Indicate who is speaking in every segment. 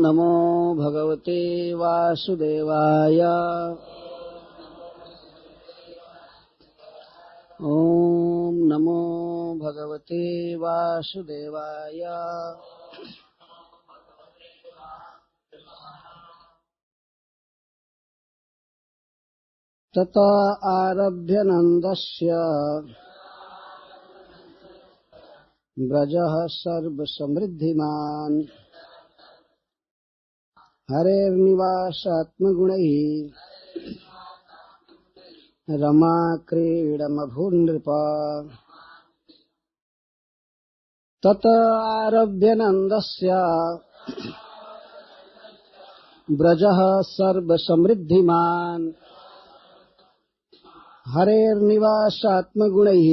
Speaker 1: नमो भगवते वासुदेवाय। ओम नमो भगवते वासुदेवाय। तत आरभ्य नन्दस्य व्रजः सर्वसमृद्धिमान् हरेर्निवासात्मगुणैः रमा क्रीडमभून्नृप। तत आरभ्य नन्दस्य व्रजः सर्वसमृद्धिमान् हरेर्निवासात्मगुणैः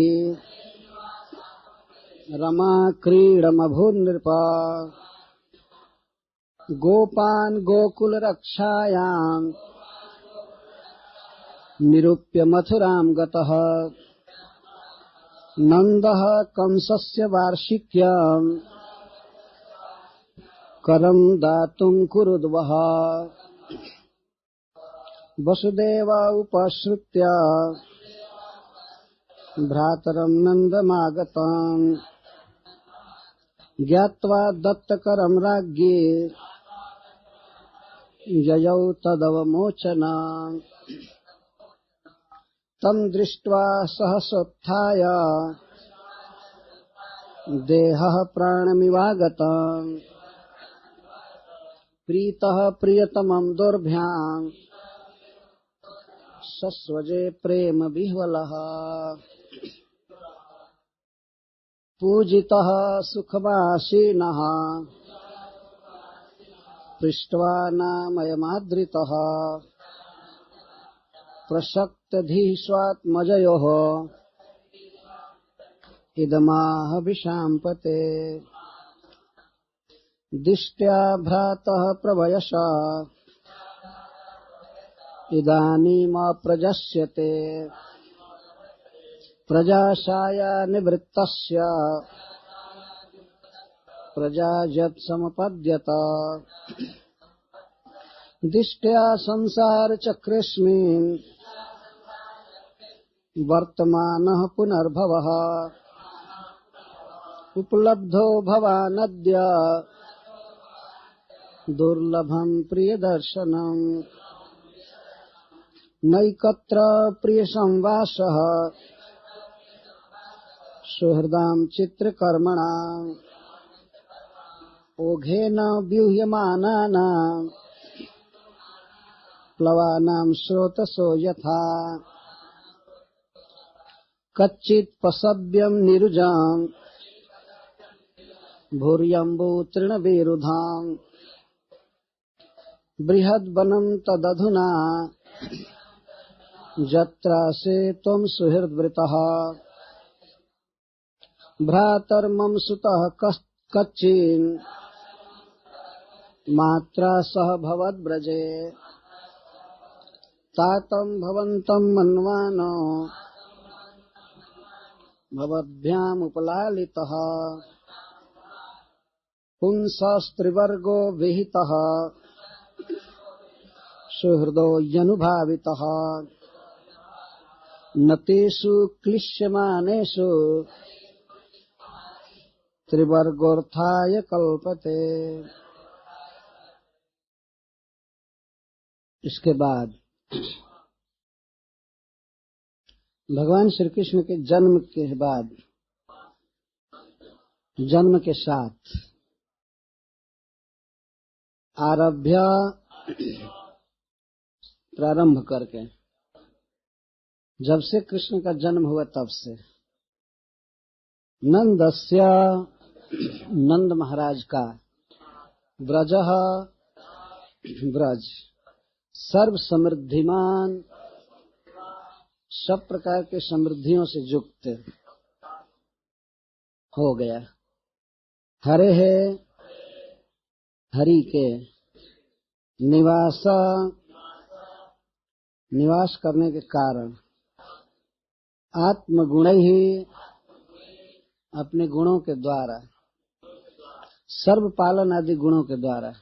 Speaker 1: रमा क्रीडमभून्नृप। गोपान् गोकुलरक्षायां निरूप्य मथुरां गतः नन्दः कंसस्य वार्षिक्यं करं दातुं कुरुद्वः। वसुदेव उपसृत्य भ्रातरं नन्दमागतं ज्ञात्वा दत्तकरं राज्ञे ययौ तदवमोचनम्। तं दृष्ट्वा सहसोत्थाय देहः प्राणमिवागतम् प्रीतः प्रियतमं दोर्भ्यां सस्वजे प्रेम विह्वलः। पूजितः सुखमासीनः पृष्ट्वा नामयमादृतः प्रसक्तधीः स्वात्मजयोः इदमाह विशाम्पते। दिष्ट्या भ्रातः प्रभयसा इदानीमप्रजस्यते प्रजाशाया निवृत्तस्य प्रजाजत्समुपद्यत। दिष्ट्या संसारचक्रेऽस्मिन् वर्तमानः पुनर्भवः उपलब्धो भवानद्य दुर्लभं प्रियदर्शनम्। नैकत्र प्रियसंवासः सुहृदां चित्रकर्मणाम् ओघेन व्यूह्यमानानां प्लवानां स्रोतसो यथा। कच्चित् पसव्यं निरुजां भूर्यम्बुतृणविरुधां बृहद्वनं तदधुना जत्रासे त्वं सुहृद्वृतः। भ्रातर्मम सुतः कच्चिन् मात्रा सह भवद्व्रजे तातं भवन्तं मन्वानो भवद्भ्यामुपलालितः। पुंसस्त्रिवर्गो विहितः सुहृदो यनुभावितः न तेषु क्लिश्यमानेषु त्रिवर्गोऽर्थाय कल्पते। इसके बाद भगवान श्री कृष्ण के जन्म के बाद जन्म के साथ आरभ्य प्रारंभ करके जब से कृष्ण का जन्म हुआ तब से नंदस्य नंद महाराज का व्रजः व्रज सर्व समृद्धिमान सब प्रकार के समृद्धियों से युक्त हो गया। हरे है हरि के निवास करने के कारण आत्मगुण ही अपने गुणों के द्वारा सर्व पालन आदि गुणों के द्वारा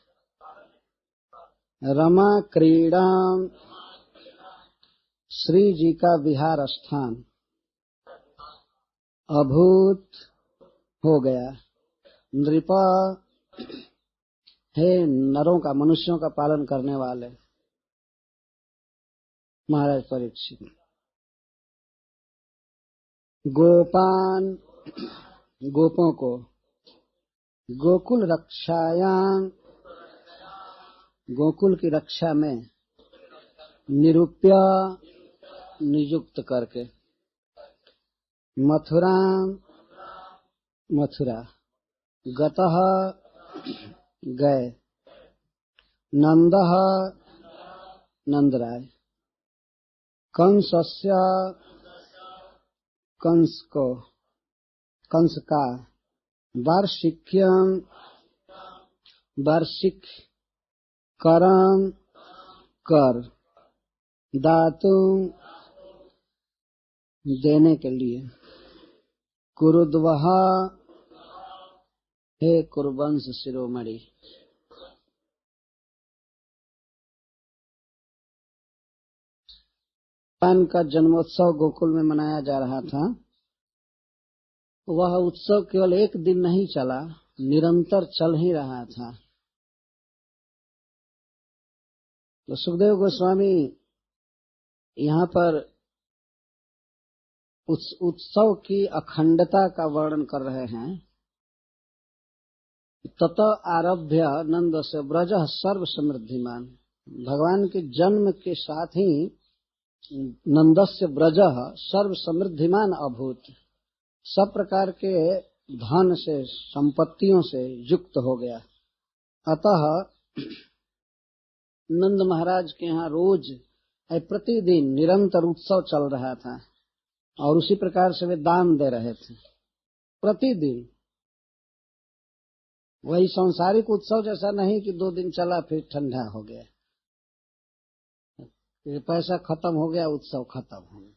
Speaker 1: रमा क्रीड़ा श्री जी का विहार स्थान अभूत हो गया। नृपा हे नरों का, मनुष्यों का पालन करने वाले महाराज परीक्षित, गोपान गोपों को, गोकुल रक्षायां गोकुल की रक्षा में, निरूप्य नियुक्त करके, मथुरा मथुरा गतः गए, नंदः नंदराय, कंसस्य कंस को, कंस का, वार्षिक्यम वार्षिक, करम कर, दातुम देने के लिए, कुरुद्वह हे कुरुवंश शिरोमणि। भगवान का जन्मोत्सव गोकुल में मनाया जा रहा था। वह उत्सव केवल एक दिन नहीं चला, निरंतर चल ही रहा था। तो सुखदेव गोस्वामी यहाँ पर उस उत्सव की अखंडता का वर्णन कर रहे हैं। तत आरभ्य नंद से ब्रज सर्व समृद्धिमान, भगवान के जन्म के साथ ही नंदस्य ब्रज सर्व समृद्धिमान अभूत, सब प्रकार के धन से, संपत्तियों से युक्त हो गया। अतः नंद महाराज के यहाँ रोज प्रतिदिन निरंतर उत्सव चल रहा था और उसी प्रकार से वे दान दे रहे थे प्रतिदिन। वही सांसारिक उत्सव जैसा नहीं कि 2 दिन चला फिर ठंडा हो गया, फिर पैसा खत्म हो गया, उत्सव खत्म हो गया।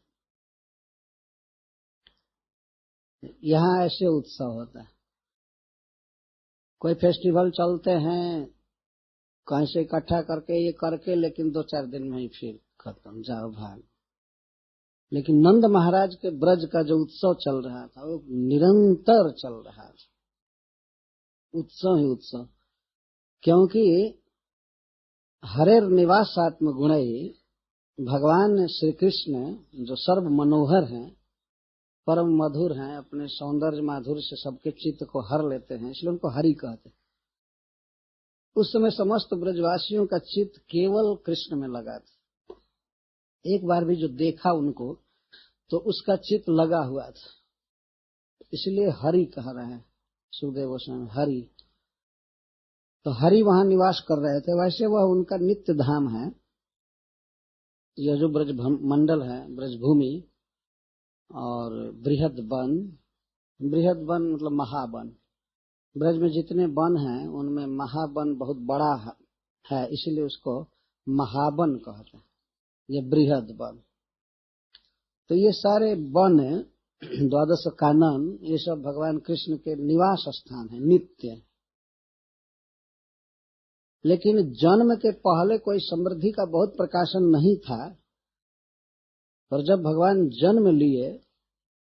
Speaker 1: यहाँ ऐसे उत्सव होता है। कोई फेस्टिवल चलते हैं, कहीं से इकट्ठा करके ये करके, लेकिन 2-4 दिन में ही फिर खत्म, जाओ भाग। लेकिन नंद महाराज के ब्रज का जो उत्सव चल रहा था वो निरंतर चल रहा था, उत्सव ही उत्सव। क्योंकि हरेर निवासात्म गुणई, भगवान श्री कृष्ण जो सर्व मनोहर हैं, परम मधुर हैं, अपने सौंदर्य माधुर्य से सबके चित्त को हर लेते हैं, इसलिए उनको हरि कहते हैं। उस समय समस्त ब्रजवासियों का चित्त केवल कृष्ण में लगा था। एक बार भी जो देखा उनको तो उसका चित्त लगा हुआ था, इसलिए हरि कह रहे हैं सुखदेव गोस्वामी, हरि। तो हरि वहां निवास कर रहे थे। वैसे वह उनका नित्य धाम है। यह जो ब्रज मंडल है, ब्रजभूमि और बृहद वन, बृहद वन मतलब महावन, ब्रज में जितने वन हैं उनमें महावन बहुत बड़ा है, इसीलिए उसको महावन कहते हैं, ये बृहद वन। तो ये सारे वन, 12 कानन, ये सब भगवान कृष्ण के निवास स्थान है नित्य। लेकिन जन्म के पहले कोई समृद्धि का बहुत प्रकाशन नहीं था, पर जब भगवान जन्म लिए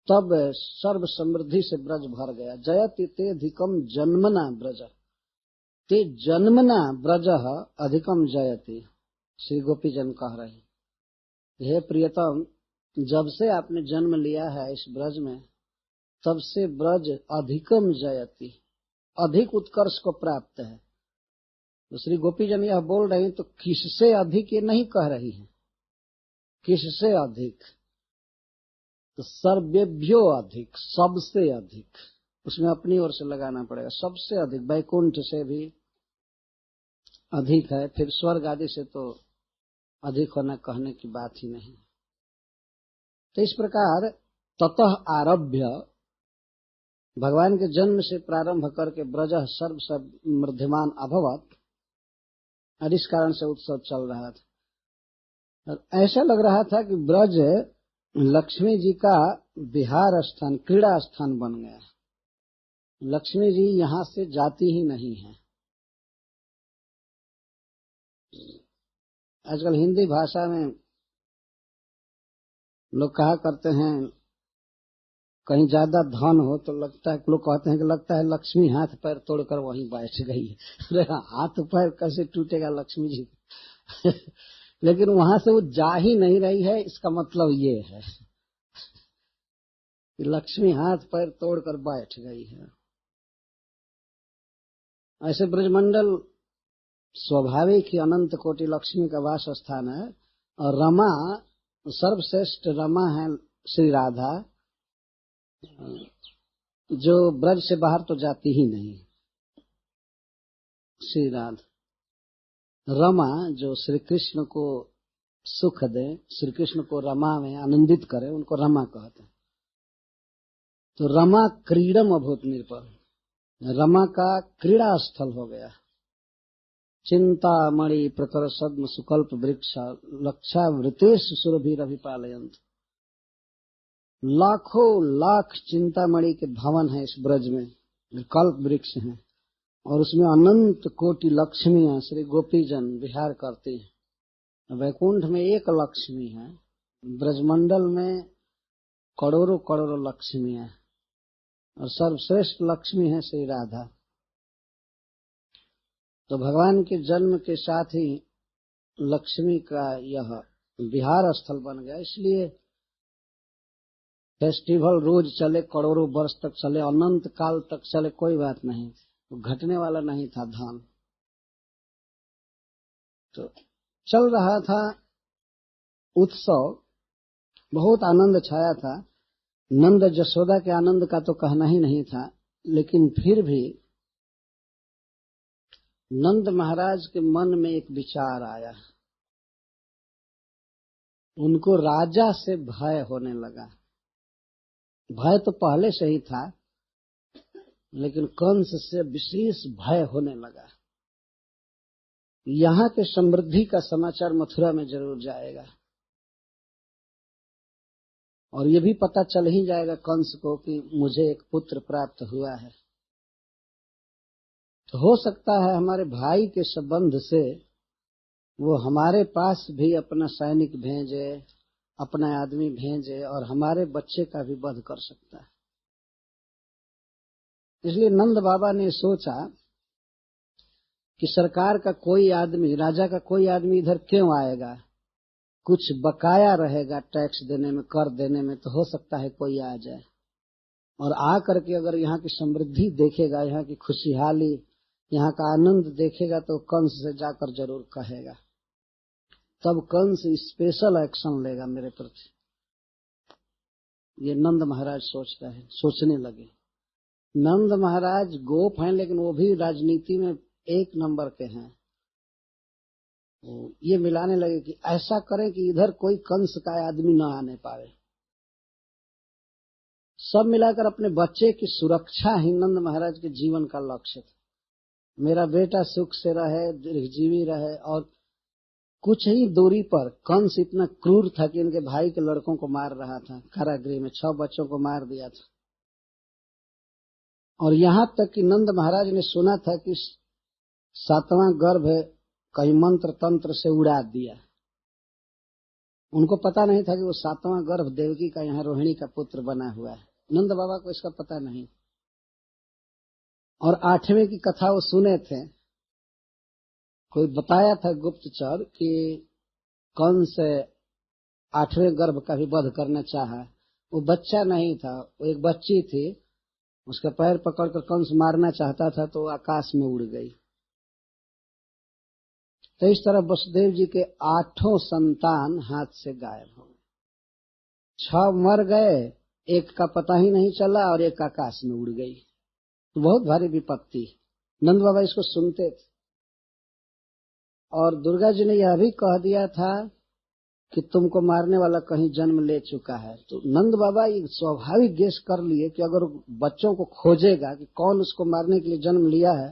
Speaker 1: तब सर्व समृद्धि से ब्रज भर गया। जयति ते अधिकम जन्मना ब्रज, ते जन्मना ब्रज अधिकम जयति, श्री गोपी जन कह रहे। हे प्रियतम, जब से आपने जन्म लिया है इस ब्रज में, तब से ब्रज अधिकम जयति, अधिक उत्कर्ष को प्राप्त है। तो श्री गोपी जन यह बोल रही तो किससे अधिक ये नहीं कह रही है, किससे अधिक, तो सर्वेभ्यो अधिक, सबसे अधिक, उसमें अपनी ओर से लगाना पड़ेगा, सबसे अधिक, वैकुंठ से भी अधिक है, फिर स्वर्ग आदि से तो अधिक होना कहने की बात ही नहीं। तो इस प्रकार ततः आरभ्य, भगवान के जन्म से प्रारंभ करके ब्रज सर्व समृद्धिमान अभवत, और इस कारण से उत्सव चल रहा था। और ऐसा लग रहा था कि ब्रज लक्ष्मी जी का विहार स्थान, क्रीड़ा स्थान बन गया। लक्ष्मी जी यहाँ से जाती ही नहीं है। आजकल हिंदी भाषा में लोग कहा करते हैं, कहीं ज्यादा धन हो तो लगता है, लोग कहते हैं कि लगता है लक्ष्मी हाथ पैर तोड़कर वहीं बैठ गई है। अरे हाथ पैर कैसे टूटेगा लक्ष्मी जी? लेकिन वहां से वो जा ही नहीं रही है, इसका मतलब ये है कि लक्ष्मी हाथ पैर तोड़कर बैठ गई है। ऐसे ब्रजमंडल स्वाभाविक ही अनंत कोटि लक्ष्मी का वास स्थान है, और रमा सर्वश्रेष्ठ रमा है श्री राधा, जो ब्रज से बाहर तो जाती ही नहीं। श्री राधा रमा जो श्री कृष्ण को सुख दे, श्री कृष्ण को रमा में आनंदित करे, उनको रमा कहते हैं। तो रमा क्रीडम अभूत निर्भर, रमा का क्रीड़ा स्थल हो गया। चिंतामणि प्रकर सद्म सुकल्प वृक्ष लक्षावृतेश सुरभिरभिपालयंत। लाखों लाख चिंतामणि के भवन है इस ब्रज में, कल्प वृक्ष हैं, और उसमें अनंत कोटि लक्ष्मियां श्री गोपीजन विहार करती हैं। वैकुंठ में एक लक्ष्मी है, ब्रजमंडल में करोड़ों करोड़ों लक्ष्मियां, और सर्वश्रेष्ठ लक्ष्मी है श्री राधा। तो भगवान के जन्म के साथ ही लक्ष्मी का यह विहार स्थल बन गया। इसलिए फेस्टिवल रोज चले, करोड़ों वर्ष तक चले, अनंत काल तक चले, कोई बात नहीं, तो घटने वाला नहीं था धन। तो चल रहा था उत्सव, बहुत आनंद छाया था। नंद जसोदा के आनंद का तो कहना ही नहीं था, लेकिन फिर भी नंद महाराज के मन में एक विचार आया। उनको राजा से भय होने लगा। भय तो पहले से ही था, लेकिन कंस से विशेष भय होने लगा। यहाँ के समृद्धि का समाचार मथुरा में जरूर जाएगा, और ये भी पता चल ही जाएगा कंस को कि मुझे एक पुत्र प्राप्त हुआ है। तो हो सकता है हमारे भाई के संबंध से वो हमारे पास भी अपना सैनिक भेजे, अपना आदमी भेजे, और हमारे बच्चे का भी वध कर सकता है। इसलिए नंद बाबा ने सोचा कि सरकार का कोई आदमी, राजा का कोई आदमी इधर क्यों आएगा, कुछ बकाया रहेगा टैक्स देने में, कर देने में, तो हो सकता है कोई आ जाए, और आ करके अगर यहाँ की समृद्धि देखेगा, यहाँ की खुशहाली, यहाँ का आनंद देखेगा, तो कंस से जाकर जरूर कहेगा। तब कंस स्पेशल एक्शन लेगा मेरे प्रति। ये नंद महाराज सोचने लगे। नंद महाराज गोप हैं, लेकिन वो भी राजनीति में एक नंबर के हैं। ये मिलाने लगे कि ऐसा करें कि इधर कोई कंस का आदमी न आने पाए। सब मिलाकर अपने बच्चे की सुरक्षा ही नंद महाराज के जीवन का लक्ष्य था। मेरा बेटा सुख से रहे, दीर्घजीवी रहे, और कुछ ही दूरी पर कंस इतना क्रूर था कि इनके भाई के लड़कों को मार रहा था। कारागृह में 6 बच्चों को मार दिया था, और यहाँ तक कि नंद महाराज ने सुना था कि 7वां गर्भ कहीं मंत्र तंत्र से उड़ा दिया। उनको पता नहीं था कि वो 7वां गर्भ देवकी का यहाँ रोहिणी का पुत्र बना हुआ है। नंद बाबा को इसका पता नहीं। और 8वें की कथा वो सुने थे, कोई बताया था गुप्तचर कि कंस 8वें गर्भ का भी वध करना चाहा। वो बच्चा नहीं था, वो एक बच्ची थी, उसका पैर पकड़कर कंस मारना चाहता था, तो आकाश में उड़ गई। तो इस तरह वसुदेव जी के 8 संतान हाथ से गायब हो गए। 6 मर गए, एक का पता ही नहीं चला, और एक आकाश में उड़ गई। तो बहुत भारी विपत्ति। नंद बाबा इसको सुनते थे, और दुर्गा जी ने यह भी कह दिया था कि तुमको मारने वाला कहीं जन्म ले चुका है। तो नंद बाबा ये स्वाभाविक गेस कर लिए कि अगर बच्चों को खोजेगा कि कौन उसको मारने के लिए जन्म लिया है,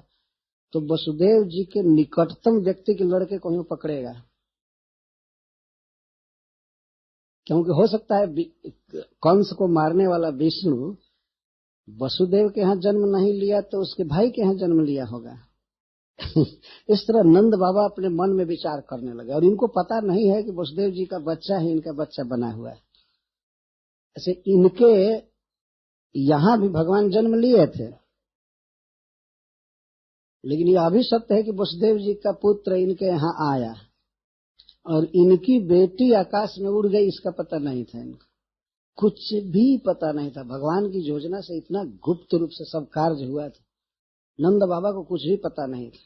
Speaker 1: तो वसुदेव जी के निकटतम व्यक्ति के लड़के को ही पकड़ेगा। क्योंकि हो सकता है कंस को मारने वाला विष्णु वसुदेव के यहाँ जन्म नहीं लिया, तो उसके भाई के यहाँ जन्म लिया होगा। इस तरह नंद बाबा अपने मन में विचार करने लगे, और इनको पता नहीं है कि वसुदेव जी का बच्चा ही इनका बच्चा बना हुआ है। ऐसे इनके यहाँ भी भगवान जन्म लिए थे, लेकिन ये अभी सत्य है कि वसुदेव जी का पुत्र इनके यहाँ आया, और इनकी बेटी आकाश में उड़ गई, इसका पता नहीं था इनको, कुछ भी पता नहीं था। भगवान की योजना से इतना गुप्त रूप से सब कार्य हुआ था, नंद बाबा को कुछ भी पता नहीं था।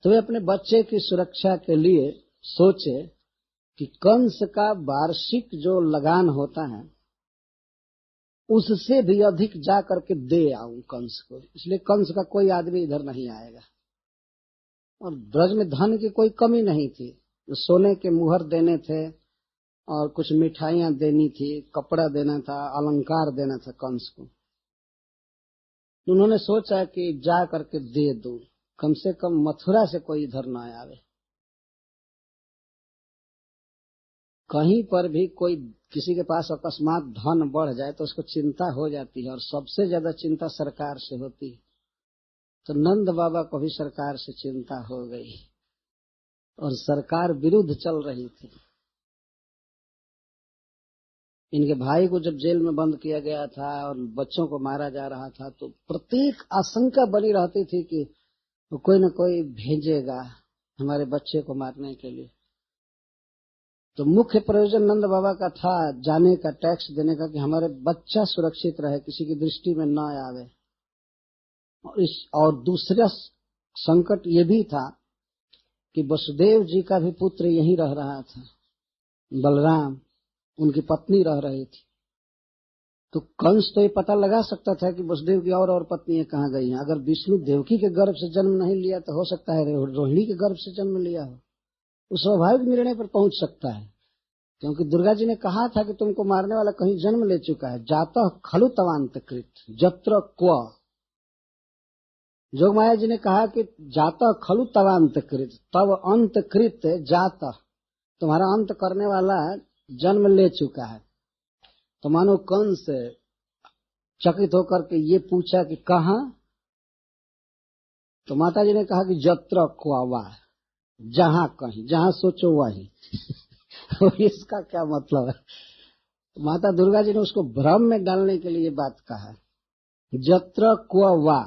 Speaker 1: तो वे अपने बच्चे की सुरक्षा के लिए सोचे कि कंस का वार्षिक जो लगान होता है उससे भी अधिक जा करके दे आऊं कंस को, इसलिए कंस का कोई आदमी इधर नहीं आएगा। और ब्रज में धन की कोई कमी नहीं थी, सोने के मुहर देने थे और कुछ मिठाइयां देनी थी, कपड़ा देना था, अलंकार देना था कंस को। उन्होंने सोचा कि जा करके दे दूं, कम से कम मथुरा से कोई इधर न आवे। कहीं पर भी कोई किसी के पास अकस्मात धन बढ़ जाए तो उसको चिंता हो जाती है, और सबसे ज्यादा चिंता सरकार से होती है। तो नंद बाबा को भी सरकार से चिंता हो गई, और सरकार विरुद्ध चल रही थी। इनके भाई को जब जेल में बंद किया गया था और बच्चों को मारा जा रहा था, तो प्रत्येक आशंका बनी रहती थी कि कोई न कोई भेजेगा हमारे बच्चे को मारने के लिए। तो मुख्य प्रयोजन नंद बाबा का था जाने का, टैक्स देने का, कि हमारे बच्चा सुरक्षित रहे, किसी की दृष्टि में न आवे। और दूसरा संकट ये भी था कि वसुदेव जी का भी पुत्र यहीं रह रहा था, बलराम, उनकी पत्नी रह रही थी। तो कंस तो ये पता लगा सकता था कि वसुदेव की और पत्नियां कहाँ गई हैं। अगर विष्णु देवकी के गर्भ से जन्म नहीं लिया तो हो सकता है रोहिणी के गर्भ से जन्म लिया हो, उस स्वाभाविक निर्णय पर पहुंच सकता है, क्योंकि दुर्गा जी ने कहा था कि तुमको मारने वाला कहीं जन्म ले चुका है। जातः खलु तवांतकृत जत्र क्व, जोगमाया जी ने कहा कि जातः खलु तवांतकृत, तब अंतकृत जातः, तुम्हारा अंत करने वाला जन्म ले चुका है। तो मानो कंस चकित होकर के ये पूछा कि कहाँ, तो माता जी ने कहा कि जत्र क्वा, जहां कहीं, जहां सोचो वही। इसका क्या मतलब है? माता दुर्गा जी ने उसको भ्रम में डालने के लिए बात कहा, जत्र क्वा,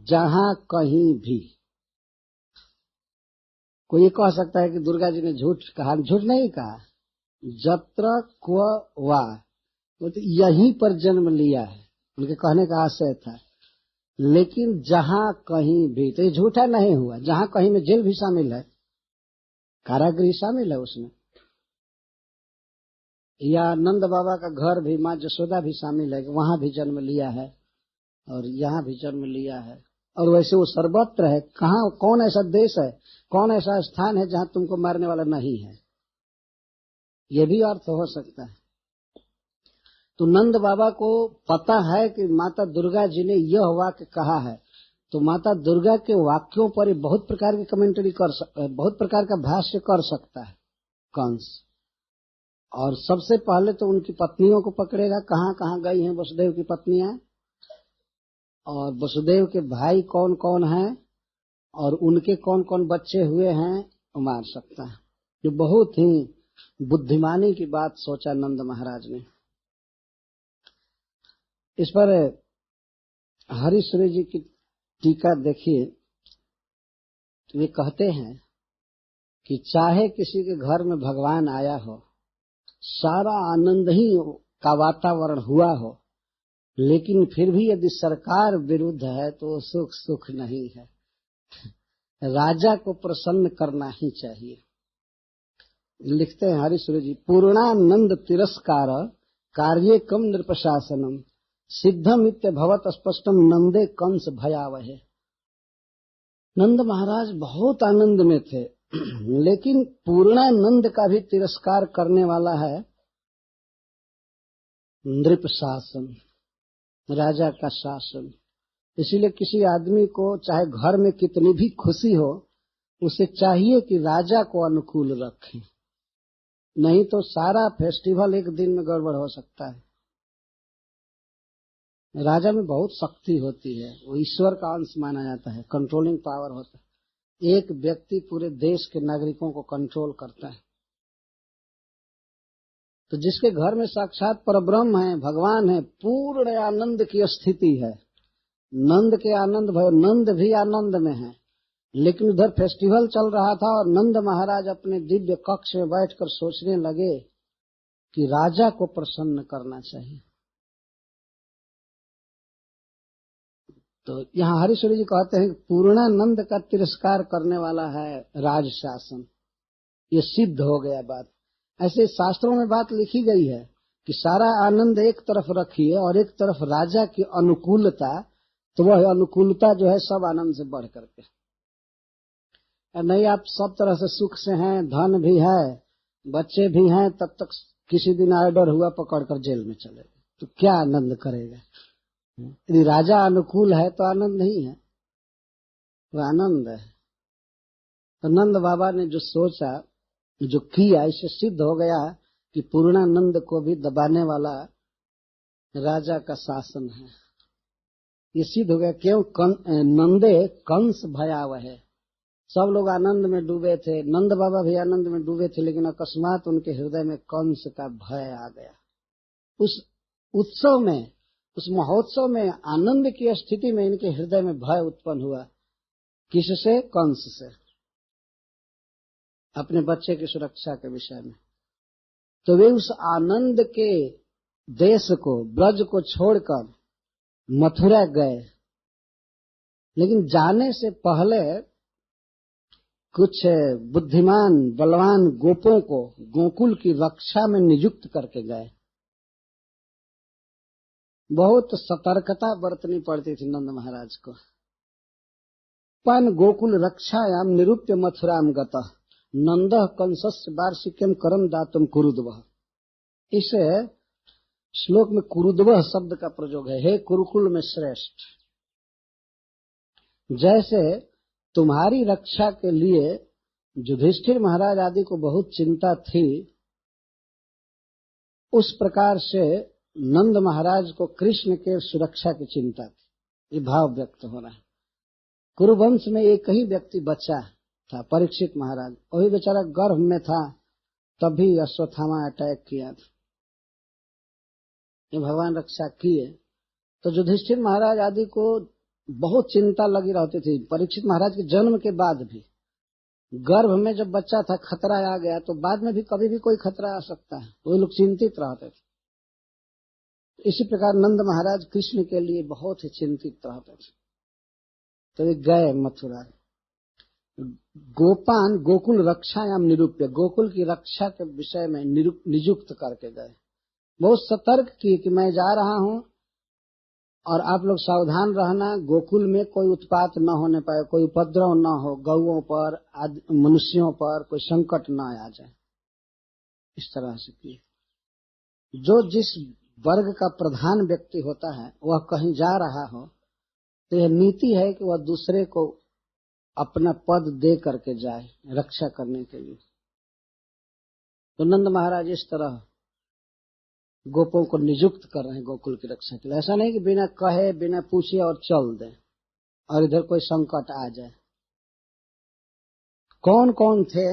Speaker 1: जहां कहीं भी। कोई ये कह सकता है कि दुर्गा जी ने झूठ कहा, झूठ नहीं कहा। जत्र क्वा, वो तो यहीं पर जन्म लिया है, उनके कहने का आशय था। लेकिन जहां कहीं भी, तो ये झूठा नहीं हुआ। जहां कहीं में जेल भी शामिल है, कारागृह शामिल है उसमें, या नंद बाबा का घर भी, माँ जसोदा भी शामिल है, वहां भी जन्म लिया है और यहाँ भी जन्म लिया है। और वैसे वो सर्वत्र है। कहाँ, कौन ऐसा देश है, कौन ऐसा स्थान है जहां तुमको मारने वाला नहीं है, ये भी अर्थ हो सकता है। तो नंद बाबा को पता है कि माता दुर्गा जी ने यह वाक्य कहा है, तो माता दुर्गा के वाक्यों पर बहुत प्रकार की कमेंटरी बहुत प्रकार का भाष्य कर सकता है कंस। और सबसे पहले तो उनकी पत्नियों को पकड़ेगा, कहाँ कहाँ गई हैं वसुदेव की पत्नियां, और वसुदेव के भाई कौन कौन हैं, और उनके कौन कौन बच्चे हुए हैं, वो मार सकता है। जो बहुत ही बुद्धिमानी की बात सोचा नंद महाराज ने। इस पर हरीश्वरी जी की टीका देखिए, वे कहते हैं कि चाहे किसी के घर में भगवान आया हो, सारा आनंद ही का वातावरण हुआ हो, लेकिन फिर भी यदि सरकार विरुद्ध है तो सुख सुख नहीं है। राजा को प्रसन्न करना ही चाहिए। लिखते हैं हरीश्वरी जी, पूर्णानंद तिरस्कार कार्ये कम नृपशासनम सिद्धम इत्य भवत स्पष्टम नंदे कंस भयावहे। नंद महाराज बहुत आनंद में थे, लेकिन पूर्णानंद का भी तिरस्कार करने वाला है नृप शासन, राजा का शासन। इसीलिए किसी आदमी को चाहे घर में कितनी भी खुशी हो, उसे चाहिए कि राजा को अनुकूल रखें, नहीं तो सारा फेस्टिवल एक दिन में गड़बड़ हो सकता है। राजा में बहुत शक्ति होती है, वो ईश्वर का अंश माना जाता है, कंट्रोलिंग पावर होता है। एक व्यक्ति पूरे देश के नागरिकों को कंट्रोल करता है। तो जिसके घर में साक्षात परब्रह्म है, भगवान है, पूर्ण आनंद की स्थिति है, नंद के आनंद भय, नंद भी आनंद में है। लेकिन उधर फेस्टिवल चल रहा था और नंद महाराज अपने दिव्य कक्ष में बैठकर सोचने लगे कि राजा को प्रसन्न करना चाहिए। तो यहाँ हरीश्वरी जी कहते हैं कि पूर्णानंद का तिरस्कार करने वाला है राज शासन। ये सिद्ध हो गया बात। ऐसे शास्त्रों में बात लिखी गई है कि सारा आनंद एक तरफ रखिए और एक तरफ राजा की अनुकूलता, तो वह अनुकूलता जो है सब आनंद से बढ़ करके। नहीं आप सब तरह से सुख से हैं, धन भी है, बच्चे भी हैं, तब तक किसी दिन ऑर्डर हुआ पकड़कर जेल में चले गए, तो क्या आनंद करेगा। यदि राजा अनुकूल है तो आनंद नहीं है, वो आनंद है। तो नंद बाबा ने जो सोचा, जो किया, इससे सिद्ध हो गया कि पूर्णानंद को भी दबाने वाला राजा का शासन है। ये सिद्ध हो गया। क्यों? नंदे कंस भयावह है। सब लोग आनंद में डूबे थे, नंद बाबा भी आनंद में डूबे थे, लेकिन अकस्मात उनके हृदय में कंस का भय आ गया। उस उत्सव में, उस महोत्सव में, आनंद की स्थिति में इनके हृदय में भय उत्पन्न हुआ। किससे? कंस से, अपने बच्चे की सुरक्षा के विषय में। तो वे उस आनंद के देश को, ब्रज को छोड़कर मथुरा गए। लेकिन जाने से पहले कुछ बुद्धिमान बलवान गोपों को गोकुल की रक्षा में नियुक्त करके गए। बहुत सतर्कता बरतनी पड़ती थी नंद महाराज को। पन गोकुल रक्षायाम निरूप्य मथुराम गतः नंदः कंसस्य वार्षिकम करम दातुम कुरुद्वः। इस श्लोक में कुरुद्वः शब्द का प्रयोग है। हे कुरुकुल में श्रेष्ठ, जैसे तुम्हारी रक्षा के लिए युधिष्ठिर महाराज आदि को बहुत चिंता थी, उस प्रकार से नंद महाराज को कृष्ण के सुरक्षा की चिंता थी। ये भाव व्यक्त हो रहा है। कुरुवंश में एक ही व्यक्ति बचा था, परीक्षित महाराज। वही बेचारा गर्भ में था, तभी अश्वत्थामा अटैक किया था। ये भगवान रक्षा किए। तो युधिष्ठिर महाराज आदि को बहुत चिंता लगी रहती थी। परीक्षित महाराज के जन्म के बाद भी गर्भ में जब बच्चा था, खतरा आ गया, तो बाद में भी कभी भी कोई खतरा आ सकता है, वो लोग चिंतित रहते थे। इसी प्रकार नंद महाराज कृष्ण के लिए बहुत ही चिंतित रहते थे। तो वे गए मथुरा। गोपान गोकुल रक्षायाम निरूप्य, गोकुल की रक्षा के विषय में नियुक्त करके गए। बहुत सतर्क किए कि मैं जा रहा हूं और आप लोग सावधान रहना, गोकुल में कोई उत्पात न होने पाए, कोई उपद्रव न हो, गौओं पर, मनुष्यों पर कोई संकट न आ जाए। इस तरह से किए। जो जिस वर्ग का प्रधान व्यक्ति होता है, वह कहीं जा रहा हो तो यह नीति है कि वह दूसरे को अपना पद दे करके जाए रक्षा करने के लिए। तो नंद महाराज इस तरह गोपों को नियुक्त कर रहे हैं गोकुल की रक्षा के लिए। ऐसा नहीं कि बिना कहे, बिना पूछे और चल दे और इधर कोई संकट आ जाए। कौन कौन थे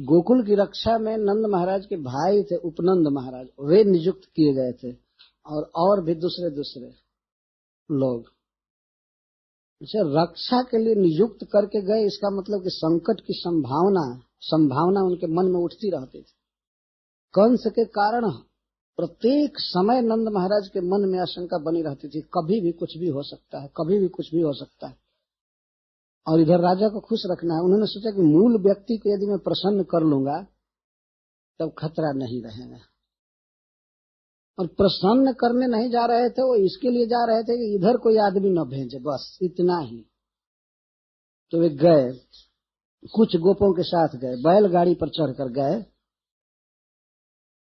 Speaker 1: गोकुल की रक्षा में? नंद महाराज के भाई थे उपनंद महाराज, वे नियुक्त किए गए थे, और भी दूसरे दूसरे लोग। रक्षा के लिए नियुक्त करके गए, इसका मतलब कि संकट की संभावना उनके मन में उठती रहती थी। कंस के कारण प्रत्येक समय नंद महाराज के मन में आशंका बनी रहती थी, कभी भी कुछ भी हो सकता है, कभी भी कुछ भी हो सकता है। और इधर राजा को खुश रखना है। उन्होंने सोचा कि मूल व्यक्ति को यदि मैं प्रसन्न कर लूंगा तब खतरा नहीं रहेगा। और प्रसन्न करने नहीं जा रहे थे, वो इसके लिए जा रहे थे कि इधर कोई आदमी न भेजे, बस इतना ही। तो वे गए, कुछ गोपों के साथ गए, बैलगाड़ी पर चढ़कर गए।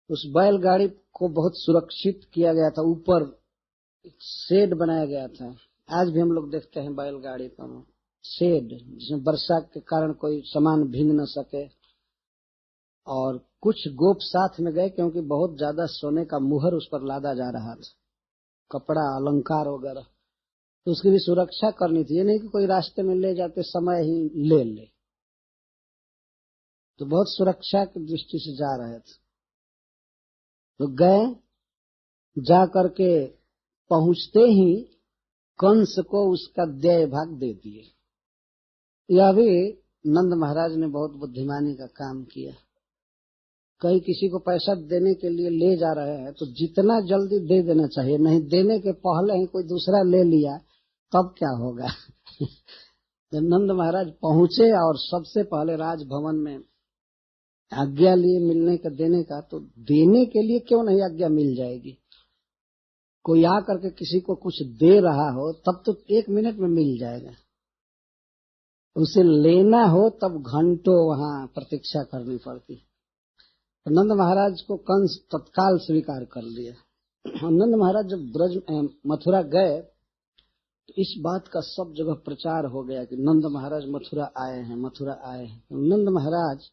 Speaker 1: उस बैलगाड़ी को बहुत सुरक्षित किया गया था, ऊपर शेड बनाया गया था। आज भी हम लोग देखते हैं बैलगाड़ी पर शेड, जिसमें वर्षा के कारण कोई सामान भीग न सके। और कुछ गोप साथ में गए, क्योंकि बहुत ज्यादा सोने का मुहर उस पर लादा जा रहा था, कपड़ा, अलंकार वगैरह। तो उसकी भी सुरक्षा करनी थी। ये नहीं कि कोई रास्ते में ले जाते समय ही ले ले। तो बहुत सुरक्षा की दृष्टि से जा रहे थे। तो गए, जा करके पहुंचते ही कंस को उसका देय भाग दे दिए। यह भी नंद महाराज ने बहुत बुद्धिमानी का काम किया। कहीं किसी को पैसा देने के लिए ले जा रहे हैं तो जितना जल्दी दे देना चाहिए, नहीं देने के पहले ही कोई दूसरा ले लिया तब क्या होगा। जब नंद महाराज पहुंचे और सबसे पहले राजभवन में आज्ञा लिए मिलने का देने का, तो देने के लिए क्यों नहीं आज्ञा मिल जाएगी। कोई आ करके किसी को कुछ दे रहा हो तब तो 1 मिनट में मिल जाएगा, उसे लेना हो तब घंटों वहां प्रतीक्षा करनी पड़ती। तो नंद महाराज को कंस तत्काल स्वीकार कर लिया। नंद महाराज जब ब्रज मथुरा गए तो इस बात का सब जगह प्रचार हो गया कि नंद महाराज मथुरा आए हैं, मथुरा आए हैं। तो नंद महाराज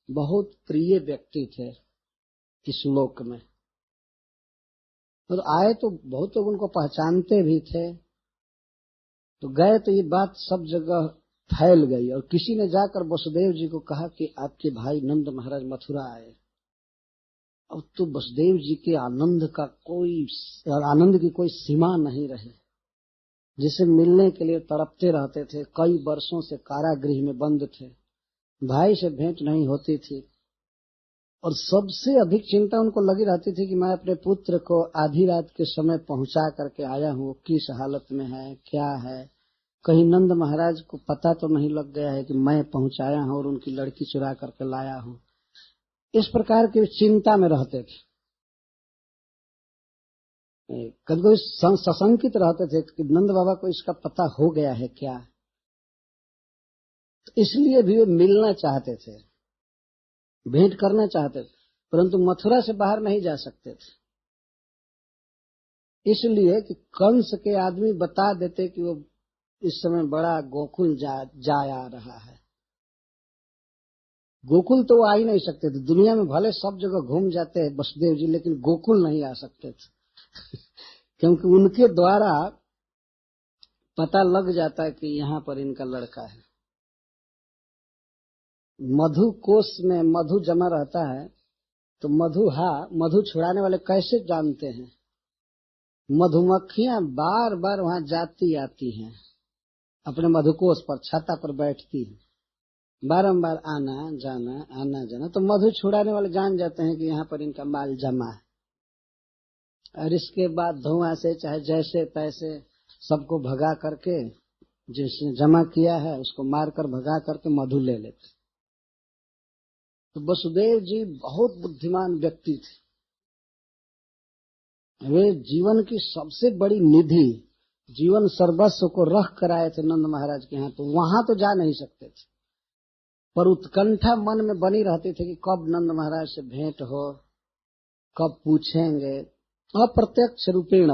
Speaker 1: बहुत प्रिय व्यक्ति थे इस लोक में। तो आए तो बहुत लोग उनको पहचानते भी थे। तो गए तो ये बात सब जगह फैल गई और किसी ने जाकर वसुदेव जी को कहा कि आपके भाई नंद महाराज मथुरा आए। अब तो वसुदेव जी के आनंद की कोई सीमा नहीं रही। जिसे मिलने के लिए तड़पते रहते थे, कई वर्षों से कारागृह में बंद थे, भाई से भेंट नहीं होती थी और सबसे अधिक चिंता उनको लगी रहती थी कि मैं अपने पुत्र को आधी रात के समय पहुंचा करके आया हूँ, किस हालत में है, क्या है, कहीं नंद महाराज को पता तो नहीं लग गया है कि मैं पहुंचाया हूँ और उनकी लड़की चुरा करके लाया हूँ। इस प्रकार की चिंता में रहते थे। कभी कभी सशंकित रहते थे कि नंद बाबा को इसका पता हो गया है क्या। तो इसलिए भी वे मिलना चाहते थे, भेंट करना चाहते थे, परंतु मथुरा से बाहर नहीं जा सकते थे। इसलिए कि कंस के आदमी बता देते कि वो इस समय बड़ा गोकुल जा आ रहा है। गोकुल तो वो आ ही नहीं सकते थे। दुनिया में भले सब जगह घूम जाते हैं वसुदेव जी, लेकिन गोकुल नहीं आ सकते थे क्योंकि उनके द्वारा पता लग जाता है कि यहाँ पर इनका लड़का है। मधु कोष में मधु जमा रहता है तो मधु छुड़ाने वाले कैसे जानते हैं। मधुमक्खियां बार बार वहां जाती आती हैं, अपने मधुकोष पर छाता पर बैठती हैं, बारंबार आना जाना। तो मधु छुड़ाने वाले जान जाते हैं कि यहाँ पर इनका माल जमा है। और इसके बाद धुआं से चाहे जैसे तैसे सबको भगा करके, जिसने जमा किया है उसको मारकर भगा करके मधु ले लेते। तो वसुदेव जी बहुत बुद्धिमान व्यक्ति थे। वे जीवन की सबसे बड़ी निधि, जीवन सर्वस्व को रख कर आए थे नंद महाराज के यहाँ। तो वहां तो जा नहीं सकते थे, पर उत्कंठा मन में बनी रहती थी कि कब नंद महाराज से भेंट हो, कब पूछेंगे। अप्रत्यक्ष रूपेण,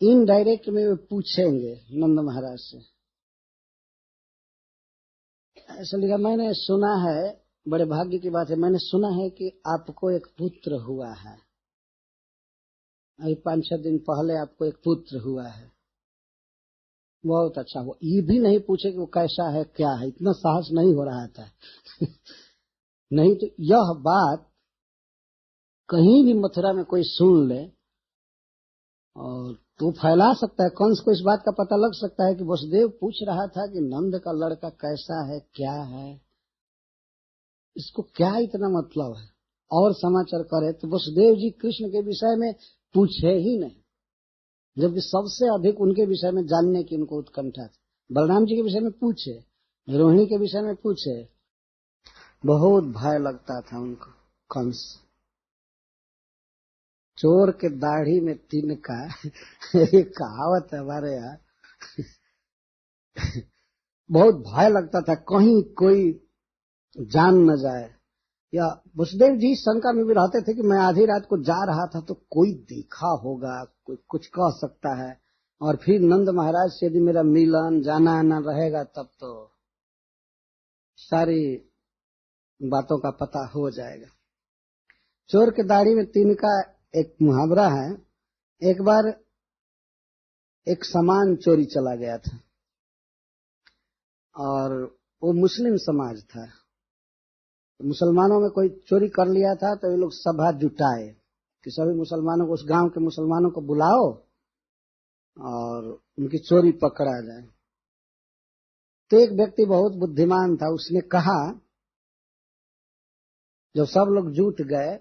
Speaker 1: इनडायरेक्ट में वे पूछेंगे नंद महाराज से। ऐसा लिखा, मैंने सुना है, बड़े भाग्य की बात है, मैंने सुना है कि आपको एक पुत्र हुआ है। अभी 5-6 दिन पहले आपको एक पुत्र हुआ है, बहुत अच्छा हुआ। ये भी नहीं पूछे कि वो कैसा है क्या है, इतना साहस नहीं हो रहा था नहीं तो यह बात कहीं भी मथुरा में कोई सुन ले और तो फैला सकता है। कंस को इस बात का पता लग सकता है कि वसुदेव पूछ रहा था कि नंद का लड़का कैसा है क्या है, इसको क्या इतना मतलब है, और समाचार करे। तो वसुदेव जी कृष्ण के विषय में पूछे ही नहीं, जबकि सबसे अधिक उनके विषय में जानने की उनको उत्कंठा थी। बलराम जी के विषय में पूछे, रोहिणी के विषय में पूछे, बहुत भय लगता था उनको। कंस चोर के दाढ़ी में तिनका एक कहावत है हमारे यहाँ बहुत भय लगता था कहीं कोई जान न जाए। या वसुदेव जी शंका में भी रहते थे कि मैं आधी रात को जा रहा था तो कोई देखा होगा, कोई कुछ कह सकता है, और फिर नंद महाराज से यदि मेरा मिलन जाना आना रहेगा तब तो सारी बातों का पता हो जाएगा। चोर के दाढ़ी में तिनका एक मुहावरा है। एक बार एक सामान चोरी चला गया था और वो मुस्लिम समाज था। मुसलमानों में कोई चोरी कर लिया था तो ये लोग सभा जुटाए कि सभी मुसलमानों को, उस गांव के मुसलमानों को बुलाओ और उनकी चोरी पकड़ा जाए। तो एक व्यक्ति बहुत बुद्धिमान था, उसने कहा, जब सब लोग जुट गए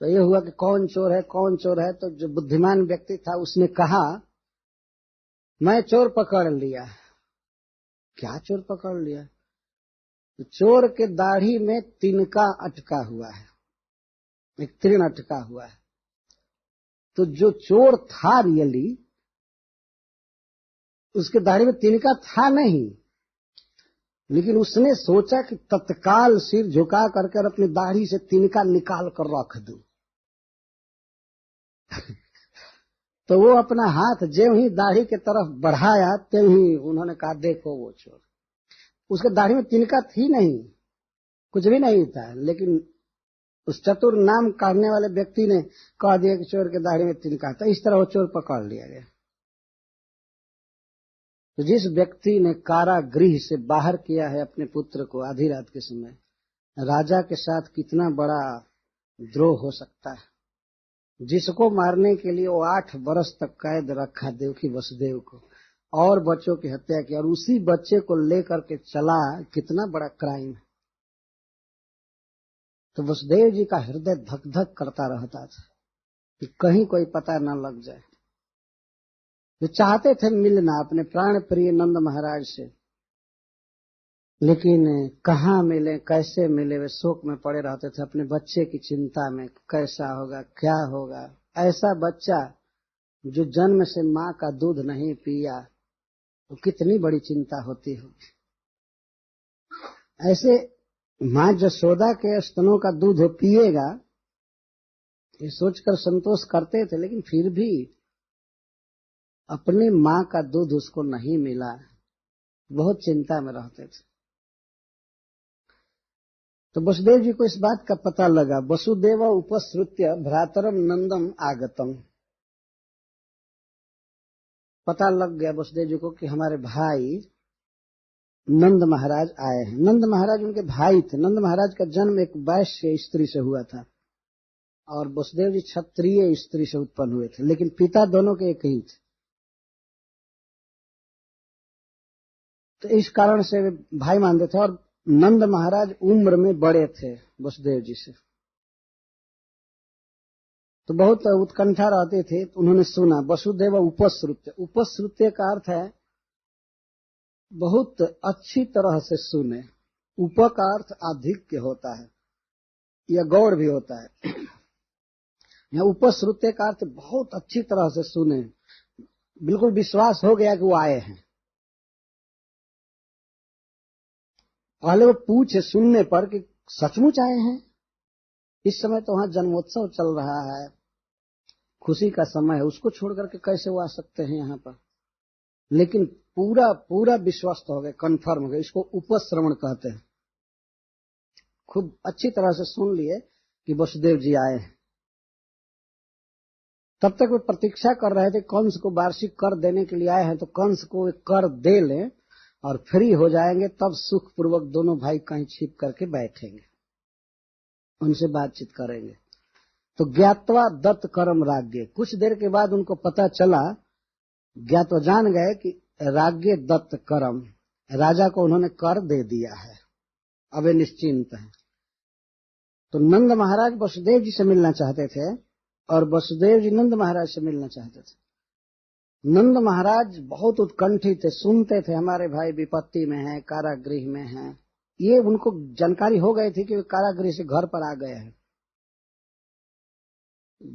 Speaker 1: तो ये हुआ कि कौन चोर है कौन चोर है। तो जो बुद्धिमान व्यक्ति था उसने कहा, मैं चोर पकड़ लिया। क्या चोर पकड़ लिया? तो चोर के दाढ़ी में तिनका अटका हुआ है, एक तृण अटका हुआ है। तो जो चोर था रियली, उसके दाढ़ी में तिनका था नहीं, लेकिन उसने सोचा कि तत्काल सिर झुका करके अपनी दाढ़ी से तिनका निकाल कर रख दूं। तो वो अपना हाथ ज्यों ही दाढ़ी के तरफ बढ़ाया, त्यों ही उन्होंने कहा, देखो वो चोर। उसके दाढ़ी में तिनका थी नहीं, कुछ भी नहीं था, लेकिन उस चतुर नाम काटने वाले व्यक्ति ने कह दिया कि चोर के दाढ़ी में तिनका था। इस तरह वो चोर पकड़ लिया गया। तो जिस व्यक्ति ने कारागृह से बाहर किया है अपने पुत्र को आधी रात के समय, राजा के साथ कितना बड़ा द्रोह हो सकता है। जिसको मारने के लिए वो 8 बरस तक कैद रखा देवकी वसुदेव को, और बच्चों की हत्या की, और उसी बच्चे को लेकर के चला, कितना बड़ा क्राइम है। तो वसुदेव जी का हृदय धक धक करता रहता था कि कहीं कोई पता न लग जाए। वे चाहते थे मिलना अपने प्राण प्रिय नंद महाराज से, लेकिन कहाँ मिले, कैसे मिले, वे शोक में पड़े रहते थे अपने बच्चे की चिंता में, कैसा होगा क्या होगा। ऐसा बच्चा जो जन्म से माँ का दूध नहीं पिया, तो कितनी बड़ी चिंता होती होगी। ऐसे माँ जसोदा के स्तनों का दूध पिएगा, ये सोचकर संतोष करते थे, लेकिन फिर भी अपनी माँ का दूध उसको नहीं मिला, बहुत चिंता में रहते थे। तो वसुदेव जी को इस बात का पता लगा। वसुदेव उपसृत्य भ्रातरम नंदम आगतम, पता लग गया वसुदेव जी को कि हमारे भाई नंद महाराज आए हैं। नंद महाराज उनके भाई थे। नंद महाराज का जन्म एक वैश्य स्त्री से हुआ था और वसुदेव जी क्षत्रिय स्त्री से उत्पन्न हुए थे, लेकिन पिता दोनों के एक ही थे। तो इस कारण से वे भाई मानते थे, और नंद महाराज उम्र में बड़े थे वसुदेव जी से, तो बहुत उत्कंठा रहते थे। तो उन्होंने सुना वसुदेव उपश्रुत्य। उपश्रुत्य का अर्थ है बहुत अच्छी तरह से सुने। उप का अर्थ अधिक होता है या गौड़ भी होता है। यहाँ उपश्रुत्य का अर्थ बहुत अच्छी तरह से सुने, बिल्कुल विश्वास हो गया कि वो आए हैं। पहले वो पूछे सुनने पर कि सचमुच आए हैं। इस समय तो वहां जन्मोत्सव चल रहा है, खुशी का समय है, उसको छोड़ करके कैसे वो आ सकते हैं यहाँ पर। लेकिन पूरा पूरा विश्वस्त हो गए, कन्फर्म हो गए। इसको उपश्रवण कहते हैं। खूब अच्छी तरह से सुन लिए कि वसुदेव जी आए हैं। तब तक वे प्रतीक्षा कर रहे थे, कंस को वार्षिक कर देने के लिए आए हैं तो कंस को एक कर दे लें और फ्री हो जाएंगे, तब सुख पूर्वक दोनों भाई कहीं छिप करके बैठेंगे, उनसे बातचीत करेंगे। तो ज्ञातवा दत्त करम राज्ञ, कुछ देर के बाद उनको पता चला, ज्ञातवा जान गए कि राज्ञ दत्त करम, राजा को उन्होंने कर दे दिया है, अब वे निश्चिंत है। तो नंद महाराज वसुदेव जी से मिलना चाहते थे और वसुदेव जी नंद महाराज से मिलना चाहते थे। नंद महाराज बहुत उत्कंठित थे, सुनते थे हमारे भाई विपत्ति में हैं, कारागृह में हैं। ये उनको जानकारी हो गई थी कि वे कारागृह से घर पर आ गए हैं।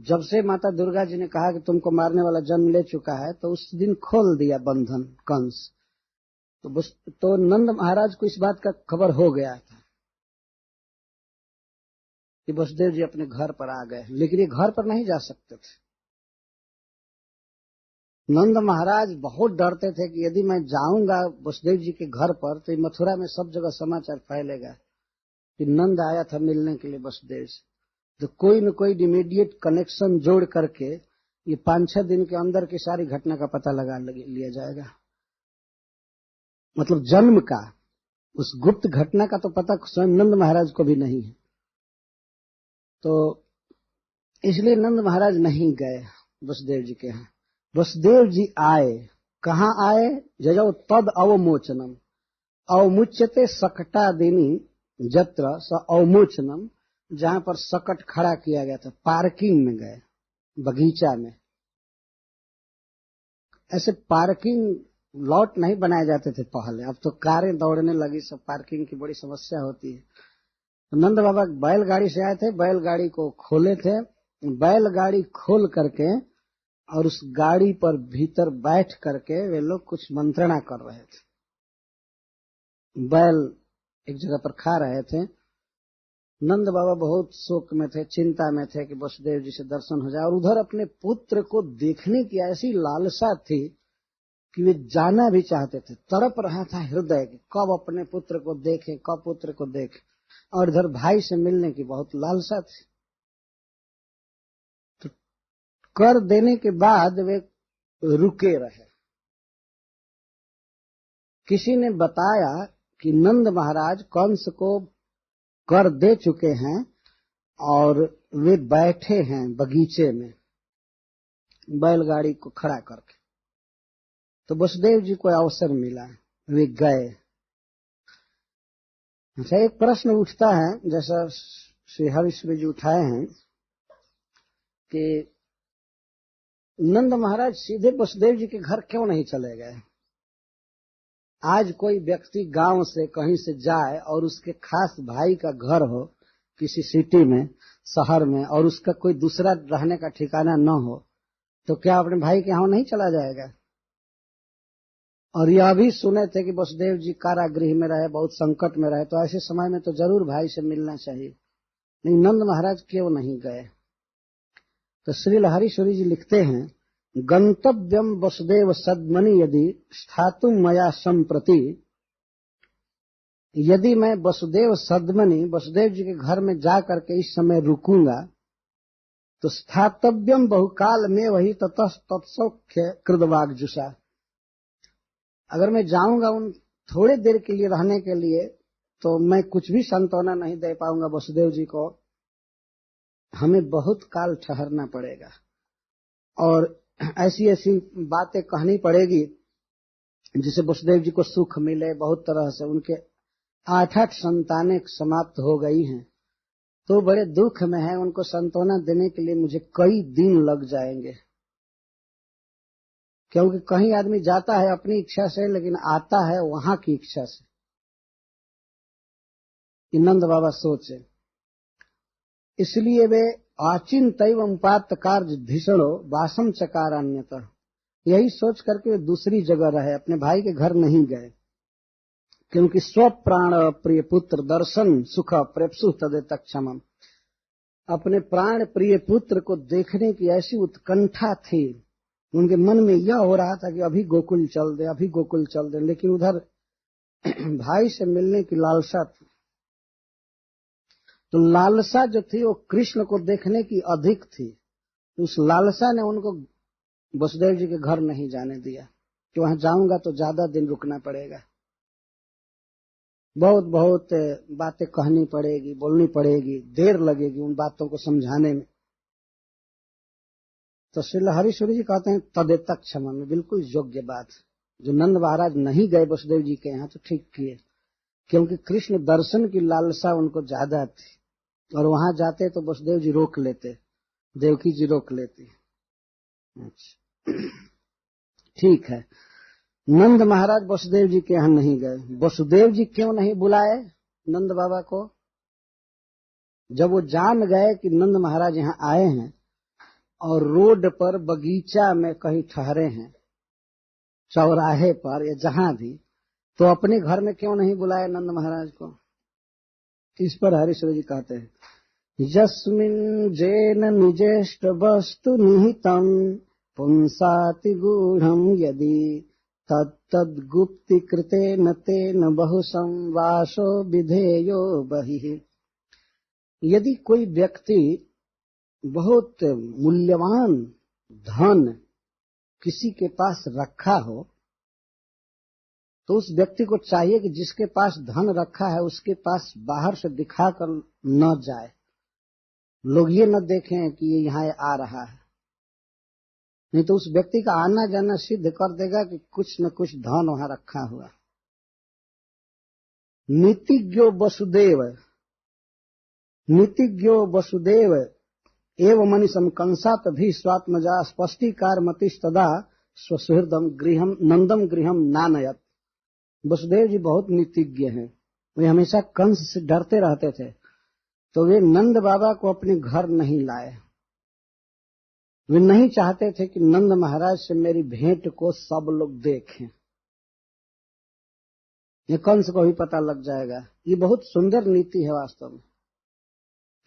Speaker 1: जब से माता दुर्गा जी ने कहा कि तुमको मारने वाला जन्म ले चुका है, तो उस दिन खोल दिया बंधन कंस। तो नंद महाराज को इस बात का खबर हो गया था कि वसुदेव जी अपने घर पर आ गए, लेकिन ये घर पर नहीं जा सकते थे। नंद महाराज बहुत डरते थे कि यदि मैं जाऊंगा वसुदेव जी के घर पर तो मथुरा में सब जगह समाचार फैलेगा कि नंद आया था मिलने के लिए वसुदेव से। तो कोई न कोई इमीडिएट कनेक्शन जोड़ करके ये 5-6 दिन के अंदर की सारी घटना का पता लिया जाएगा। मतलब जन्म का, उस गुप्त घटना का तो पता स्वयं नंद महाराज को भी नहीं है। तो इसलिए नंद महाराज नहीं गए वसुदेव जी के यहाँ। वसुदेव जी आए, कहाँ आए? जजौ तद अवमोचनम, अवमुच्यते सकटादिनी जत्र स अवमोचनम, जहां पर सकट खड़ा किया गया था, पार्किंग में गए, बगीचा में। ऐसे पार्किंग लॉट नहीं बनाए जाते थे पहले, अब तो कारें दौड़ने लगी, सब पार्किंग की बड़ी समस्या होती है। तो नंद बाबा बैलगाड़ी से आए थे, बैलगाड़ी को खोले थे, बैलगाड़ी खोल करके और उस गाड़ी पर भीतर बैठ करके वे लोग कुछ मंत्रणा कर रहे थे। बैल एक जगह पर खा रहे थे। नंद बाबा बहुत शोक में थे, चिंता में थे कि वसुदेव जी से दर्शन हो जाए, और उधर अपने पुत्र को देखने की ऐसी लालसा थी कि वे जाना भी चाहते थे। तड़प रहा था हृदय कि कब अपने पुत्र को देखें, कब पुत्र को देखें, और इधर भाई से मिलने की बहुत लालसा थी। तो कर देने के बाद वे रुके रहे। किसी ने बताया कि नंद महाराज कंस को कर दे चुके हैं और वे बैठे हैं बगीचे में बैलगाड़ी को खड़ा करके। तो वसुदेव जी को अवसर मिला, वे गए। अच्छा, एक प्रश्न उठता है, जैसा श्री हरिश्री जी उठाए हैं, कि नंद महाराज सीधे वसुदेव जी के घर क्यों नहीं चले गए? आज कोई व्यक्ति गांव से कहीं से जाए और उसके खास भाई का घर हो किसी सिटी में, शहर में, और उसका कोई दूसरा रहने का ठिकाना न हो, तो क्या अपने भाई के यहाँ नहीं चला जाएगा? और यह भी सुने थे कि वसुदेव जी कारागृह में रहे, बहुत संकट में रहे, तो ऐसे समय में तो जरूर भाई से मिलना चाहिए। नहीं, नंद महाराज क्यों नहीं गए? तो श्री लहरीश्वरी जी लिखते हैं, गंतव्यम वसुदेव सद्मनि यदि स्थातुम मया संप्रति, यदि मैं वसुदेव सद्मनि वसुदेव जी के घर में जा करके इस समय रुकूंगा तो स्थातव्यम बहुकाल में वही तत्सौख्य कृतवाग्जुषा, अगर मैं जाऊंगा उन थोड़े देर के लिए रहने के लिए तो मैं कुछ भी सांत्वना नहीं दे पाऊंगा वसुदेव जी को, हमें बहुत काल ठहरना पड़ेगा और ऐसी ऐसी बातें कहनी पड़ेगी जिससे वसुदेव जी को सुख मिले। बहुत तरह से उनके 8 संतानें समाप्त हो गई हैं, तो बड़े दुख में है, उनको सांत्वना देने के लिए मुझे कई दिन लग जाएंगे। क्योंकि कहीं आदमी जाता है अपनी इच्छा से, लेकिन आता है वहां की इच्छा से। नंद बाबा सोचे, इसलिए वे आचिंतैवं पात कार्य धीषणो वासम चकारान्यतः, यही सोच करके दूसरी जगह रहे, अपने भाई के घर नहीं गए, क्योंकि स्वप्राण प्रिय पुत्र दर्शन सुख प्रेप्सु तदेत क्षमम, अपने प्राण प्रिय पुत्र को देखने की ऐसी उत्कंठा थी, उनके मन में यह हो रहा था कि अभी गोकुल चल दे, अभी गोकुल चल दे, लेकिन उधर भाई से मिलने की लालसा थी। तो लालसा जो थी वो कृष्ण को देखने की अधिक थी, तो उस लालसा ने उनको वसुदेव जी के घर नहीं जाने दिया कि वहां जाऊंगा तो ज्यादा दिन रुकना पड़ेगा, बहुत बहुत बातें कहनी पड़ेगी, बोलनी पड़ेगी, देर लगेगी उन बातों को समझाने में। तो श्री हरीश्वरी जी कहते हैं तदेत क्षमा में, बिल्कुल योग्य बात। जो नंद महाराज नहीं गए वसुदेव जी के यहाँ तो ठीक किए, क्योंकि कृष्ण दर्शन की लालसा उनको ज्यादा थी, और वहां जाते तो वसुदेव जी रोक लेते, देवकी जी रोक लेती। अच्छा, ठीक है, नंद महाराज वसुदेव जी के यहाँ नहीं गए। वसुदेव जी क्यों नहीं बुलाए नंद बाबा को? जब वो जान गए कि नंद महाराज यहाँ आए हैं और रोड पर बगीचा में कहीं ठहरे हैं, चौराहे पर या जहां भी, तो अपने घर में क्यों नहीं बुलाए नंद महाराज को? इस पर हरीश्वर जी कहते हैं, यस्मिन् जेन निजेष्ट वस्तु निहितम् पुंसाति गूढ़म् यदि तत्तद्गुप्तीकृतेन तेन बहु संवासो विधेयो बहिः। यदि कोई व्यक्ति बहुत मूल्यवान धन किसी के पास रखा हो तो उस व्यक्ति को चाहिए कि जिसके पास धन रखा है उसके पास बाहर से दिखाकर न जाए, लोग ये न देखें कि ये यहाँ आ रहा है, नहीं तो उस व्यक्ति का आना जाना सिद्ध कर देगा कि कुछ न कुछ धन वहां रखा हुआ। नीतिज्ञो वसुदेव एवं मनीषम कंसात भी स्वात्मजा स्पष्टीकार मतिस्तदा स्वसुहृदम गृहम नंदम गृहम नानयत। वसुदेव जी बहुत नीतिज्ञ हैं, वे हमेशा कंस से डरते रहते थे, तो वे नंद बाबा को अपने घर नहीं लाए। वे नहीं चाहते थे कि नंद महाराज से मेरी भेंट को सब लोग देखें, ये कंस को भी पता लग जाएगा। ये बहुत सुंदर नीति है वास्तव में।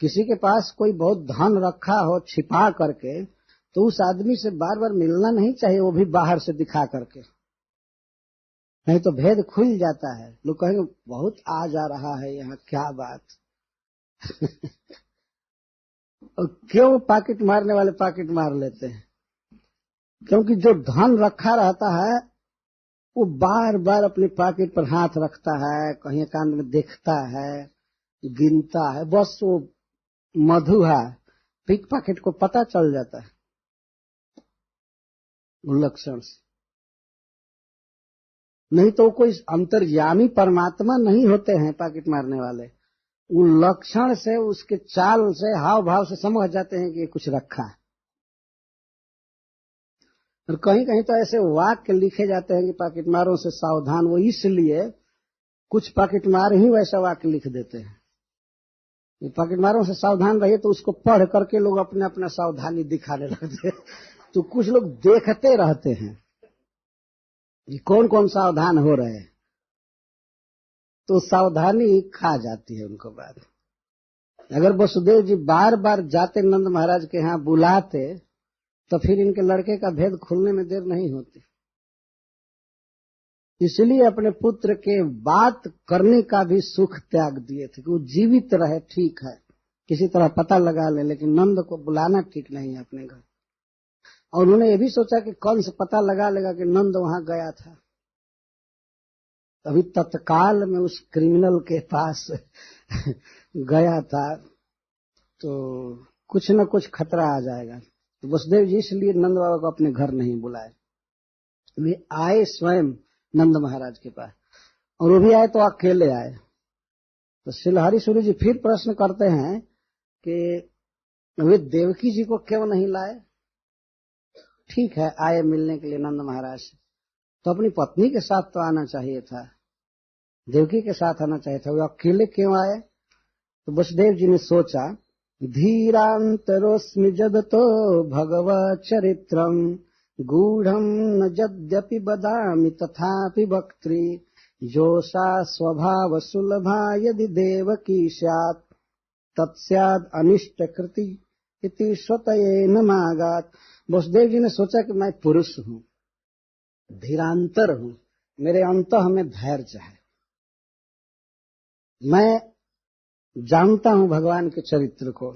Speaker 1: किसी के पास कोई बहुत धन रखा हो छिपा करके तो उस आदमी से बार बार मिलना नहीं चाहिए, वो भी बाहर से दिखा करके, नहीं तो भेद खुल जाता है। लोग कहेंगे बहुत आ जा रहा है यहाँ, क्या बात और क्यों पाकिट मारने वाले पाकिट मार लेते हैं? क्योंकि जो धन रखा रहता है वो बार बार अपने पाकिट पर हाथ रखता है, कहीं एकांत में देखता है, गिनता है, बस वो मधु है, पिक पॉकेट को पता चल जाता है लक्षण से। नहीं तो कोई अंतर्यामी परमात्मा नहीं होते हैं पाकिट मारने वाले, वो लक्षण से, उसके चाल से, हाव भाव से समझ जाते हैं कि ये कुछ रखा है। और कहीं कहीं तो ऐसे वाक्य लिखे जाते हैं कि पाकिट मारों से सावधान, वो इसलिए कुछ पाकिट मार ही वैसा वाक्य लिख देते हैं। पाकिट मारों से सावधान रहिए तो उसको पढ़ करके लोग अपने अपना सावधानी दिखाने लगते हैं। तो कुछ लोग देखते रहते हैं कि कौन कौन सावधान हो रहे हैं, तो सावधानी खा जाती है उनको बाद। अगर वसुदेव जी बार बार जाते नंद महाराज के यहाँ बुलाते तो फिर इनके लड़के का भेद खुलने में देर नहीं होती। इसलिए अपने पुत्र के बात करने का भी सुख त्याग दिए थे कि वो जीवित रहे, ठीक है किसी तरह पता लगा ले, लेकिन नंद को बुलाना ठीक नहीं है अपने घर। और उन्होंने ये भी सोचा कि कंस पता लगा लेगा कि नंद वहां गया था, अभी तत्काल में उस क्रिमिनल के पास गया था तो कुछ न कुछ खतरा आ जाएगा। तो वसुदेव जी इसलिए नंद बाबा को अपने घर नहीं बुलाए, वे आए स्वयं नंद महाराज के पास, और वो भी आए तो अकेले आए। तो शिलहरी सूर्य जी फिर प्रश्न करते हैं कि वे देवकी जी को क्यों नहीं लाए? ठीक है आए मिलने के लिए नंद महाराज से, तो अपनी पत्नी के साथ तो आना चाहिए था, देवकी के साथ आना चाहिए था, वे अकेले क्यों आए? तो वसुदेव जी ने सोचा, धीरांतरोस्मि जदतो भगवत चरित्रम गूढ़म न यद्यपि बदामि तथापि वक्त्री जोषा स्वभाव सुलभा यदि देवकी स्यात् तत्स्याद् अनिष्ट कृति इति स्वतयेन मागात्। वसुदेव जी ने सोचा कि मैं पुरुष हूँ, धीरांतर हूँ, मेरे अंतः में धैर्य है, मैं जानता हूँ भगवान के चरित्र को,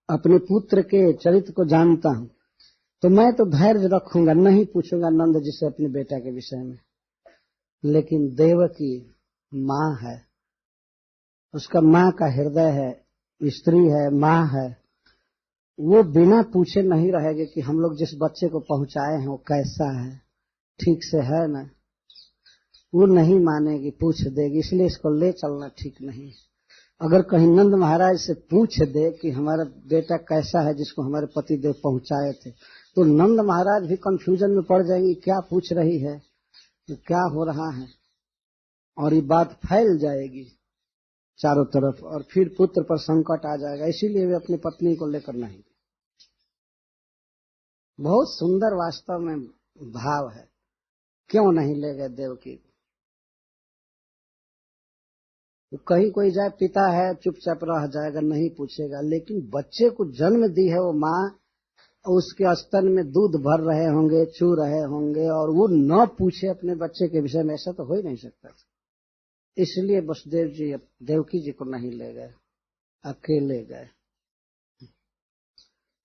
Speaker 1: अपने पुत्र के चरित्र को जानता हूँ, तो मैं तो धैर्य रखूंगा, नहीं पूछूंगा नंद जी से अपने बेटा के विषय में। लेकिन देवकी माँ है, उसका माँ का हृदय है, स्त्री है, माँ है, वो बिना पूछे नहीं रहेगी कि हम लोग जिस बच्चे को पहुंचाए हैं वो कैसा है, ठीक से है ना, वो नहीं मानेगी, पूछ देगी, इसलिए इसको ले चलना ठीक नहीं। अगर कहीं नंद महाराज से पूछ दे कि हमारा बेटा कैसा है जिसको हमारे पति देव पहुंचाए थे, तो नंद महाराज भी कंफ्यूजन में पड़ जाएंगे, क्या पूछ रही है, क्या हो रहा है, और ये बात फैल जाएगी चारों तरफ और फिर पुत्र पर संकट आ जाएगा। इसीलिए वे अपनी पत्नी को लेकर नहीं। बहुत सुंदर वास्तव में भाव है, क्यों नहीं ले गए देवकी को? तो कहीं कोई जाए पिता है चुपचाप रह जाएगा, नहीं पूछेगा, लेकिन बच्चे को जन्म दी है वो माँ, उसके स्तन में दूध भर रहे होंगे, चू रहे होंगे, और वो न पूछे अपने बच्चे के विषय में, ऐसा तो हो ही नहीं सकता। इसलिए वसुदेव जी देवकी जी को नहीं ले गए, अकेले गए।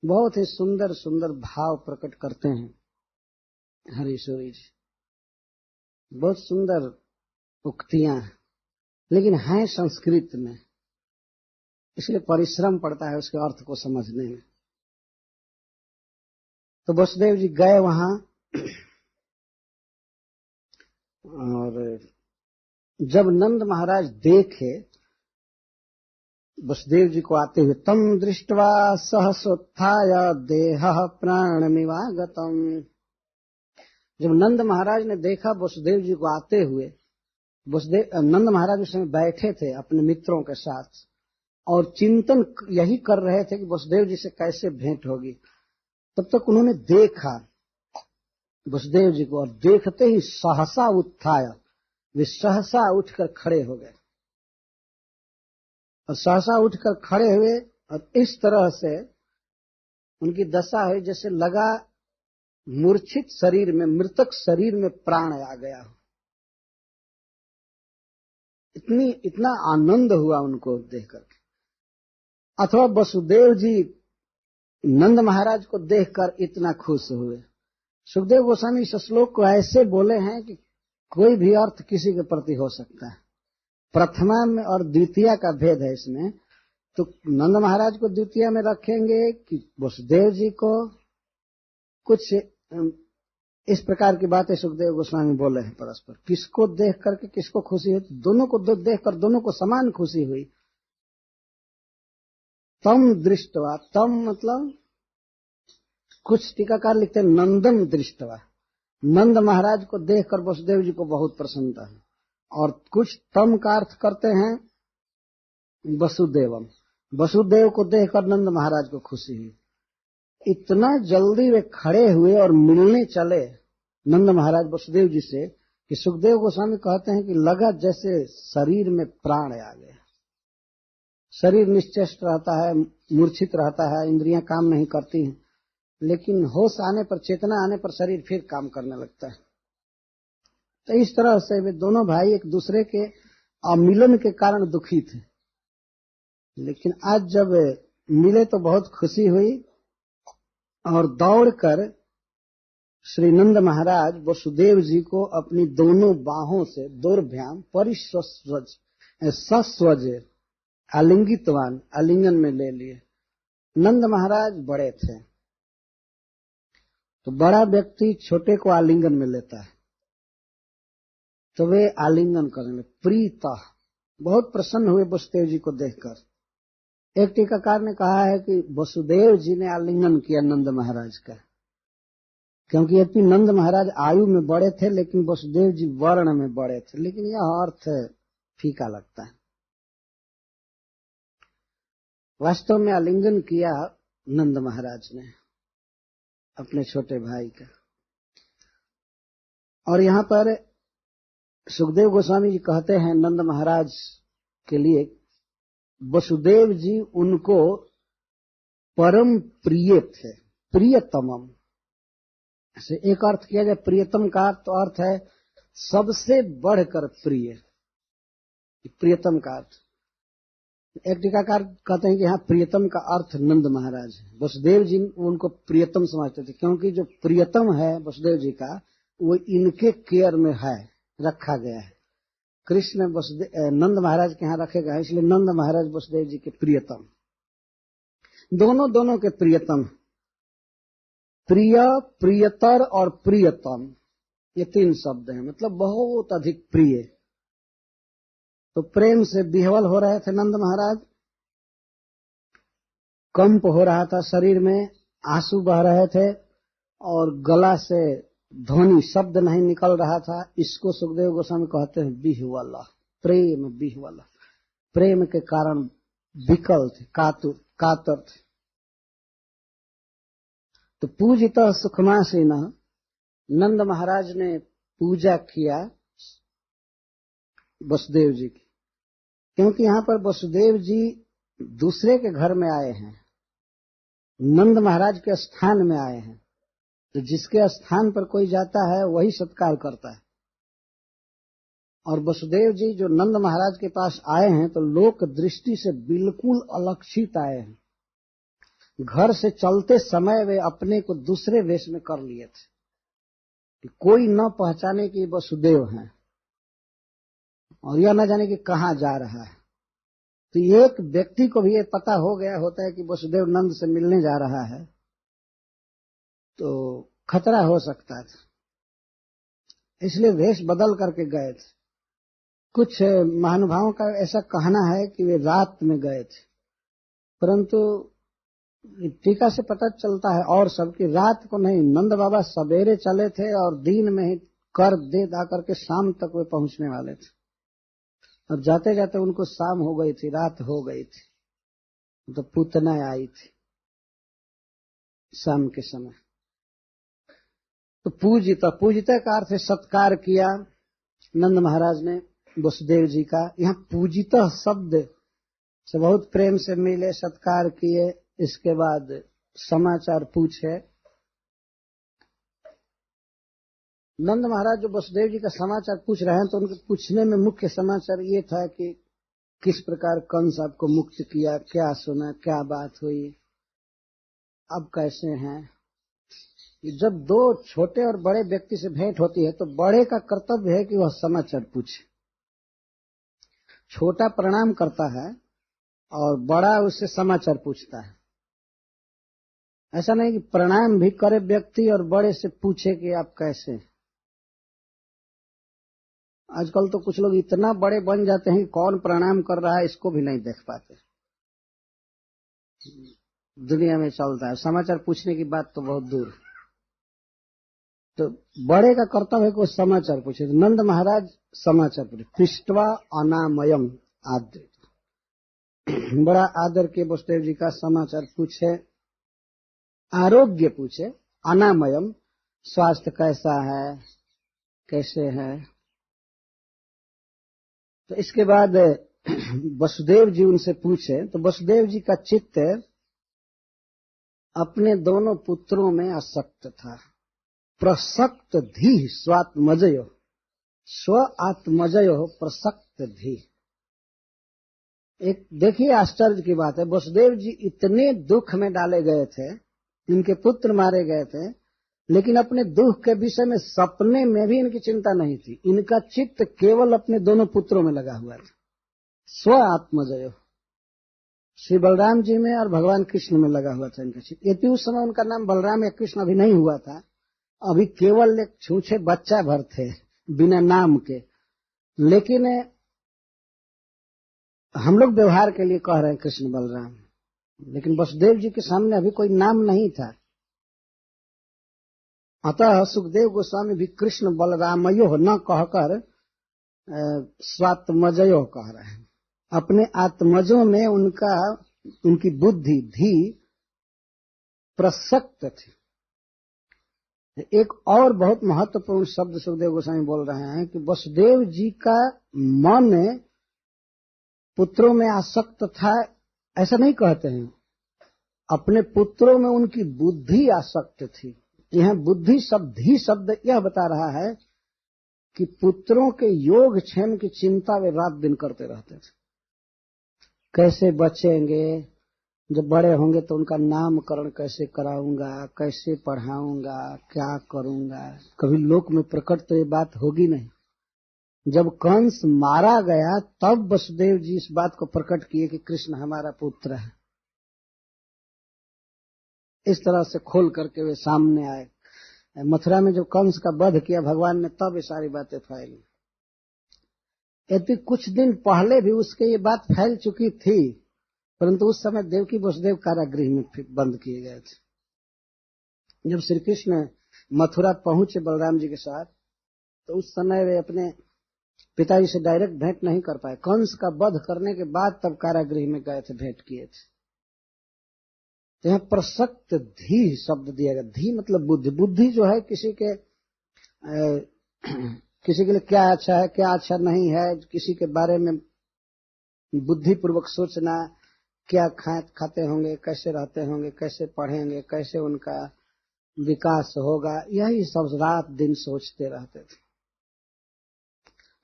Speaker 1: बहुत ही सुंदर सुंदर भाव प्रकट करते हैं हरीश्वरी जी, बहुत सुंदर उक्तियां, लेकिन हैं संस्कृत में, इसलिए परिश्रम पड़ता है उसके अर्थ को समझने में। तो वसुदेव जी गए वहां, और जब नंद महाराज देखे वसुदेव जी को आते हुए, तम दृष्ट्वा सहसोत्थाय देहः प्राणमिवागतम, जब नंद महाराज ने देखा वसुदेव जी को आते हुए, नंद महाराज उस समय बैठे थे अपने मित्रों के साथ और चिंतन यही कर रहे थे कि वसुदेव जी से कैसे भेंट होगी। तब तक उन्होंने देखा वसुदेव जी को, और देखते ही सहसा उत्थाय, वे सहसा उठकर खड़े हो गए, और सहसा उठकर खड़े हुए, और इस तरह से उनकी दशा है जैसे लगा मूर्छित शरीर में, मृतक शरीर में प्राण आ गया हो। इतना आनंद हुआ उनको देख करके। अथवा वसुदेव जी नंद महाराज को देखकर इतना खुश हुए। सुखदेव गोस्वामी इस श्लोक को ऐसे बोले हैं कि कोई भी अर्थ किसी के प्रति हो सकता है। प्रथमा में और द्वितीय का भेद है इसमें, तो नंद महाराज को द्वितीय में रखेंगे कि वसुदेव जी को, कुछ इस प्रकार की बातें सुखदेव गोस्वामी बोले हैं परस्पर। किसको देख करके किसको खुशी हुई, दोनों को देखकर दोनों को समान खुशी हुई। तम दृष्टवा, तम मतलब कुछ टीकाकार लिखते हैं नंदन दृष्टवा, नंद महाराज को देखकर वसुदेव जी को बहुत प्रसन्नता है, और कुछ तम का अर्थ करते हैं वसुदेवम, वसुदेव को देखकर नंद महाराज को खुशी हुई। इतना जल्दी वे खड़े हुए और मिलने चले नंद महाराज वसुदेव जी से कि सुखदेव गोस्वामी कहते हैं कि लगा जैसे शरीर में प्राण आ गया। शरीर निश्चेष्ट रहता है, मूर्छित रहता है, इंद्रियां काम नहीं करती हैं, लेकिन होश आने पर, चेतना आने पर शरीर फिर काम करने लगता है। तो इस तरह से वे दोनों भाई एक दूसरे के अमिलन के कारण दुखी थे, लेकिन आज जब मिले तो बहुत खुशी हुई, और दौड़कर श्री नंद महाराज वसुदेव जी को अपनी दोनों बाहों से दोर्भ्याम परिस्वज सस्वज आलिंगितवान, आलिंगन में ले लिए। नंद महाराज बड़े थे, तो बड़ा व्यक्ति छोटे को आलिंगन में लेता है, तो वे आलिंगन करने प्रीता, बहुत प्रसन्न हुए वसुदेव जी को देखकर। एक टीकाकार ने कहा है कि वसुदेव जी ने आलिंगन किया नंद महाराज का, क्योंकि यद्यपि नंद महाराज आयु में बड़े थे लेकिन वसुदेव जी वर्ण में बड़े थे, लेकिन यह अर्थ फीका लगता है। वास्तव में आलिंगन किया नंद महाराज ने अपने छोटे भाई का। और यहाँ पर सुखदेव गोस्वामी जी कहते हैं नंद महाराज के लिए, वसुदेव जी उनको परम प्रिय थे, प्रियतमम। ऐसे एक अर्थ किया जाए प्रियतम का, तो अर्थ है सबसे बढ़कर प्रिय, प्रियतम का अर्थ। एक टीकाकार कहते हैं कि यहाँ प्रियतम का अर्थ नंद महाराज है। वसुदेव जी उनको प्रियतम समझते थे, क्योंकि जो प्रियतम है वसुदेव जी का, वो इनके केयर में है, रखा गया है। कृष्ण नंद महाराज के यहाँ रखे गए, इसलिए नंद महाराज वसुदेव जी के प्रियतम, दोनों के प्रियतम। प्रिय, प्रियतर और प्रियतम, ये तीन शब्द हैं, मतलब बहुत अधिक प्रिय। तो प्रेम से विह्वल हो रहे थे नंद महाराज, कंप हो रहा था शरीर में, आंसू बह रहे थे, और गला से ध्वनि शब्द नहीं निकल रहा था। इसको सुखदेव गोस्वामी कहते हैं बिह्वला, प्रेम बिह्वला, प्रेम के कारण विकल थे, कातर थे। तो पूजितः सुखमासीनः, नंद महाराज ने पूजा किया वसुदेव जी की, क्योंकि यहाँ पर वसुदेव जी दूसरे के घर में आए हैं, नंद महाराज के स्थान में आए हैं। तो जिसके स्थान पर कोई जाता है वही सत्कार करता है। और वसुदेव जी जो नंद महाराज के पास आए हैं तो लोक दृष्टि से बिल्कुल अलक्षित आए हैं, घर से चलते समय वे अपने को दूसरे वेश में कर लिए थे कि कोई न पहचाने कि वसुदेव हैं और यह न जाने कि कहाँ जा रहा है। तो एक व्यक्ति को भी ये पता हो गया होता है कि वसुदेव नंद से मिलने जा रहा है तो खतरा हो सकता था, इसलिए वेश बदल करके गए थे। कुछ महानुभावों का ऐसा कहना है कि वे रात में गए थे, परंतु टीका से पता चलता है और सबकी रात को नहीं, नंद बाबा सवेरे चले थे और दिन में ही कर दे दा करके शाम तक वे पहुंचने वाले थे। और जाते जाते उनको शाम हो गई थी, रात हो गई थी, तो पूतना आई थी शाम के समय। तो पूजिता का अर्थ है सत्कार किया नंद महाराज ने वसुदेव जी का। यहाँ पूजिता शब्द से बहुत प्रेम से मिले, सत्कार किए, इसके बाद समाचार पूछे। नंद महाराज जो वसुदेव जी का समाचार पूछ रहे हैं तो उनके पूछने में मुख्य समाचार ये था कि किस प्रकार कंस आपको मुक्त किया, क्या सुना, क्या बात हुई, अब कैसे हैं। जब दो छोटे और बड़े व्यक्ति से भेंट होती है तो बड़े का कर्तव्य है कि वह समाचार पूछे। छोटा प्रणाम करता है और बड़ा उससे समाचार पूछता है। ऐसा नहीं कि प्रणाम भी करे व्यक्ति और बड़े से पूछे कि आप कैसे। आजकल तो कुछ लोग इतना बड़े बन जाते हैं कि कौन प्रणाम कर रहा है इसको भी नहीं देख पाते। दुनिया में चलता है, समाचार पूछने की बात तो बहुत दूर। तो बड़े का कर्तव्य है कि वो समाचार पूछे। नंद महाराज समाचार पूछे, पृष्ठवा अनामयम आदर, बड़ा आदर के वसुदेव जी का समाचार पूछे, आरोग्य पूछे, अनामयम स्वास्थ्य कैसा है, कैसे है। तो इसके बाद वसुदेव जी उनसे पूछे तो वसुदेव जी का चित्त अपने दोनों पुत्रों में आसक्त था। प्रसक्त धी स्वात्मजयो, स्व आत्मजयो प्रसक्त धी। एक देखिए आश्चर्य की बात है, वसुदेव जी इतने दुख में डाले गए थे, इनके पुत्र मारे गए थे, लेकिन अपने दुख के विषय में सपने में भी इनकी चिंता नहीं थी। इनका चित्त केवल अपने दोनों पुत्रों में लगा हुआ था। स्व आत्मजयो, श्री बलराम जी में और भगवान कृष्ण में लगा हुआ था इनका चित्त। यदि उस समय उनका नाम बलराम या कृष्ण अभी नहीं हुआ था, अभी केवल एक छूछे बच्चा भर थे बिना नाम के। लेकिन हम लोग व्यवहार के लिए कह रहे हैं कृष्ण बलराम, लेकिन वसुदेव जी के सामने अभी कोई नाम नहीं था। अतः सुखदेव गोस्वामी भी कृष्ण बलरामयो न कहकर स्वात्मजयो कह रहे हैं। अपने आत्मजों में उनकी बुद्धि धी प्रसक्त थी। एक और बहुत महत्वपूर्ण शब्द सुखदेव गोस्वामी बोल रहे हैं कि वसुदेव जी का मन पुत्रों में आसक्त था, ऐसा नहीं कहते हैं। अपने पुत्रों में उनकी बुद्धि आसक्त थी। यह बुद्धि शब्द ही शब्द यह बता रहा है कि पुत्रों के योग क्षेम की चिंता वे रात दिन करते रहते थे। कैसे बचेंगे, जब बड़े होंगे तो उनका नामकरण कैसे कराऊंगा, कैसे पढ़ाऊंगा, क्या करूंगा। कभी लोक में प्रकट तो ये बात होगी नहीं। जब कंस मारा गया तब वसुदेव जी इस बात को प्रकट किए कि कृष्ण हमारा पुत्र है। इस तरह से खोल करके वे सामने आए। मथुरा में जो कंस का वध किया भगवान ने, तब ये सारी बातें फैली। यदि कुछ दिन पहले भी उसके ये बात फैल चुकी थी, परंतु उस समय देवकी वसुदेव कारागृह में बंद किए गए थे। जब श्री कृष्ण मथुरा पहुंचे बलराम जी के साथ, तो उस समय वे अपने पिताजी से डायरेक्ट भेंट नहीं कर पाए। कंस का वध करने के बाद तब कारागृह में गए थे, भेंट किए थे। तो यहाँ प्रसक्त धी शब्द दिया गया। धी मतलब बुद्धि। बुद्धि जो है किसी के लिए क्या अच्छा है, क्या अच्छा नहीं है, किसी के बारे में बुद्धि पूर्वक सोचना, क्या खाते होंगे, कैसे रहते होंगे, कैसे पढ़ेंगे, कैसे उनका विकास होगा, यही सब रात दिन सोचते रहते थे।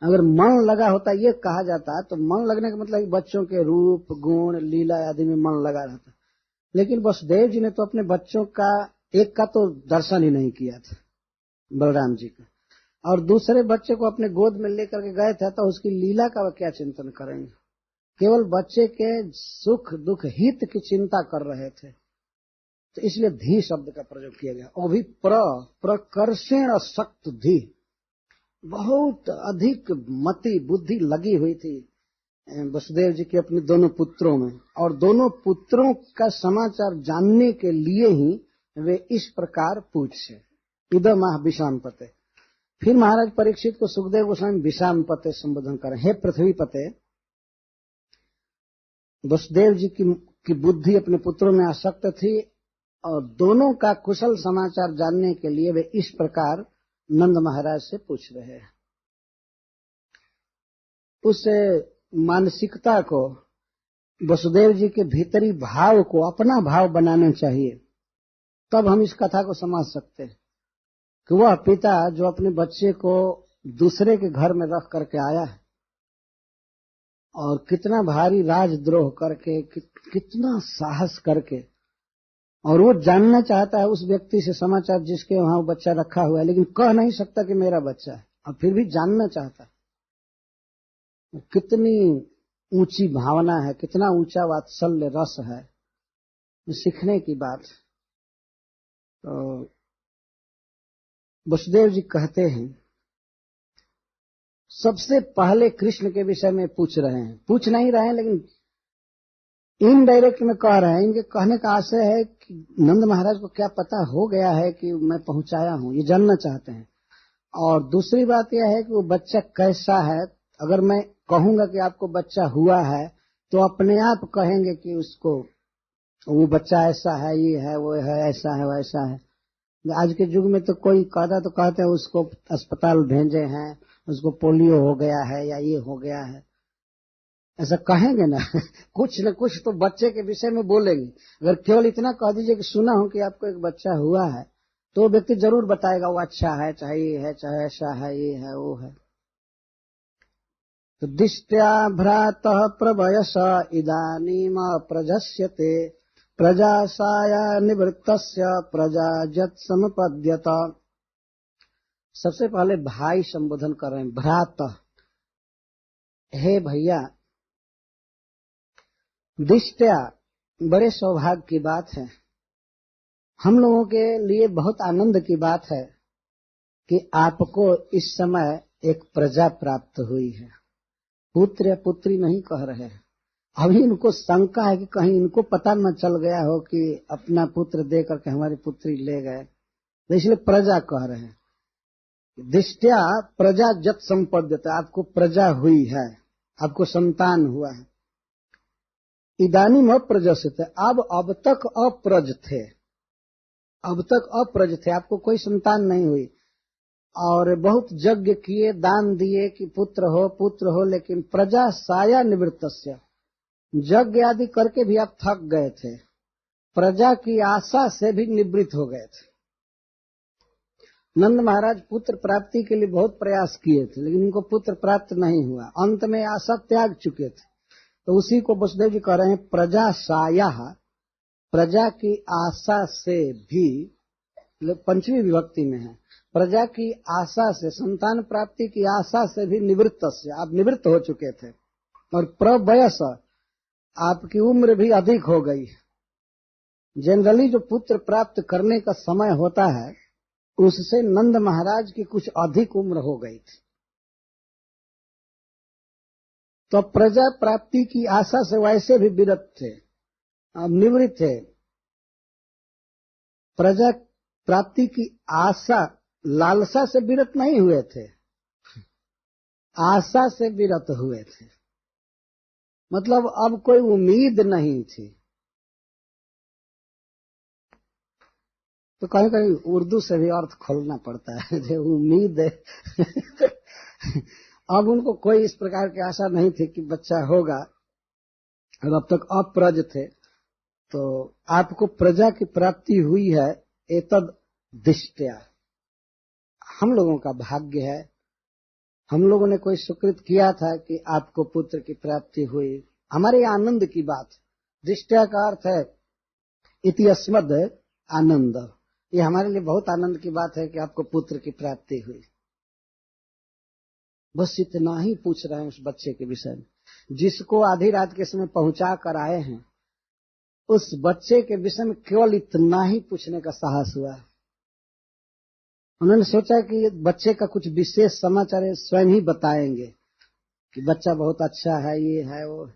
Speaker 1: अगर मन लगा होता, ये कहा जाता, तो मन लगने का मतलब बच्चों के रूप गुण लीला आदि में मन लगा रहता। लेकिन वसुदेव जी ने तो अपने बच्चों का एक का तो दर्शन ही नहीं किया था, बलराम जी का, और दूसरे बच्चे को अपने गोद में लेकर के गए थे, तो उसकी लीला का वह क्या चिंतन करेंगे। केवल बच्चे के सुख दुख हित की चिंता कर रहे थे, तो इसलिए धी शब्द का प्रयोग किया गया। और भी प्रकर्षण सक्त धी, बहुत अधिक मति बुद्धि लगी हुई थी वसुदेव जी के अपने दोनों पुत्रों में, और दोनों पुत्रों का समाचार जानने के लिए ही वे इस प्रकार पूछे, इदमाह विषाम पते। फिर महाराज परीक्षित को सुखदेव गोस्वामी विषाम पते संबोधन करें, हे पृथ्वी पते। वसुदेव जी की बुद्धि अपने पुत्रों में आसक्त थी, और दोनों का कुशल समाचार जानने के लिए वे इस प्रकार नंद महाराज से पूछ रहे हैं। उस मानसिकता को, वसुदेव जी के भीतरी भाव को अपना भाव बनाना चाहिए, तब हम इस कथा को समझ सकते हैं कि वह पिता जो अपने बच्चे को दूसरे के घर में रख करके आया है, और कितना भारी राजद्रोह करके, कितना साहस करके, और वो जानना चाहता है उस व्यक्ति से समाचार जिसके वहां बच्चा रखा हुआ है, लेकिन कह नहीं सकता कि मेरा बच्चा है, और फिर भी जानना चाहता है। कितनी ऊंची भावना है, कितना ऊंचा वात्सल्य रस है, सीखने की बात। तो वसुदेव जी कहते हैं, सबसे पहले कृष्ण के विषय में पूछ रहे हैं, पूछ नहीं रहे हैं लेकिन इनडायरेक्ट में कह रहे हैं। इनके कहने का आशय है कि नंद महाराज को क्या पता हो गया है कि मैं पहुंचाया हूं, ये जानना चाहते हैं। और दूसरी बात यह है कि वो बच्चा कैसा है। अगर मैं कहूंगा कि आपको बच्चा हुआ है, तो अपने आप कहेंगे कि उसको वो बच्चा ऐसा है, ये है, वो है, ऐसा है, वैसा है। आज के युग में तो कोई कहता तो कहते हैं उसको अस्पताल भेजे हैं, उसको पोलियो हो गया है, या ये हो गया है, ऐसा कहेंगे ना। कुछ न कुछ तो बच्चे के विषय में बोलेंगे। अगर केवल इतना कह दीजिए कि सुना हूं कि आपको एक बच्चा हुआ है, तो व्यक्ति जरूर बताएगा वो अच्छा है, चाहे ये है, चाहे ऐसा है, ये है, वो है। तो दिष्ट्या भ्रातः प्रभयस इदानीम प्रजस्यते प्रजासाया निवृत्तस्य प्रजाजत समपद्यत। सबसे पहले भाई संबोधन कर रहे हैं, भ्रातः, हे भैया। दिष्ट्या, बड़े सौभाग्य की बात है, हम लोगों के लिए बहुत आनंद की बात है कि आपको इस समय एक प्रजा प्राप्त हुई है। पुत्र या पुत्री नहीं कह रहे हैं। अभी इनको शंका है कि कहीं इनको पता न चल गया हो कि अपना पुत्र दे करके हमारी पुत्री ले गए, तो इसलिए प्रजा कह रहे हैं। दिष्ट्या प्रजा जत संपद्यते, आपको प्रजा हुई है, आपको संतान हुआ है। इदानीम अप्रजस्यते, अब तक अप्रज थे, अब तक अप्रज थे, आपको कोई संतान नहीं हुई, और बहुत यज्ञ किए, दान दिए कि पुत्र हो, लेकिन प्रजा साया निवृत्तस्य, यज्ञ आदि करके भी आप थक गए थे, प्रजा की आशा से भी निवृत्त हो गए थे। नंद महाराज पुत्र प्राप्ति के लिए बहुत प्रयास किए थे, लेकिन इनको पुत्र प्राप्त नहीं हुआ, अंत में आशा त्याग चुके थे। तो उसी को वसुदेव जी कह रहे हैं, प्रजा साया, प्रजा की आशा से भी, पंचमी विभक्ति में है, प्रजा की आशा से, संतान प्राप्ति की आशा से भी निवृत्त से, आप निवृत्त हो चुके थे। और प्रवयस, आपकी उम्र भी अधिक हो गई। जनरली जो पुत्र प्राप्त करने का समय होता है, उससे नंद महाराज की कुछ अधिक उम्र हो गई थी, तो प्रजा प्राप्ति की आशा से वैसे भी विरत थे, अब निवृत्त थे। प्रजा प्राप्ति की आशा, लालसा से विरत नहीं हुए थे, आशा से विरत हुए थे, मतलब अब कोई उम्मीद नहीं थी। तो कहीं कहीं उर्दू से भी अर्थ खोलना पड़ता है, जो उम्मीद है। अब उनको कोई इस प्रकार की आशा नहीं थी कि बच्चा होगा, और अब तक अप्रज थे। तो आपको प्रजा की प्राप्ति हुई है, एतद दिष्ट्या, हम लोगों का भाग्य है, हम लोगों ने कोई सुकृत किया था कि आपको पुत्र की प्राप्ति हुई, हमारे आनंद की बात। दिष्ट्या का अर्थ है इति अस्मद आनंद। ये हमारे लिए बहुत आनंद की बात है कि आपको पुत्र की प्राप्ति हुई। बस इतना ही पूछ रहे हैं उस बच्चे के विषय में, जिसको आधी रात के समय पहुंचा कर आए हैं। उस बच्चे के विषय में केवल इतना ही पूछने का साहस हुआ। उन्होंने सोचा कि बच्चे का कुछ विशेष समाचार स्वयं ही बताएंगे कि बच्चा बहुत अच्छा है, ये है वो।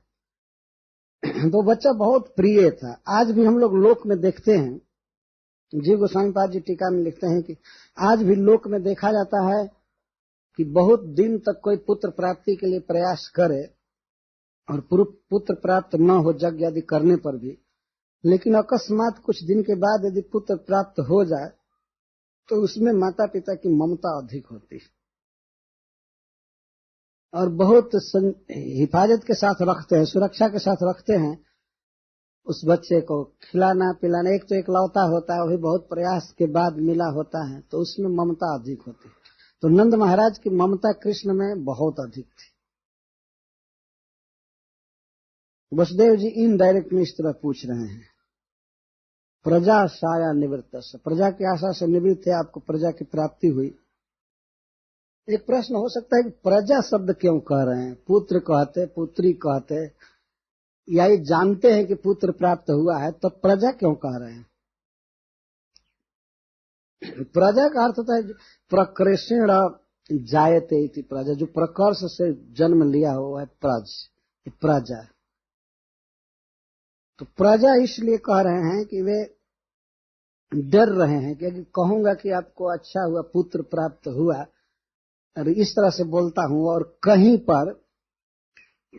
Speaker 1: तो बच्चा बहुत प्रिय था। आज भी हम लोग लोक में देखते हैं, जीव गोस्वामी पाद जी टीका में लिखते हैं कि आज भी लोक में देखा जाता है कि बहुत दिन तक कोई पुत्र प्राप्ति के लिए प्रयास करे और पुत्र प्राप्त न हो यज्ञ आदि करने पर भी, लेकिन अकस्मात कुछ दिन के बाद यदि पुत्र प्राप्त हो जाए तो उसमें माता पिता की ममता अधिक होती है और बहुत हिफाजत के साथ रखते हैं, सुरक्षा के साथ रखते हैं उस बच्चे को। खिलाना पिलाना, एक तो एकलौता होता है, वही बहुत प्रयास के बाद मिला होता है, तो उसमें ममता अधिक होती है। तो नंद महाराज की ममता कृष्ण में बहुत अधिक थी। वसुदेव जी इनडायरेक्ट में इस तरह पूछ रहे हैं, प्रजा साया निवृत्त, प्रजा की आशा से निवृत्त है, आपको प्रजा की प्राप्ति हुई। एक प्रश्न हो सकता है कि प्रजा शब्द क्यों कह रहे हैं, पुत्र कहते, पुत्री कहते, या ये जानते हैं कि पुत्र प्राप्त हुआ है, तो प्रजा क्यों कह रहे हैं? प्रजा का अर्थ होता है प्रकृषेण जायते इति प्रजा, जो प्रकर्ष से जन्म लिया हुआ है प्रजा। तो प्रजा इसलिए कह रहे हैं कि वे डर रहे हैं कि कहूंगा कि आपको अच्छा हुआ, पुत्र प्राप्त हुआ, और इस तरह से बोलता हूं और कहीं पर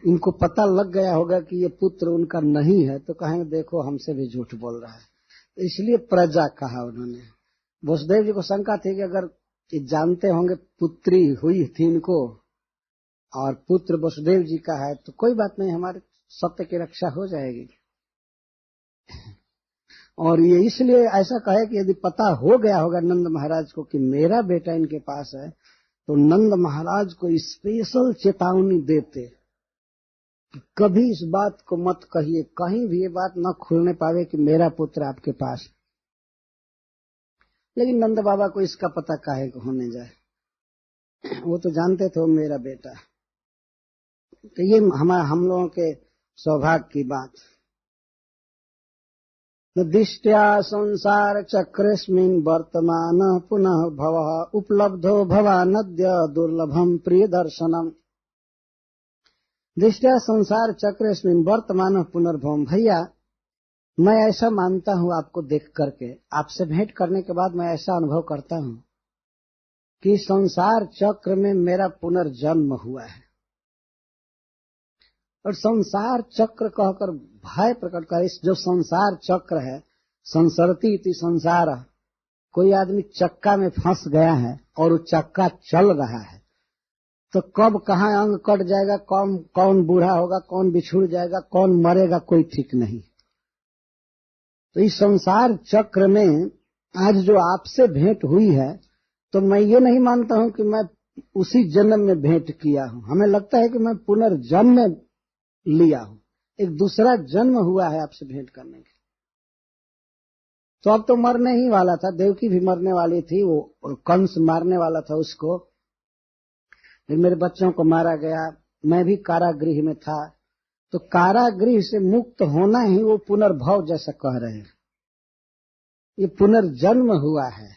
Speaker 1: इनको पता लग गया होगा कि ये पुत्र उनका नहीं है, तो कहेंगे देखो हमसे भी झूठ बोल रहा है। तो इसलिए प्रजा कहा उन्होंने। वसुदेव जी को शंका थी कि अगर ये जानते होंगे पुत्री हुई थी इनको और पुत्र वसुदेव जी का है, तो कोई बात नहीं, हमारे सत्य की रक्षा हो जाएगी। और ये इसलिए ऐसा कहे कि यदि पता हो गया होगा नंद महाराज को कि मेरा बेटा इनके पास है, तो नंद महाराज को स्पेशल चेतावनी देते कि कभी इस बात को मत कहिए, कहीं भी ये बात न खुलने पावे कि मेरा पुत्र आपके पास। लेकिन नंद बाबा को इसका पता काहे को होने जाए, वो तो जानते थे वो मेरा बेटा। तो ये हम लोगों के सौभाग्य की बात। दिष्ट्या संसार चक्रेस्मिन् वर्तमान पुनः भवः उपलब्धो भवानद्य दुर्लभम प्रिय दर्शनम। दिष्ट्या संसार चक्रेस्मिन् वर्तमान पुनर्भवम। भैया मैं ऐसा मानता हूँ, आपको देख करके, आपसे भेंट करने के बाद मैं ऐसा अनुभव करता हूँ कि संसार चक्र में मेरा पुनर्जन्म हुआ है। और संसार चक्र कहकर भय प्रकट कर, इस जो संसार चक्र है, संसरती इति संसार, कोई आदमी चक्का में फंस गया है और वो चक्का चल रहा है, तो कब कहाँ अंग कट जाएगा, कौन बूढ़ा होगा, कौन बिछुड़ जाएगा, कौन मरेगा, कोई ठीक नहीं। तो इस संसार चक्र में आज जो आपसे भेंट हुई है, तो मैं ये नहीं मानता हूं कि मैं उसी जन्म में भेंट किया हूं। हमें लगता है कि मैं पुनर्जन्म लिया हूं, एक दूसरा जन्म हुआ है आपसे भेंट करने के। तो अब तो मरने ही वाला था, देवकी भी मरने वाली थी, वो कंस मारने वाला था उसको, फिर मेरे बच्चों को मारा गया, मैं भी कारागृह में था। तो कारागृह से मुक्त होना ही वो पुनर्भव जैसा कह रहे हैं, ये पुनर्जन्म हुआ है।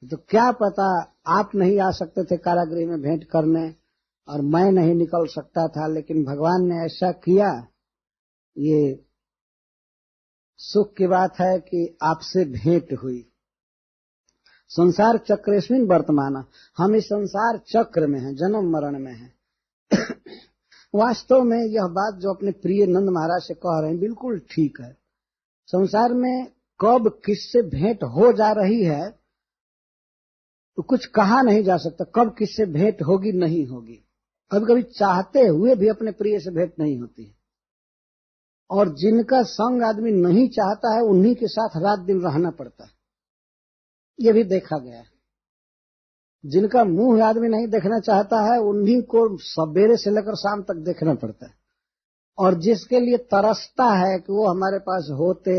Speaker 1: तो क्या पता आप नहीं आ सकते थे कारागृह में भेंट करने और मैं नहीं निकल सकता था, लेकिन भगवान ने ऐसा किया। ये सुख की बात है कि आपसे भेंट हुई। संसार चक्रेस्मिन् वर्तमान, हम इस संसार चक्र में हैं, जन्म मरण में हैं। वास्तव में यह बात जो अपने प्रिय नंद महाराज से कह रहे हैं बिल्कुल ठीक है। संसार में कब किससे भेंट हो जा रही है तो कुछ कहा नहीं जा सकता, कब किससे भेंट होगी नहीं होगी। कभी कभी चाहते हुए भी अपने प्रिय से भेंट नहीं होती, और जिनका संग आदमी नहीं चाहता है उन्हीं के साथ रात दिन रहना पड़ता है, ये भी देखा गया। जिनका मुंह आदमी नहीं देखना चाहता है उन्हीं को सवेरे से लेकर शाम तक देखना पड़ता है, और जिसके लिए तरसता है कि वो हमारे पास होते,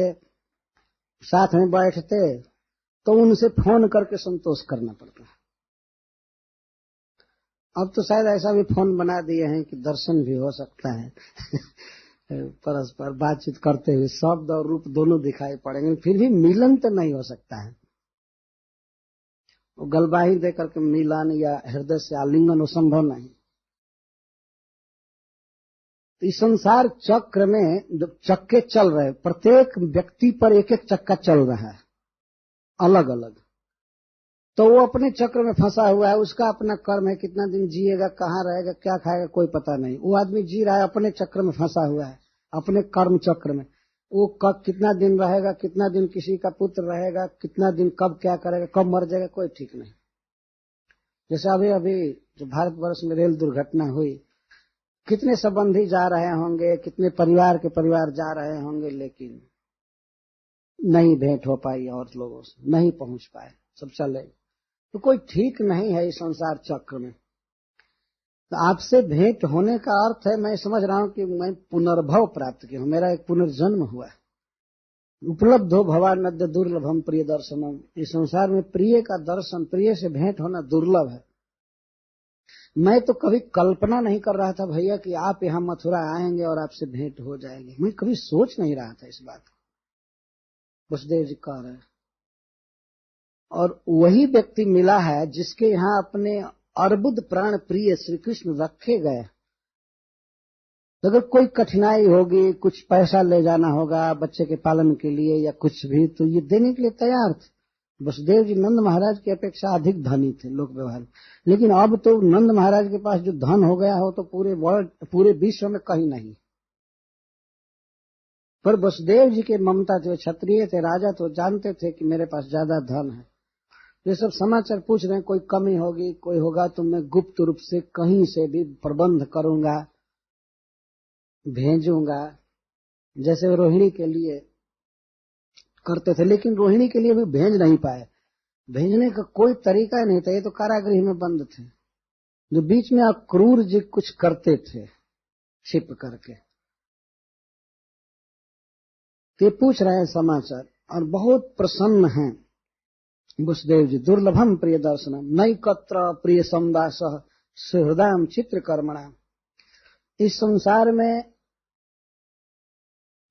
Speaker 1: साथ में बैठते तो उनसे फोन करके संतोष करना पड़ता है। अब तो शायद ऐसा भी फोन बना दिए हैं कि दर्शन भी हो सकता है परस्पर बातचीत करते हुए शब्द और रूप दोनों दिखाई पड़ेंगे, फिर भी मिलन तो नहीं हो सकता है। गलबाही दे करके मिलन या हृदय से आलिंगन वो संभव नहीं। तो इस संसार चक्र में जो चक्के चल रहे, प्रत्येक व्यक्ति पर एक एक चक्का चल रहा है अलग अलग, तो वो अपने चक्र में फंसा हुआ है। उसका अपना कर्म है, कितना दिन जिएगा, कहाँ रहेगा, क्या खाएगा, कोई पता नहीं। वो आदमी जी रहा है, अपने चक्र में फंसा हुआ है, अपने कर्म चक्र में। वो कब कितना दिन रहेगा, कितना दिन किसी का पुत्र रहेगा, कितना दिन कब क्या करेगा, कब मर जाएगा, कोई ठीक नहीं। जैसे अभी अभी जो भारतवर्ष में रेल दुर्घटना हुई, कितने संबंधी जा रहे होंगे, कितने परिवार के परिवार जा रहे होंगे, लेकिन नहीं भेंट हो पाई और लोगों से नहीं पहुंच पाए, सब चले। तो कोई ठीक नहीं है इस संसार चक्र में। तो आपसे भेंट होने का अर्थ है, मैं समझ रहा हूं कि मैं पुनर्भव प्राप्त किया हूं, मेरा एक पुनर्जन्म हुआ। उपलब्धो भवानद्य दुर्लभम प्रिय दर्शनम। इस संसार में प्रिय का दर्शन, प्रिय से भेंट होना दुर्लभ है। मैं तो कभी कल्पना नहीं कर रहा था भैया कि आप यहाँ मथुरा आएंगे और आपसे भेंट हो जाएगी। मैं कभी सोच नहीं रहा था इस बात को। वसुदेव जी कह रहे हैं, और वही व्यक्ति मिला है जिसके यहाँ अपने अर्बुद प्राण प्रिय श्री कृष्ण रखे गए। अगर कोई कठिनाई होगी, कुछ पैसा ले जाना होगा बच्चे के पालन के लिए या कुछ भी, तो ये देने के लिए तैयार थे। वसुदेव जी नंद महाराज की अपेक्षा अधिक धनी थे लोक व्यवहार। लेकिन अब तो नंद महाराज के पास जो धन हो गया हो तो पूरे विश्व में कहीं नहीं। पर वसुदेव जी के ममता थे, क्षत्रिय थे, राजा, तो जानते थे कि मेरे पास ज्यादा धन है। ये सब समाचार पूछ रहे हैं, कोई कमी होगी, कोई होगा तो मैं गुप्त रूप से कहीं से भी प्रबंध करूंगा, भेजूंगा, जैसे रोहिणी के लिए करते थे। लेकिन रोहिणी के लिए भी भेज नहीं पाए, भेजने का कोई तरीका नहीं था। ये तो कारागृह में बंद थे। जो बीच में अक्रूर जी कुछ करते थे छिप करके, ये पूछ रहे हैं समाचार और बहुत प्रसन्न हैं वसुदेव जी। दुर्लभम प्रिय दर्शनम नैकत्र प्रिय संवास सुहृदाम चित्र कर्मणा। इस संसार में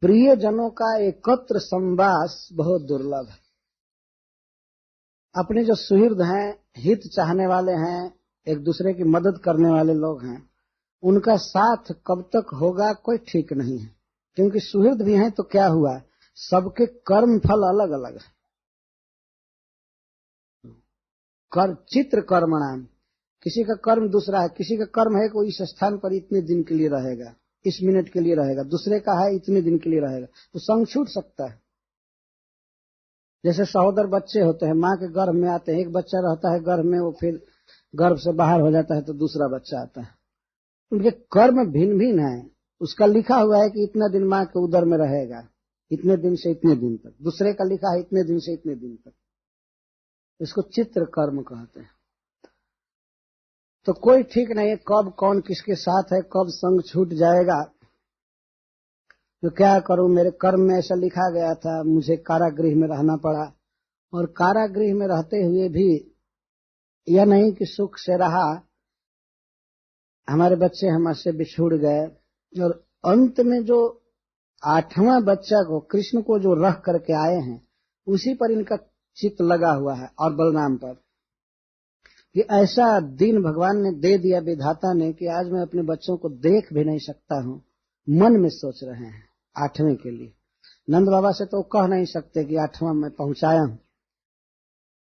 Speaker 1: प्रिय जनों का एकत्र संवास बहुत दुर्लभ है। अपने जो सुहृद हैं, हित चाहने वाले हैं, एक दूसरे की मदद करने वाले लोग हैं, उनका साथ कब तक होगा कोई ठीक नहीं है। क्योंकि सुहृद भी हैं तो क्या हुआ, सबके कर्म फल अलग अलग है। चित्र कर्मणाम, किसी का कर्म दूसरा है। किसी का कर्म है कि इस स्थान पर इतने दिन के लिए रहेगा, इस मिनट के लिए रहेगा, दूसरे का है इतने दिन के लिए रहेगा, तो संग छूट सकता है। जैसे सहोदर बच्चे होते हैं, माँ के गर्भ में आते हैं, एक बच्चा रहता है गर्भ में, वो फिर गर्भ से बाहर हो जाता है तो दूसरा बच्चा आता है। उनके कर्म भिन्न भिन्न है। उसका लिखा हुआ है कि इतना दिन माँ के उदर में रहेगा, इतने दिन से इतने दिन तक। दूसरे का लिखा है इतने दिन से इतने दिन तक। इसको चित्र कर्म कहते हैं। तो कोई ठीक नहीं है कब कौन किसके साथ है, कब संग छूट जाएगा। तो क्या करूं, मेरे कर्म में ऐसा लिखा गया था, मुझे कारागृह में रहना पड़ा। और कारागृह में रहते हुए भी यह नहीं कि सुख से रहा, हमारे बच्चे हमसे बिछुड़ गए। और अंत में जो 8वां बच्चा को, कृष्ण को जो रख करके आए हैं, उसी पर इनका चित्त लगा हुआ है, और बलराम पर, कि ऐसा दिन भगवान ने दे दिया, विधाता ने, कि आज मैं अपने बच्चों को देख भी नहीं सकता हूं। मन में सोच रहे हैं 8वें के लिए। नंद बाबा से तो कह नहीं सकते कि 8वां मैं पहुंचाया हूं,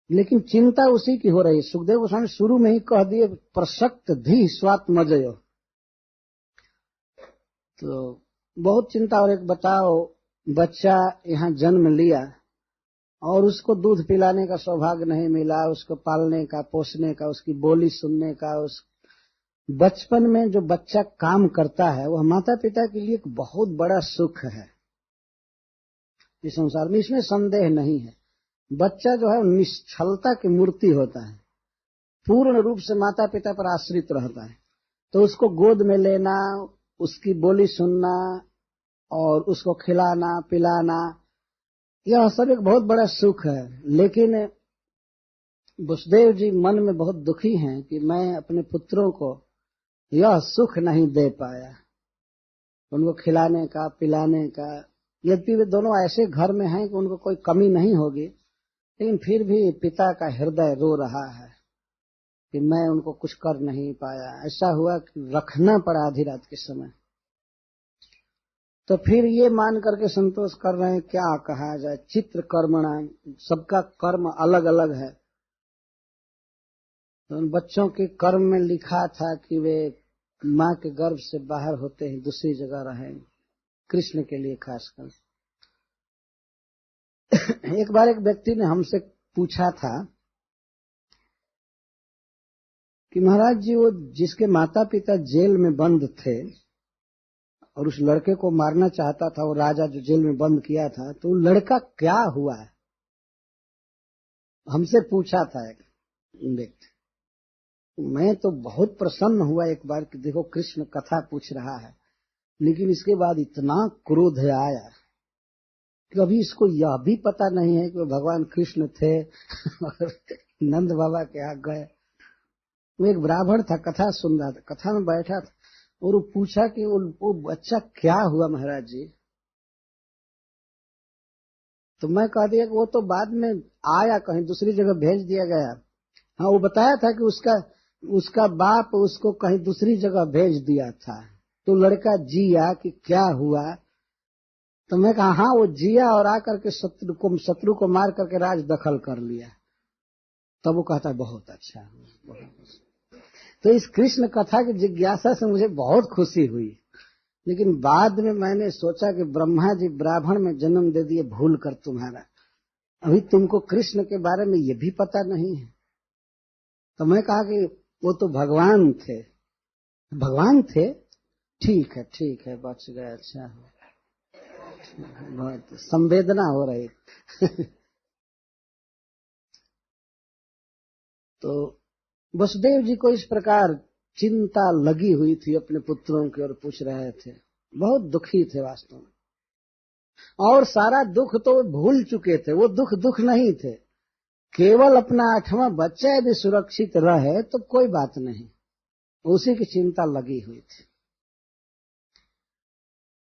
Speaker 1: लेकिन चिंता उसी की हो रही। सुखदेव गोस्वामी शुरू में ही कह दिए, प्रसक्त धी स्वात्मजयो। तो बहुत चिंता। और एक बताओ, बच्चा यहाँ जन्म लिया और उसको दूध पिलाने का सौभाग्य नहीं मिला, उसको पालने का, पोसने का, उसकी बोली सुनने का। उस बचपन में जो बच्चा काम करता है वह माता पिता के लिए एक बहुत बड़ा सुख है इस संसार में, इसमें संदेह नहीं है। बच्चा जो है निश्चलता की मूर्ति होता है, पूर्ण रूप से माता पिता पर आश्रित रहता है। तो उसको गोद में लेना, उसकी बोली सुनना और उसको खिलाना पिलाना, यह सब एक बहुत बड़ा सुख है, लेकिन वसुदेव जी मन में बहुत दुखी हैं कि मैं अपने पुत्रों को यह सुख नहीं दे पाया, उनको खिलाने का पिलाने का। यद्यपि वे दोनों ऐसे घर में हैं कि उनको कोई कमी नहीं होगी, लेकिन फिर भी पिता का हृदय रो रहा है कि मैं उनको कुछ कर नहीं पाया। ऐसा हुआ कि रखना पड़ा आधी रात के समय। तो फिर ये मान करके संतोष कर रहे हैं, क्या कहा जाए, चित्र कर्मणा, सबका कर्म अलग अलग है। तो उन बच्चों के कर्म में लिखा था कि वे माँ के गर्भ से बाहर होते ही दूसरी जगह रहेंगे, कृष्ण के लिए खासकर। एक बार एक व्यक्ति ने हमसे पूछा था कि महाराज जी, वो जिसके माता पिता जेल में बंद थे और उस लड़के को मारना चाहता था, वो राजा जो जेल में बंद किया था, तो लड़का क्या हुआ है, हमसे पूछा था एक व्यक्ति। मैं तो बहुत प्रसन्न हुआ एक बार कि देखो कृष्ण कथा पूछ रहा है, लेकिन इसके बाद इतना क्रोध आया कि अभी इसको यह भी पता नहीं है कि वो भगवान कृष्ण थे और नंद बाबा के यहाँ गए। वो एक ब्राह्मण था, कथा सुन रहा था, कथा में बैठा था और वो पूछा कि वो बच्चा क्या हुआ महाराज जी। तो मैं कह दिया कि वो तो बाद में आया, कहीं दूसरी जगह भेज दिया गया। हाँ, वो बताया था कि उसका बाप उसको कहीं दूसरी जगह भेज दिया था। तो लड़का जिया कि क्या हुआ। तो मैं कहा हाँ, वो जिया और आकर के शत्रु को मार करके राज दखल कर लिया। तब वो कहता बहुत अच्छा, बहुत अच्छा। तो इस कृष्ण कथा की जिज्ञासा से मुझे बहुत खुशी हुई, लेकिन बाद में मैंने सोचा कि ब्रह्मा जी ब्राह्मण में जन्म दे दिए भूल कर तुम्हारा, अभी तुमको कृष्ण के बारे में ये भी पता नहीं है। तो मैं कहा कि वो तो भगवान थे। भगवान थे, ठीक है, बच गए, अच्छा है, बहुत संवेदना हो रही। तो वसुदेव जी को इस प्रकार चिंता लगी हुई थी अपने पुत्रों की, और पूछ रहे थे, बहुत दुखी थे वास्तव में। और सारा दुख तो भूल चुके थे, वो दुख नहीं थे, केवल अपना 8वां बच्चा यदि सुरक्षित रहे तो कोई बात नहीं, उसी की चिंता लगी हुई थी।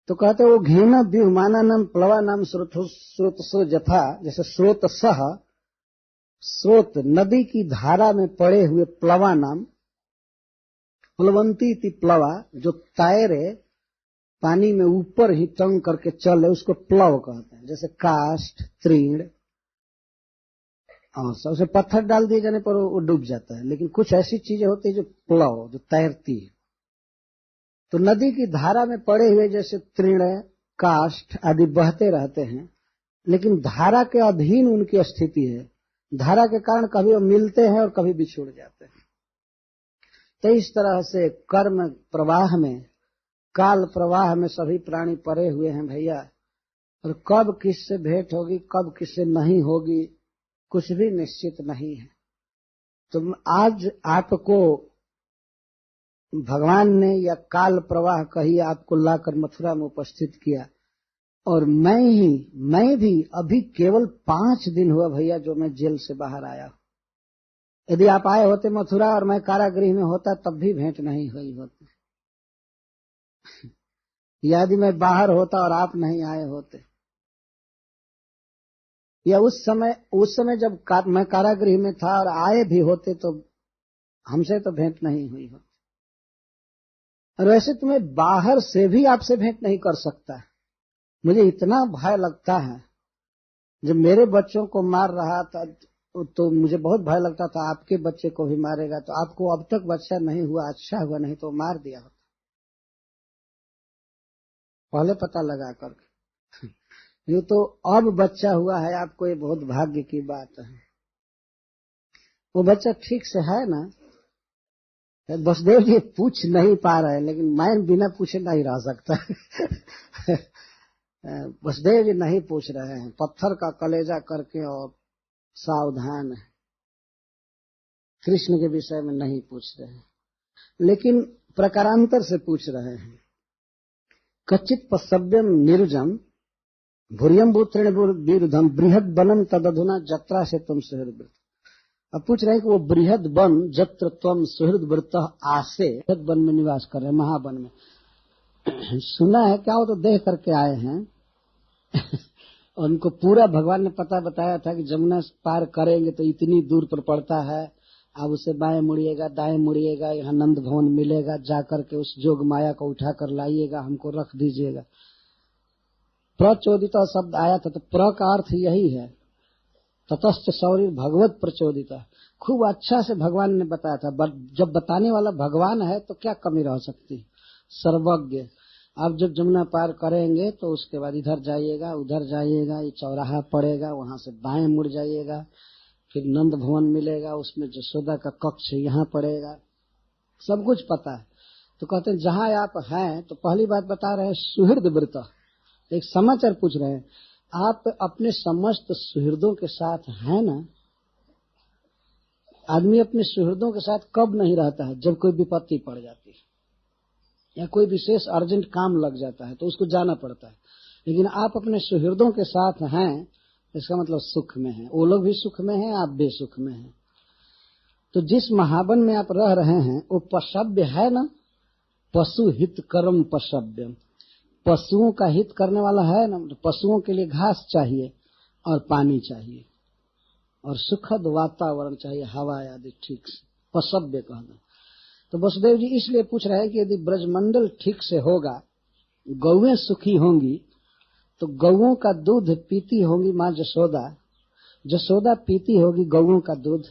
Speaker 1: तो कहते वो घेन व्यूहमाना नाम प्लवा नाम स्रोतसो जथा, जैसे स्रोतसह, स्रोत नदी की धारा में पड़े हुए प्लवा नाम, प्लवंती थी प्लवा, जो तैरे पानी में ऊपर ही टंग करके चले, उसको प्लव कहते हैं। जैसे काष्ठ, तृण, सबसे पत्थर डाल दिए जाने पर वो डूब जाता है, लेकिन कुछ ऐसी चीजें होती है जो प्लव, जो तैरती है। तो नदी की धारा में पड़े हुए जैसे तृण, काष्ठ आदि बहते रहते हैं, लेकिन धारा के अधीन उनकी स्थिति है। धारा के कारण कभी वो मिलते हैं और कभी बिछुड़ जाते हैं। तो इस तरह से कर्म प्रवाह में, काल प्रवाह में सभी प्राणी पड़े हुए हैं भैया, और कब किससे भेंट होगी, कब किससे नहीं होगी, कुछ भी निश्चित नहीं है। तो आज आपको भगवान ने या काल प्रवाह कही आपको लाकर मथुरा में उपस्थित किया, और मैं भी अभी केवल 5 दिन हुआ भैया जो मैं जेल से बाहर आया। यदि आप आए होते मथुरा और मैं कारागृह में होता तब भी भेंट नहीं हुई होती। यदि मैं बाहर होता और आप नहीं आए होते, या उस समय जब मैं कारागृह में था और आए भी होते तो हमसे तो भेंट नहीं हुई होती। और वैसे तुम्हें बाहर से भी आपसे भेंट नहीं कर सकता। मुझे इतना भय लगता है, जब मेरे बच्चों को मार रहा था तो मुझे बहुत भय लगता था आपके बच्चे को भी मारेगा। तो आपको अब तक बच्चा नहीं हुआ, अच्छा हुआ, नहीं तो मार दिया होता पहले पता लगा करके। ये तो अब बच्चा हुआ है आपको, ये बहुत भाग्य की बात है। वो बच्चा ठीक से है ना? वसुदेव जी पूछ नहीं पा रहे, लेकिन मैं बिना पूछे नहीं रह सकता। वसुदेव जी नहीं पूछ रहे हैं, पत्थर का कलेजा करके और सावधान है, कृष्ण के विषय में नहीं पूछ रहे हैं, लेकिन प्रकारांतर से पूछ रहे हैं। कच्चित पश्यव्यम निर्जम भूरियम्बु तृणविरुद्धम बृहद वनम तदधुना जत्रा से तुम सुहृदवृत। अब पूछ रहे हैं कि वो बृहद वन जत्र त्वम सुहृदवृत आसे, बृहद वन में निवास कर रहे, महावन में। सुना है क्या, वो तो देख करके आए हैं। उनको पूरा भगवान ने पता बताया था कि जमुना पार करेंगे तो इतनी दूर पर पड़ता है, आप उसे बाएं मुड़िएगा दाएं मुड़िएगा, यहाँ नंद भवन मिलेगा, जाकर के उस जोग माया को उठा कर लाइएगा, हमको रख दीजिएगा। प्रचोदिता शब्द आया था, तो प्र का अर्थ यही है, ततश्च शौर्य भगवत प्रचोदिता। खूब अच्छा से भगवान ने बताया था। जब बताने वाला भगवान है तो क्या कमी रह सकती, सर्वज्ञ। आप जब जमुना पार करेंगे तो उसके बाद इधर जाइएगा उधर जाइएगा, ये चौराहा पड़ेगा, वहां से बाएं मुड़ जाइएगा, फिर नंद भवन मिलेगा, उसमें जसोदा का कक्ष यहाँ पड़ेगा, सब कुछ पता है। तो कहते हैं जहां आप हैं, तो पहली बात बता रहे हैं सुहृदवृत। एक समाचार पूछ रहे हैं, आप अपने समस्त सुहृदों के साथ हैं ना। आदमी अपने सुहृदों के साथ कब नहीं रहता है, जब कोई विपत्ति पड़ जाती है या कोई विशेष अर्जेंट काम लग जाता है तो उसको जाना पड़ता है। लेकिन आप अपने सुहृदों के साथ हैं, इसका मतलब सुख में है, वो लोग भी सुख में हैं, आप भी सुख में हैं। तो जिस महावन में आप रह रहे हैं वो पशव्य है ना, पशु हित कर्म पशव्य, पशुओं का हित करने वाला है ना। पशुओं के लिए घास चाहिए और पानी चाहिए और सुखद वातावरण चाहिए, हवा आदि ठीक से, पशव्य कहना। तो वसुदेव जी इसलिए पूछ रहे हैं कि यदि ब्रजमंडल ठीक से होगा, गौएं सुखी होंगी, तो गौओं का दूध पीती होंगी माँ जसोदा, जसोदा पीती होगी गौओं का दूध,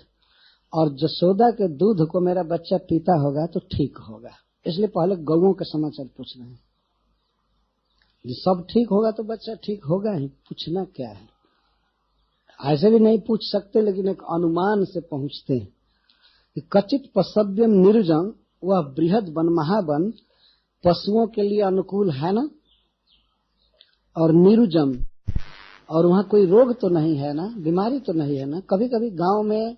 Speaker 1: और जसोदा के दूध को मेरा बच्चा पीता होगा तो ठीक होगा। इसलिए पहले गौओं के समाचार पूछ रहे हैं। सब ठीक होगा तो बच्चा ठीक होगा ही, पूछना क्या है। ऐसे भी नहीं पूछ सकते, लेकिन एक अनुमान से पहुंचते हैं कि कचित पशव्यम निरुजम, वह बृहद वन महावन पशुओं के लिए अनुकूल है ना, और निरुजम, और वहां कोई रोग तो नहीं है ना, बीमारी तो नहीं है ना। कभी कभी गांव में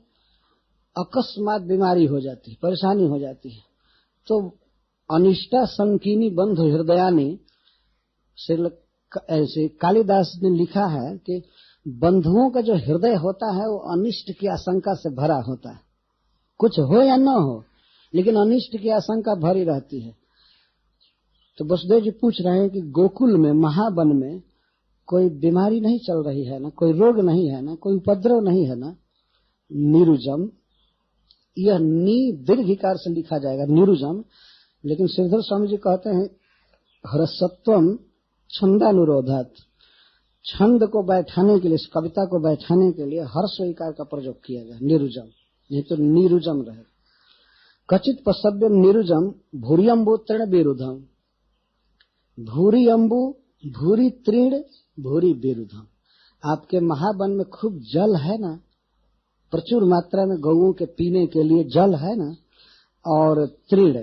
Speaker 1: अकस्मात बीमारी हो जाती है, परेशानी हो जाती है, तो अनिष्टा संकीनी बंधु हृदयानी ऐसे कालिदास ने लिखा है कि बंधुओं का जो हृदय होता है वो अनिष्ट की आशंका से भरा होता है। कुछ हो या न हो, लेकिन अनिष्ट की आशंका भरी रहती है। तो वसुदेव जी पूछ रहे हैं कि गोकुल में महावन में कोई बीमारी नहीं चल रही है ना, कोई रोग नहीं है ना, कोई उपद्रव नहीं है ना। निरुजम, यह नी दीर्घिकार से लिखा जाएगा निरुजम, लेकिन श्रीधर स्वामी जी कहते हैं हरसत्वम छंदानुरोधात, छंद को बैठाने के लिए, कविता को बैठाने के लिए हर्ष विकार का प्रयोग किया गया निरुजम, नहीं तो निरुजम रहे। कचित पशव्यम निरुजम भूरियम्बु तृण विरुद्धम, भूरी अम्बु भूरी तृण भूरी विरुद्धम। आपके महावन में खूब जल है ना, प्रचुर मात्रा में गौओं के पीने के लिए जल है ना, और तृण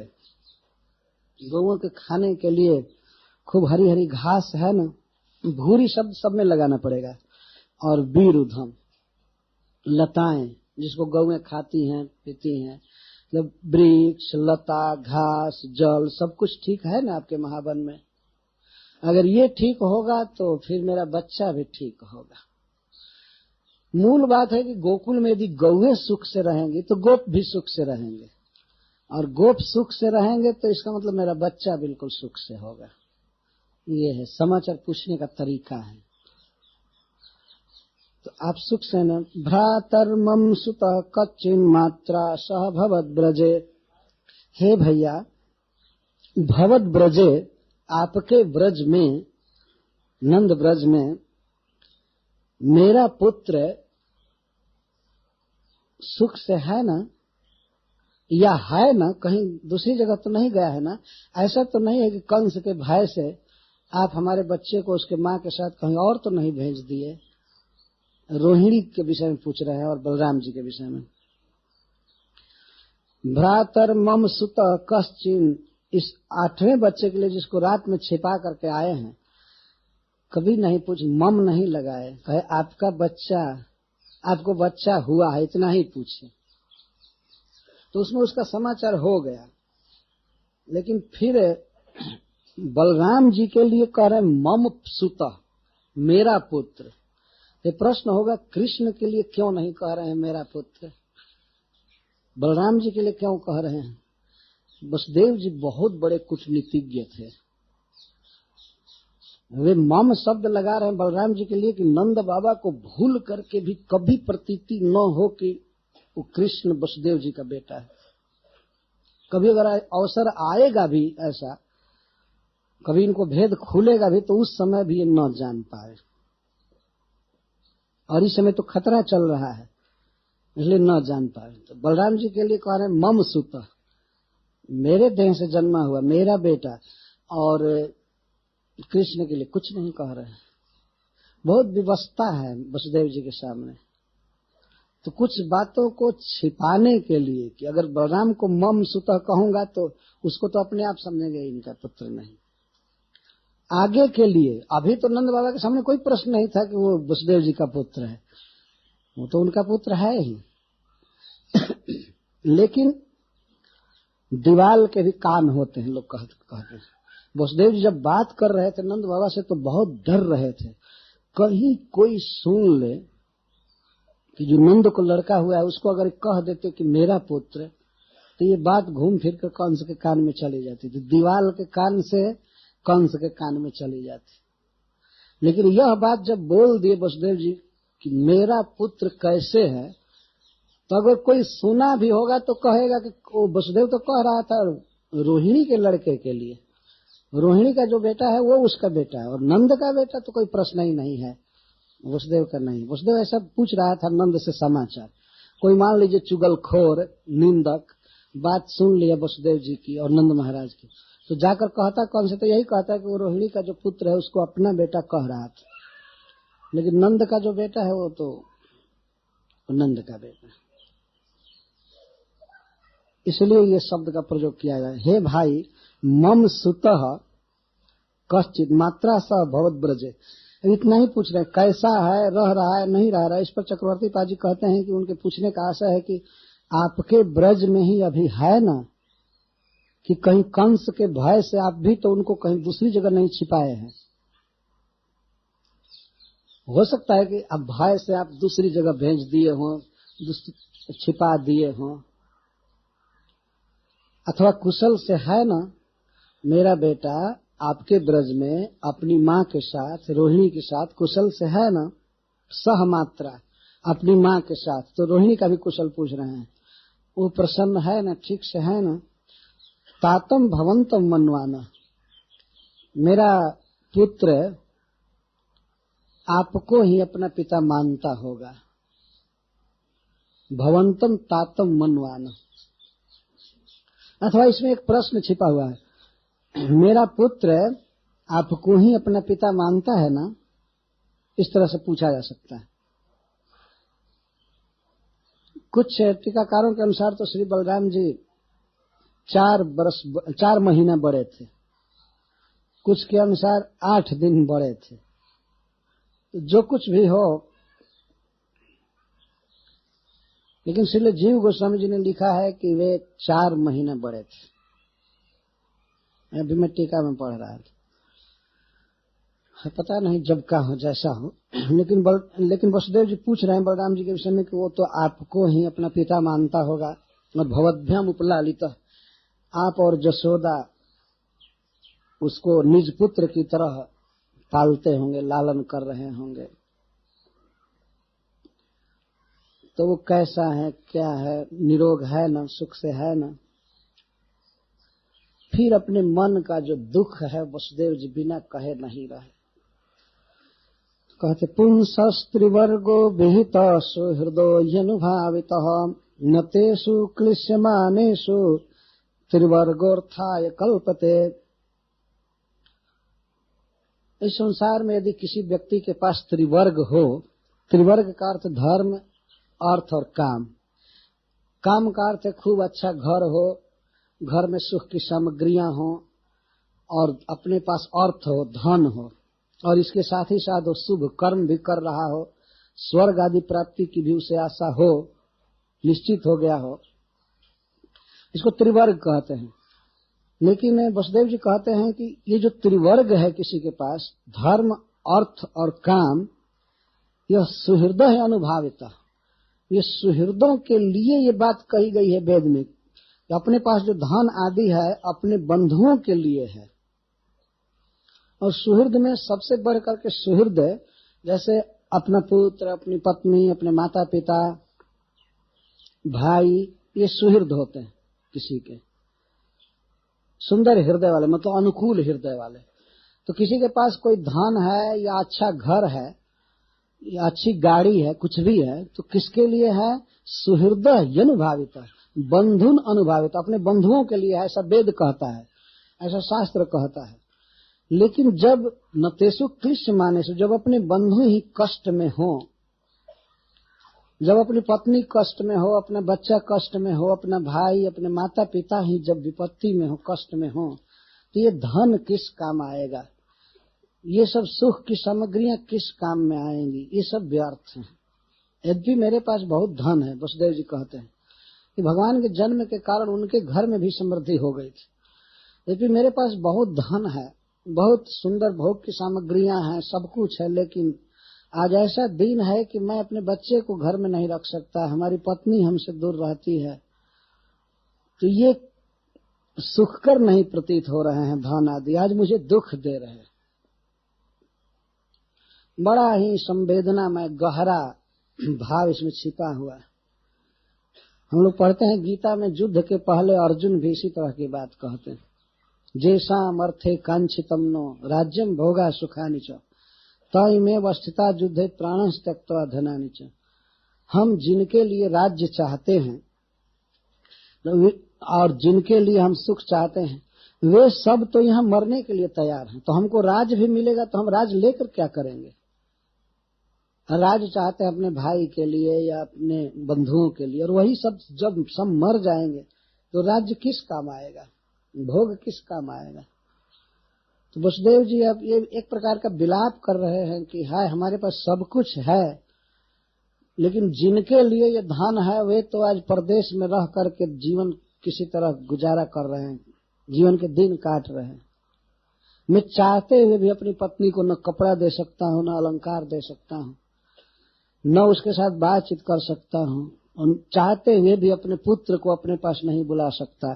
Speaker 1: गौओं के खाने के लिए खूब हरी हरी घास है ना। भूरी शब्द सब में लगाना पड़ेगा, और विरुद्धम लताएं जिसको गौएं खाती हैं पीती हैं, मतलब वृक्ष लता घास जल सब कुछ ठीक है ना आपके महावन में। अगर ये ठीक होगा तो फिर मेरा बच्चा भी ठीक होगा। मूल बात है कि गोकुल में यदि गौएं सुख से रहेंगी तो गोप भी सुख से रहेंगे, और गोप सुख से रहेंगे तो इसका मतलब मेरा बच्चा बिल्कुल सुख से होगा। ये है समाचार पूछने का तरीका है। तो आप सुख से न भ्रातर्मम सुत कच्चिन मात्रा सह भवद ब्रजे, हे भैया भवद ब्रजे, आपके ब्रज में, नंद ब्रज में मेरा पुत्र सुख से है ना, या है ना, कहीं दूसरी जगह तो नहीं गया है ना। ऐसा तो नहीं है कि कंस के भय से आप हमारे बच्चे को उसके माँ के साथ कहीं और तो नहीं भेज दिए। रोहिणी के विषय में पूछ रहे हैं और बलराम जी के विषय में। भ्रातर मम सुत कश्चिन, इस 8वें बच्चे के लिए जिसको रात में छिपा करके आए हैं, कभी नहीं पूछ, मम नहीं लगाए, कहे आपका बच्चा, आपको बच्चा हुआ है, इतना ही पूछे तो उसमें उसका समाचार हो गया। लेकिन फिर बलराम जी के लिए कह रहे मम सुत, मेरा पुत्र। ये प्रश्न होगा कृष्ण के लिए क्यों नहीं कह रहे हैं मेरा पुत्र, बलराम जी के लिए क्यों कह रहे हैं? वसुदेव जी बहुत बड़े कूटनीतिज्ञ थे। वे मम शब्द लगा रहे हैं बलराम जी के लिए कि नंद बाबा को भूल करके भी कभी प्रतीति न हो कि वो कृष्ण वसुदेव जी का बेटा है। कभी अगर अवसर आएगा भी ऐसा, कभी इनको भेद खुलेगा भी, तो उस समय भी ये न जान पाए। और इस समय तो खतरा चल रहा है, इसलिए न जान पाए। तो बलराम जी के लिए कह रहे हैं मम सुत, मेरे देह से जन्मा हुआ मेरा बेटा। और कृष्ण के लिए कुछ नहीं कह रहे हैं। बहुत विवशता है वसुदेव जी के सामने। तो कुछ बातों को छिपाने के लिए कि अगर बलराम को मम सुतः कहूंगा तो उसको तो अपने आप समझेंगे इनका पुत्र नहीं। आगे के लिए अभी तो नंद बाबा के सामने कोई प्रश्न नहीं था कि वो वसुदेव जी का पुत्र है, वो तो उनका पुत्र है ही। लेकिन दीवाल के भी कान होते हैं, लोग कहते हैं। वसुदेव जी जब बात कर रहे थे नंद बाबा से तो बहुत डर रहे थे, कहीं कोई सुन ले कि जो नंद को लड़का हुआ है उसको अगर कह देते कि मेरा पुत्र, तो ये बात घूम फिर कर कंस के कान में चली जाती थी, दीवाल के कान से कंस के कान में चली जाती। लेकिन यह बात जब बोल दिए वसुदेव जी कि मेरा पुत्र कैसे है, तो अगर कोई सुना भी होगा तो कहेगा कि वो वसुदेव तो कह रहा था रोहिणी के लड़के के लिए, रोहिणी का जो बेटा है वो उसका बेटा है, और नंद का बेटा तो कोई प्रश्न ही नहीं है, वसुदेव का नहीं। वसुदेव ऐसा पूछ रहा था नंद से समाचार। कोई मान लीजिए चुगलखोर निंदक बात सुन लिया वसुदेव जी की और नंद महाराज की, तो जाकर कहता कौन से, तो यही कहता कि वो रोहिणी का जो पुत्र है उसको अपना बेटा कह रहा था, लेकिन नंद का जो बेटा है वो तो नंद का बेटा। इसलिए ये शब्द का प्रयोग किया गया, हे भाई मम सुतः कश्चित मात्रा स भवत ब्रजे। इतना ही पूछ रहे हैं कैसा है, रह रहा है नहीं रह रहा है। इस पर चक्रवर्ती पाजी कहते हैं कि उनके पूछने का आशा है कि आपके ब्रज में ही अभी है ना, कि कहीं कंस के भय से आप भी तो उनको कहीं दूसरी जगह नहीं छिपाए हैं। हो सकता है कि अब भय से आप दूसरी जगह भेज दिए हों, छिपा दिए हों, अथवा कुशल से है ना मेरा बेटा आपके ब्रज में अपनी माँ के साथ, रोहिणी के साथ कुशल से है ना, सह मात्रा अपनी माँ के साथ। तो रोहिणी का भी कुशल पूछ रहे हैं, वो प्रसन्न है ना, ठीक से है ना। तातम भवंतम मनवाना, मेरा पुत्र आपको ही अपना पिता मानता होगा। भवंतम तातम मनवाना, अथवा इसमें एक प्रश्न छिपा हुआ है, मेरा पुत्र आपको ही अपना पिता मानता है ना, इस तरह से पूछा जा सकता है। कुछ टीकाकारों के अनुसार तो श्री बलराम जी 4 महीना बड़े थे, कुछ के अनुसार 8 दिन बड़े थे। जो कुछ भी हो, लेकिन श्रील जीव गोस्वामी जी ने लिखा है कि वे 4 महीने बड़े थे। अभी मैं टीका में पढ़ रहा था, पता नहीं जब का हो जैसा हो, लेकिन वसुदेव जी पूछ रहे हैं बलराम जी के विषय में कि वो तो आपको ही अपना पिता मानता होगा, और भवद्भ्यम उपलालित, आप और जसोदा उसको निज पुत्र की तरह पालते होंगे, लालन कर रहे होंगे। तो वो कैसा है, क्या है, निरोग है ना, सुख से है ना। फिर अपने मन का जो दुख है वसुदेव जी बिना कहे नहीं रहे। कहते पुंसस्त्रिवर्गो विहित सुहृदोऽनुभावितः न तेषु क्लिश्यमानेषु त्रिवर्गोऽर्थाय कल्पते। इस संसार में यदि किसी व्यक्ति के पास त्रिवर्ग हो, त्रिवर्ग का अर्थ धर्म, अर्थ और काम। काम का अर्थ है खूब अच्छा घर हो, घर में सुख की सामग्रियां हो, और अपने पास अर्थ हो, धन हो, और इसके साथ ही साथ वो शुभ कर्म भी कर रहा हो, स्वर्ग आदि प्राप्ति की भी उसे आशा हो, निश्चित हो गया हो, इसको त्रिवर्ग कहते हैं। लेकिन वसुदेव जी कहते हैं कि ये जो त्रिवर्ग है किसी के पास, धर्म, अर्थ और काम, यह सुहृदय अनुभाविता, ये सुहृदों के लिए ये बात कही गई है वेद में। अपने पास जो धन आदि है अपने बंधुओं के लिए है। और सुहृद में सबसे बढ़ करके सुहृद जैसे अपना पुत्र, अपनी पत्नी, अपने माता पिता, भाई, ये सुहृद होते हैं किसी के, सुंदर हृदय वाले, मतलब अनुकूल हृदय वाले। तो किसी के पास कोई धन है या अच्छा घर है या अच्छी गाड़ी है, कुछ भी है, तो किसके लिए है? सुहृदय अनुभावित, बंधुन अनुभावित, अपने बंधुओं के लिए है, ऐसा वेद कहता है, ऐसा शास्त्र कहता है। लेकिन जब नतेषु क्लिश्य माने से, जब अपने बंधु ही कष्ट में हो, जब अपनी पत्नी कष्ट में हो, अपना बच्चा कष्ट में हो, अपना भाई, अपने माता पिता ही जब विपत्ति में हो, कष्ट में हो, तो ये धन किस काम आएगा? ये सब सुख की सामग्रियां किस काम में आएंगी? ये सब व्यर्थ हैं। यद्यपि मेरे पास बहुत धन है, वसुदेव जी कहते हैं कि भगवान के जन्म के कारण उनके घर में भी समृद्धि हो गई थी। यद्यपि मेरे पास बहुत धन है, बहुत सुंदर भोग की सामग्रियां हैं, सब कुछ है, लेकिन आज ऐसा दिन है कि मैं अपने बच्चे को घर में नहीं रख सकता, हमारी पत्नी हमसे दूर रहती है, तो ये सुखकर नहीं प्रतीत हो रहे हैं धन आदि, आज मुझे दुख दे रहे हैं। बड़ा ही संवेदना में गहरा भाव इसमें छिपा हुआ है। हम लोग पढ़ते हैं गीता में, युद्ध के पहले अर्जुन भी इसी तरह की बात कहते हैं, जेषाम अर्थे कांक्षितम नो राज्यम भोगा सुखानि च तयमेव स्थिता युद्धे प्राणंस त्यक्त्वा धनानि च। हम जिनके लिए राज्य चाहते हैं और जिनके लिए हम सुख चाहते हैं, वे सब तो यहाँ मरने के लिए तैयार हैं। तो हमको राज भी मिलेगा तो हम राज लेकर क्या करेंगे? राज चाहते हैं अपने भाई के लिए या अपने बंधुओं के लिए, और वही सब जब सब मर जाएंगे तो राज्य किस काम आएगा, भोग किस काम आएगा? तो वसुदेव जी अब ये एक प्रकार का विलाप कर रहे हैं कि हाय हमारे पास सब कुछ है, लेकिन जिनके लिए ये धन है वे तो आज परदेश में रह करके जीवन किसी तरह गुजारा कर रहे हैं, जीवन के दिन काट रहे हैं। मैं चाहते हुए भी अपनी पत्नी को न कपड़ा दे सकता हूँ, न अलंकार दे सकता हूँ, न उसके साथ बातचीत कर सकता हूँ, और चाहते हुए भी अपने पुत्र को अपने पास नहीं बुला सकता।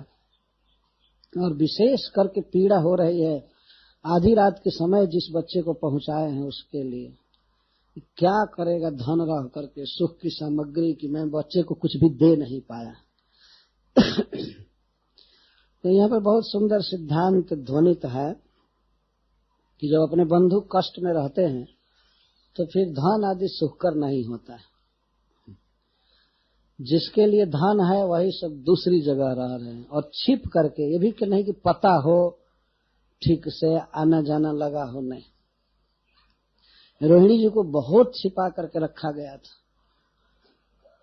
Speaker 1: और विशेष करके पीड़ा हो रही है आधी रात के समय जिस बच्चे को पहुंचाए हैं उसके लिए। क्या करेगा धन रह करके, सुख की सामग्री की, मैं बच्चे को कुछ भी दे नहीं पाया। तो यहाँ पर बहुत सुंदर सिद्धांत ध्वनित है कि जब अपने बंधु कष्ट में रहते हैं तो फिर धन आदि सुखकर नहीं होता है। जिसके लिए धन है वही सब दूसरी जगह रह रहे हैं, और छिप करके, ये भी कि नहीं कि पता हो ठीक से, आना जाना लगा हो, नहीं। रोहिणी जी को बहुत छिपा करके रखा गया था।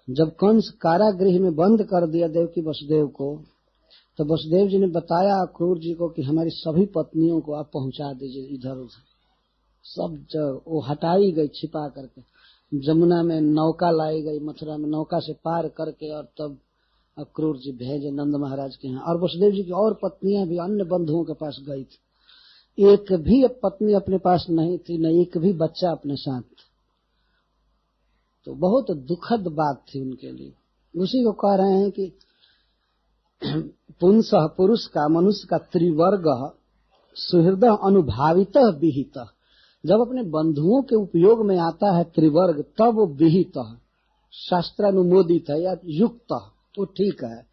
Speaker 1: जब कंस कारागृह में बंद कर दिया देवकी वसुदेव को, तो वसुदेव जी ने बताया अक्रूर जी को कि हमारी सभी पत्नियों को आप पहुंचा दीजिए इधर उधर। सब वो हटाई गई छिपा करके, जमुना में नौका लाई गई, मथुरा में नौका से पार करके, और तब अक्रूर जी भेजे नंद महाराज के यहाँ। और वसुदेव जी की और पत्नियां भी अन्य बंधुओं के पास गई थी, एक भी पत्नी अपने पास नहीं थी, न एक भी बच्चा अपने साथ। तो बहुत दुखद बात थी उनके लिए। उसी को कह रहे हैं कि पुंसः पुरुष का, मनुष्य का त्रिवर्ग सुहृदय अनुभावित विहित, जब अपने बंधुओं के उपयोग में आता है त्रिवर्ग, तब वो विहित शास्त्रानुमोदित है या युक्त, तो ठीक है।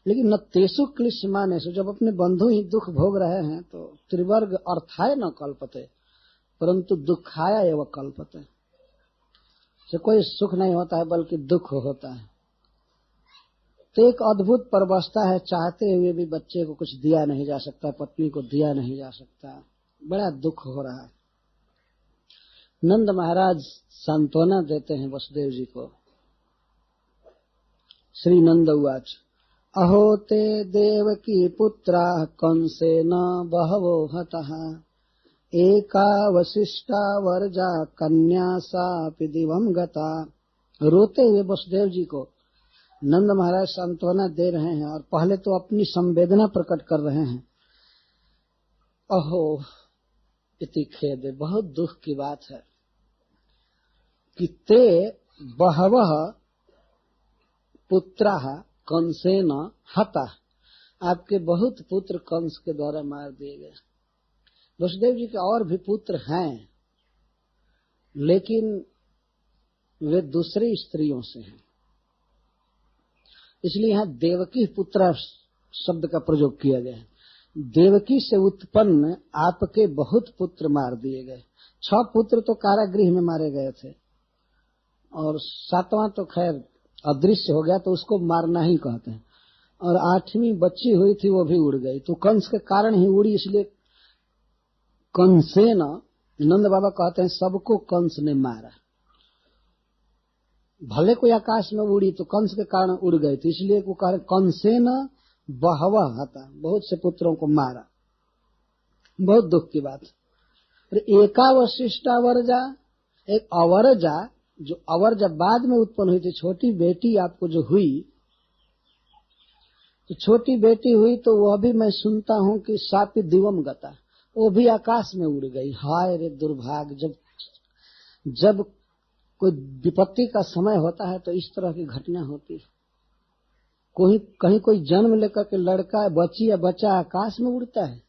Speaker 1: लेकिन न तेसु क्लिश्य माने से, जब अपने बंधु ही दुख भोग रहे हैं तो त्रिवर्ग अर्थाय न कल्पते परंतु दुखाय एवं कल्पते, से कोई सुख नहीं होता है बल्कि दुख होता है। तो एक अद्भुत परवस्था है, चाहते हुए भी बच्चे को कुछ दिया नहीं जा सकता, पत्नी को दिया नहीं जा सकता, बड़ा दुख हो रहा है। नंद महाराज सांत्वना देते हैं वसुदेव जी को। श्री नंद उवाच अहो ते देवकी पुत्रा कंसेन बहवो हतः एका वशिष्ठा वर्जा कन्या सापि दिवं गता। रोते हुए वसुदेव जी को नंद महाराज सांत्वना दे रहे हैं, और पहले तो अपनी संवेदना प्रकट कर रहे हैं। अहो, इति खेद, बहुत दुख की बात है कि ते बहवः पुत्राः कंसेन हता, आपके बहुत पुत्र कंस के द्वारा मार दिए गए। वसुदेव जी के और भी पुत्र हैं, लेकिन वे दूसरी स्त्रियों से हैं, इसलिए यहाँ देवकी पुत्र शब्द का प्रयोग किया गया है। देवकी से उत्पन्न आपके बहुत पुत्र मार दिए गए। 6 पुत्र तो कारागृह में मारे गए थे, और 7वां तो खैर अदृश्य हो गया, तो उसको मारना ही कहते हैं। और 8वीं बच्ची हुई थी, वो भी उड़ गई, तो कंस के कारण ही उड़ी, इसलिए कंसेन, नंद बाबा कहते हैं सबको कंस ने मारा। भले कोई आकाश में उड़ी तो कंस के कारण उड़ गई थी, इसलिए वो कह रहे कंसेन बहवः हता, बहुत से पुत्रों को मारा। बहुत दुख की बात। एकावशिष्टा वर्जा, एक अवर्जा, जो अवर्जा बाद में उत्पन्न हुई थी, छोटी बेटी आपको जो हुई, तो छोटी बेटी हुई तो वह भी मैं सुनता हूं कि सापी दिवम गता, वो भी आकाश में उड़ गई। हाय रे दुर्भाग्य, जब कोई विपत्ति का समय होता है तो इस तरह की घटना होती है। कहीं कोई जन्म लेकर के लड़का, बच्ची या बच्चा आकाश में उड़ता है,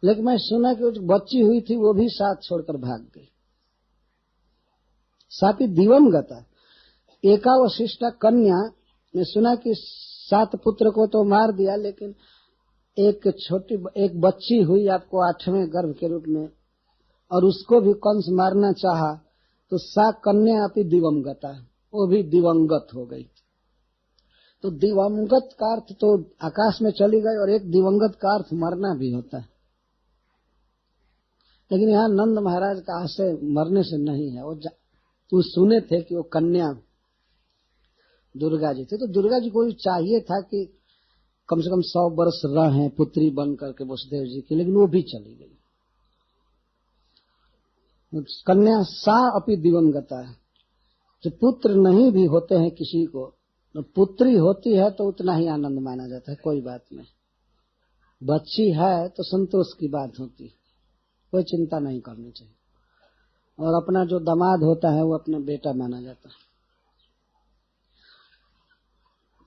Speaker 1: लेकिन मैं सुना कि जो बच्ची हुई थी वो भी साथ छोड़कर भाग गई। सापी दिवम गता। एकावशिष्टा कन्या ने सुना कि 7 पुत्र को तो मार दिया, लेकिन एक बच्ची हुई आपको 8वें गर्भ के रूप में, और उसको भी कंस मारना चाहा, तो सा कन्या अपनी दिवंगता, वो भी दिवंगत हो गई। तो दिवंगत का अर्थ तो आकाश में चली गई, और एक दिवंगत का अर्थ मरना भी होता है। लेकिन यहाँ नंद महाराज का आशय मरने से नहीं है। वो सुने थे कि वो कन्या दुर्गा जी थे, तो दुर्गा जी को भी चाहिए था कि कम से कम 100 वर्ष रहें पुत्री बन करके वसुदेव जी की, लेकिन वो भी चली गई। कन्या सा अपनी दिवंगता है। जो पुत्र नहीं भी होते हैं किसी को, तो पुत्री होती है तो उतना ही आनंद माना जाता है, कोई बात नहीं। बच्ची है तो संतोष की बात होती है, कोई चिंता नहीं करनी चाहिए। और अपना जो दामाद होता है वो अपना बेटा माना जाता है।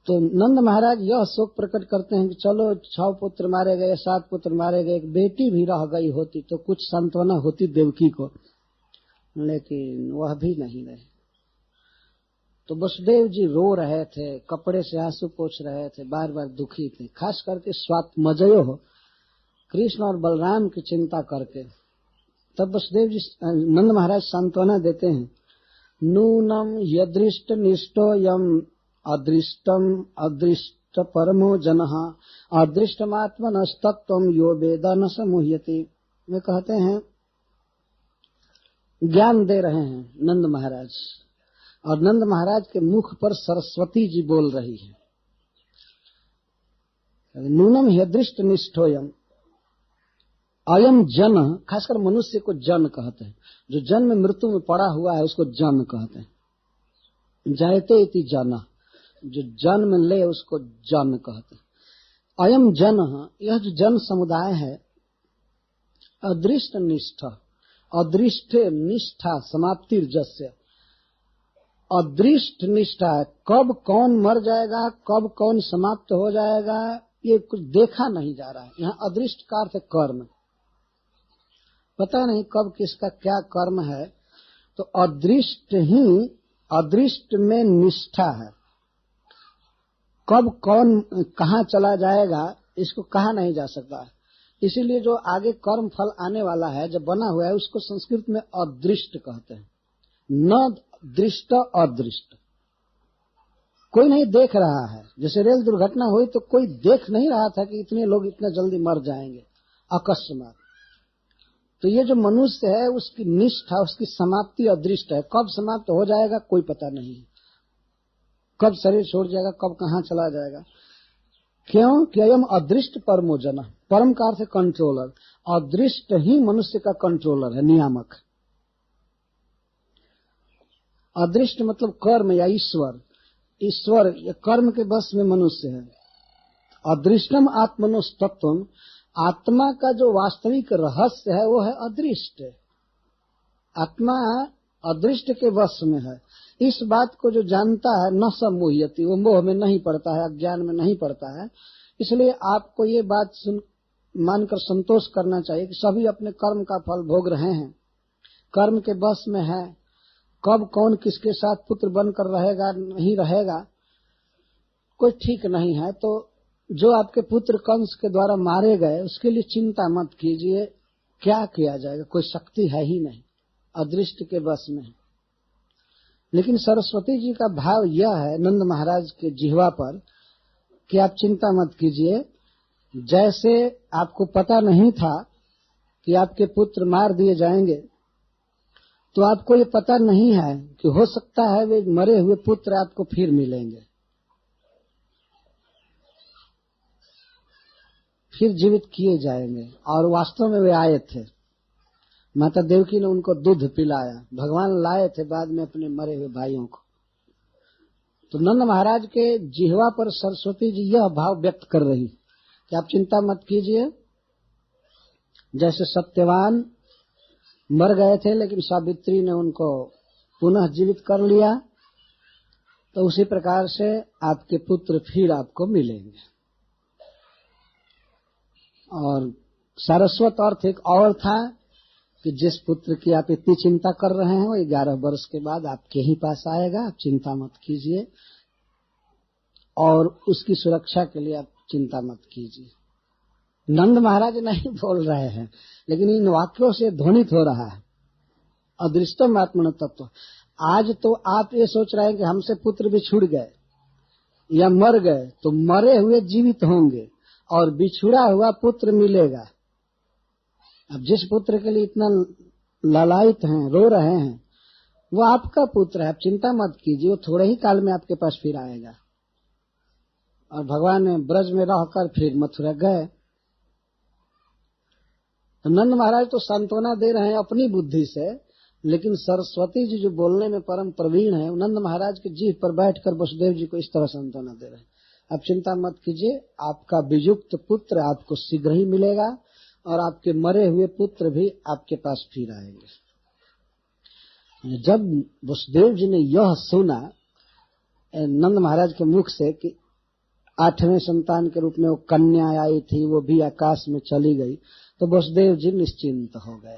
Speaker 1: तो नंद महाराज यह शोक प्रकट करते हैं कि चलो 6 पुत्र मारे गए, 7 पुत्र मारे गए, एक बेटी भी रह गई होती तो कुछ सांत्वना होती देवकी को, लेकिन वह भी नहीं रहे। तो वसुदेव जी रो रहे थे, कपड़े से आंसू पोंछ रहे थे, बार बार दुखी थे, खास करके स्वात्मजयो हो कृष्ण और बलराम की चिंता करके। तब वसुदेव जी नंद महाराज सांत्वना देते हैं, नूनम यदृष्ट निष्ठो यम अदृष्टम अदृष्ट परमो जनः अदृष्टमात्मनस्तत्वं यो वेद न समूह्यति। वे कहते हैं, ज्ञान दे रहे हैं नंद महाराज, और नंद महाराज के मुख पर सरस्वती जी बोल रही है। नूनम यदृष्ट निष्ठोयम, अयम जन, खासकर मनुष्य को जन कहते हैं, जो जन्म मृत्यु में पड़ा हुआ है उसको जन कहते हैं। जायते इति जन, जो जन्म ले उसको जन कहते हैं। अयम जन, यह जो जन समुदाय है, अदृष्ट निष्ठा, अदृष्ट निष्ठा समाप्तिर जस्य, अदृष्ट निष्ठा, कब कौन मर जाएगा, कब कौन समाप्त हो जाएगा, ये कुछ देखा नहीं जा रहा है। यहाँ अदृष्ट का अर्थ कर्म, पता नहीं कब किसका क्या कर्म है। तो अदृष्ट ही, अदृष्ट में निष्ठा है, कब कौन कहाँ चला जाएगा इसको कहा नहीं जा सकता। इसीलिए जो आगे कर्म फल आने वाला है, जब बना हुआ है, उसको संस्कृत में अदृष्ट कहते हैं। न दृष्ट अदृष्ट, कोई नहीं देख रहा है। जैसे रेल दुर्घटना हुई तो कोई देख नहीं रहा था कि इतने लोग इतना जल्दी मर जाएंगे अकस्मात। तो ये जो मनुष्य है उसकी निष्ठा, उसकी समाप्ति अदृष्ट है, कब समाप्त हो जाएगा कोई पता नहीं, कब शरीर छोड़ जाएगा, कब कहाँ चला जाएगा। क्यों? कि अयम अदृष्ट परमो जन, परम का अर्थ कंट्रोलर, अदृष्ट ही मनुष्य का कंट्रोलर है, नियामक। अदृष्ट मतलब कर्म या ईश्वर, ईश्वर ये कर्म के बस में मनुष्य है। अदृष्टम आत्मनोस्तत्वम, आत्मा का जो वास्तविक रहस्य है वो है अदृष्ट। आत्मा अदृष्ट के वश में है। इस बात को जो जानता है न सम्मोह्यति, वो मोह में नहीं पड़ता है, अज्ञान में नहीं पड़ता है। इसलिए आपको ये बात मानकर संतोष करना चाहिए कि सभी अपने कर्म का फल भोग रहे हैं, कर्म के वश में है। कब कौन किसके साथ पुत्र बनकर रहेगा नहीं रहेगा कोई ठीक नहीं है। तो जो आपके पुत्र कंस के द्वारा मारे गए उसके लिए चिंता मत कीजिए, क्या किया जाएगा, कोई शक्ति है ही नहीं, अदृष्ट के वश में। लेकिन सरस्वती जी का भाव यह है नंद महाराज के जिह्वा पर कि आप चिंता मत कीजिए। जैसे आपको पता नहीं था कि आपके पुत्र मार दिए जाएंगे, तो आपको ये पता नहीं है कि हो सकता है वे मरे हुए पुत्र आपको फिर मिलेंगे, फिर जीवित किए जाएंगे। और वास्तव में वे आए थे। माता देवकी ने उनको दूध पिलाया, भगवान लाए थे बाद में अपने मरे हुए भाइयों को। तो नंद महाराज के जिह्वा पर सरस्वती जी यह भाव व्यक्त कर रही कि आप चिंता मत कीजिए। जैसे सत्यवान मर गए थे लेकिन सावित्री ने उनको पुनः जीवित कर लिया, तो उसी प्रकार से आपके पुत्र फिर आपको मिलेंगे। और सारस्वत अर्थ एक और था कि जिस पुत्र की आप इतनी चिंता कर रहे हैं वो 11 वर्ष के बाद आपके ही पास आएगा, आप चिंता मत कीजिए। और उसकी सुरक्षा के लिए आप चिंता मत कीजिए। नंद महाराज नहीं बोल रहे हैं, लेकिन इन वाक्यों से ध्वनित हो रहा है अदृष्टम आत्मन तत्व। आज तो आप ये सोच रहे हैं कि हमसे पुत्र बिछुड़ गए या मर गए, तो मरे हुए जीवित होंगे और बिछुड़ा हुआ पुत्र मिलेगा। अब जिस पुत्र के लिए इतना लालायित हैं, रो रहे हैं, वो आपका पुत्र है, आप चिंता मत कीजिए, वो थोड़े ही काल में आपके पास फिर आएगा। और भगवान ने ब्रज में रहकर फिर मथुरा गए। तो नंद महाराज तो सांत्वना दे रहे हैं अपनी बुद्धि से, लेकिन सरस्वती जी जो बोलने में परम प्रवीण है, नंद महाराज के जीभ पर बैठकर वसुदेव जी को इस तरह सांत्वना दे रहे हैं, आप चिंता मत कीजिए, आपका वियुक्त पुत्र आपको शीघ्र ही मिलेगा और आपके मरे हुए पुत्र भी आपके पास फिर आएंगे। जब वसुदेव जी ने यह सुना नंद महाराज के मुख से कि 8वें संतान के रूप में वो कन्या आई थी, वो भी आकाश में चली गई, तो वसुदेव जी निश्चिंत हो गए।